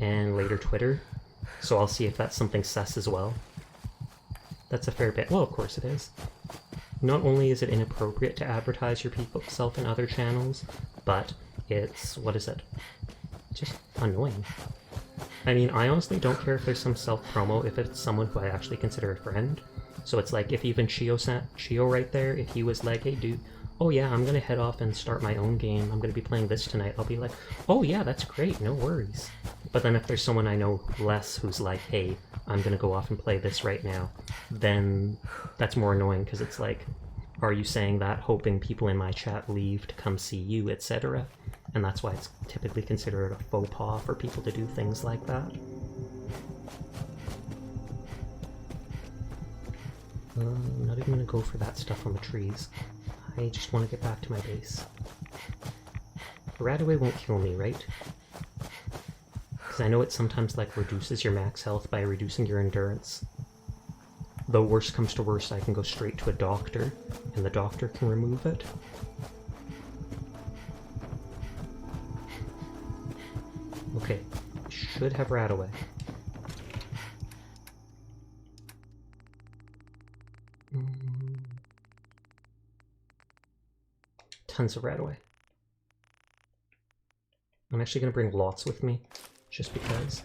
and later Twitter. So I'll see if that's something sus as well. That's a fair bit. Well, of course it is. Not only is it inappropriate to advertise yourself in other channels, but it's, what is it? Just annoying. I mean, I honestly don't care if there's some self-promo if it's someone who I actually consider a friend. So it's like, if even Chio right there, if he was like, hey dude, oh yeah, I'm gonna head off and start my own game, I'm gonna be playing this tonight, I'll be like, oh yeah, that's great, no worries. But then if there's someone I know less who's like, hey, I'm gonna go off and play this right now, then that's more annoying, because it's like, are you saying that hoping people in my chat leave to come see you, etc.? And that's why it's typically considered a faux pas for people to do things like that. I'm not even gonna go for that stuff on the trees. I just want to get back to my base. Radaway won't kill me, right? Because I know it sometimes like reduces your max health by reducing your endurance. Though worst comes to worst, I can go straight to a doctor, and the doctor can remove it. Okay, should have Radaway. Tons of Radaway. I'm actually going to bring lots with me, just because.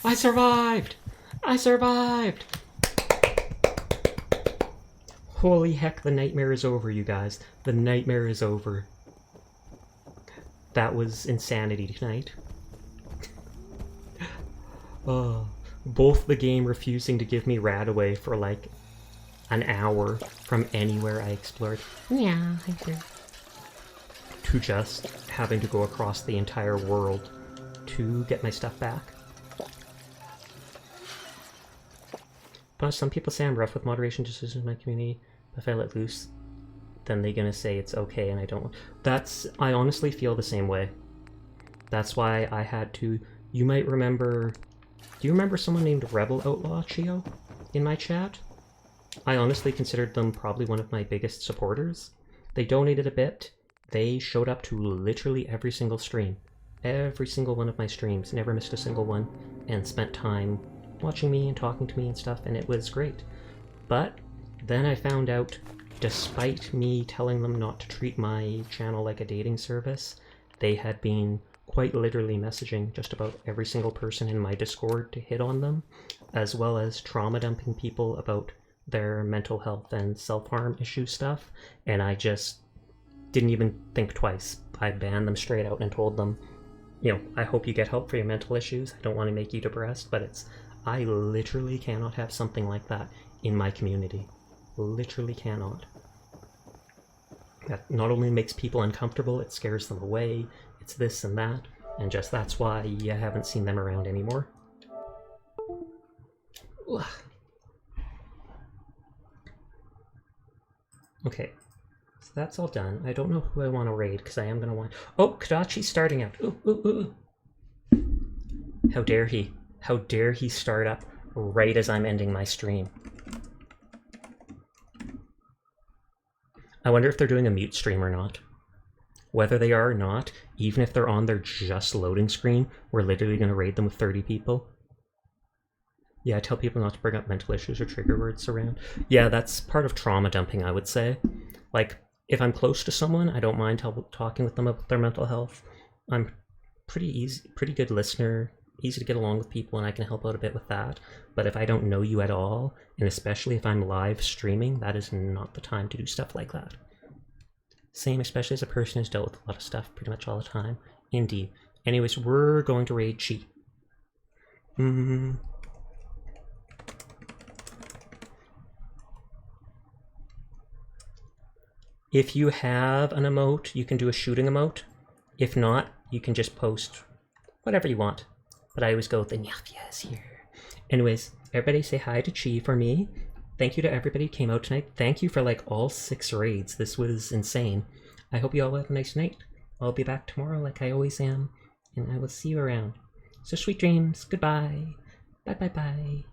I survived! I survived! Holy heck, the nightmare is over, you guys. The nightmare is over. That was insanity tonight. Both the game refusing to give me Radaway for like an hour from anywhere I explored. Yeah, I do. To just having to go across the entire world to get my stuff back. But some people say I'm rough with moderation decisions in my community. If I let loose, then they're gonna say it's okay and I don't. I honestly feel the same way. That's why I had to. You might remember. Do you remember someone named Rebel Outlaw Chio in my chat? I honestly considered them probably one of my biggest supporters. They donated a bit. They showed up to literally every single stream. Every single one of my streams, never missed a single one, and spent time watching me and talking to me and stuff, and it was great. But then I found out, despite me telling them not to treat my channel like a dating service, they had been quite literally messaging just about every single person in my Discord to hit on them, as well as trauma dumping people about their mental health and self-harm issue stuff, and I just didn't even think twice. I banned them straight out and told them, you know, I hope you get help for your mental issues, I don't want to make you depressed, but I literally cannot have something like that in my community. Literally cannot. That not only makes people uncomfortable, it scares them away, it's this and that, and just that's why you haven't seen them around anymore. Ugh. Okay, so that's all done. I don't know who I want to raid, because I am going to want... Oh, Kadachi's starting out. Ooh, ooh, ooh. How dare he? How dare he start up right as I'm ending my stream? I wonder if they're doing a mute stream or not. Whether they are or not, even if they're on their just loading screen, we're literally going to raid them with 30 people. Yeah, I tell people not to bring up mental issues or trigger words around. Yeah, that's part of trauma dumping, I would say. Like, if I'm close to someone, I don't mind talking with them about their mental health. I'm pretty good listener, easy to get along with people, and I can help out a bit with that. But if I don't know you at all, and especially if I'm live streaming, that is not the time to do stuff like that. Same, especially as a person who's dealt with a lot of stuff pretty much all the time. Indeed. Anyways, we're going to raid Chi. If you have an emote, you can do a shooting emote. If not, you can just post whatever you want. But I always go, the Nyafia is here. Anyways, everybody say hi to Chi for me. Thank you to everybody who came out tonight. Thank you for like all 6 raids. This was insane. I hope you all have a nice night. I'll be back tomorrow like I always am. And I will see you around. So sweet dreams. Goodbye. Bye bye bye.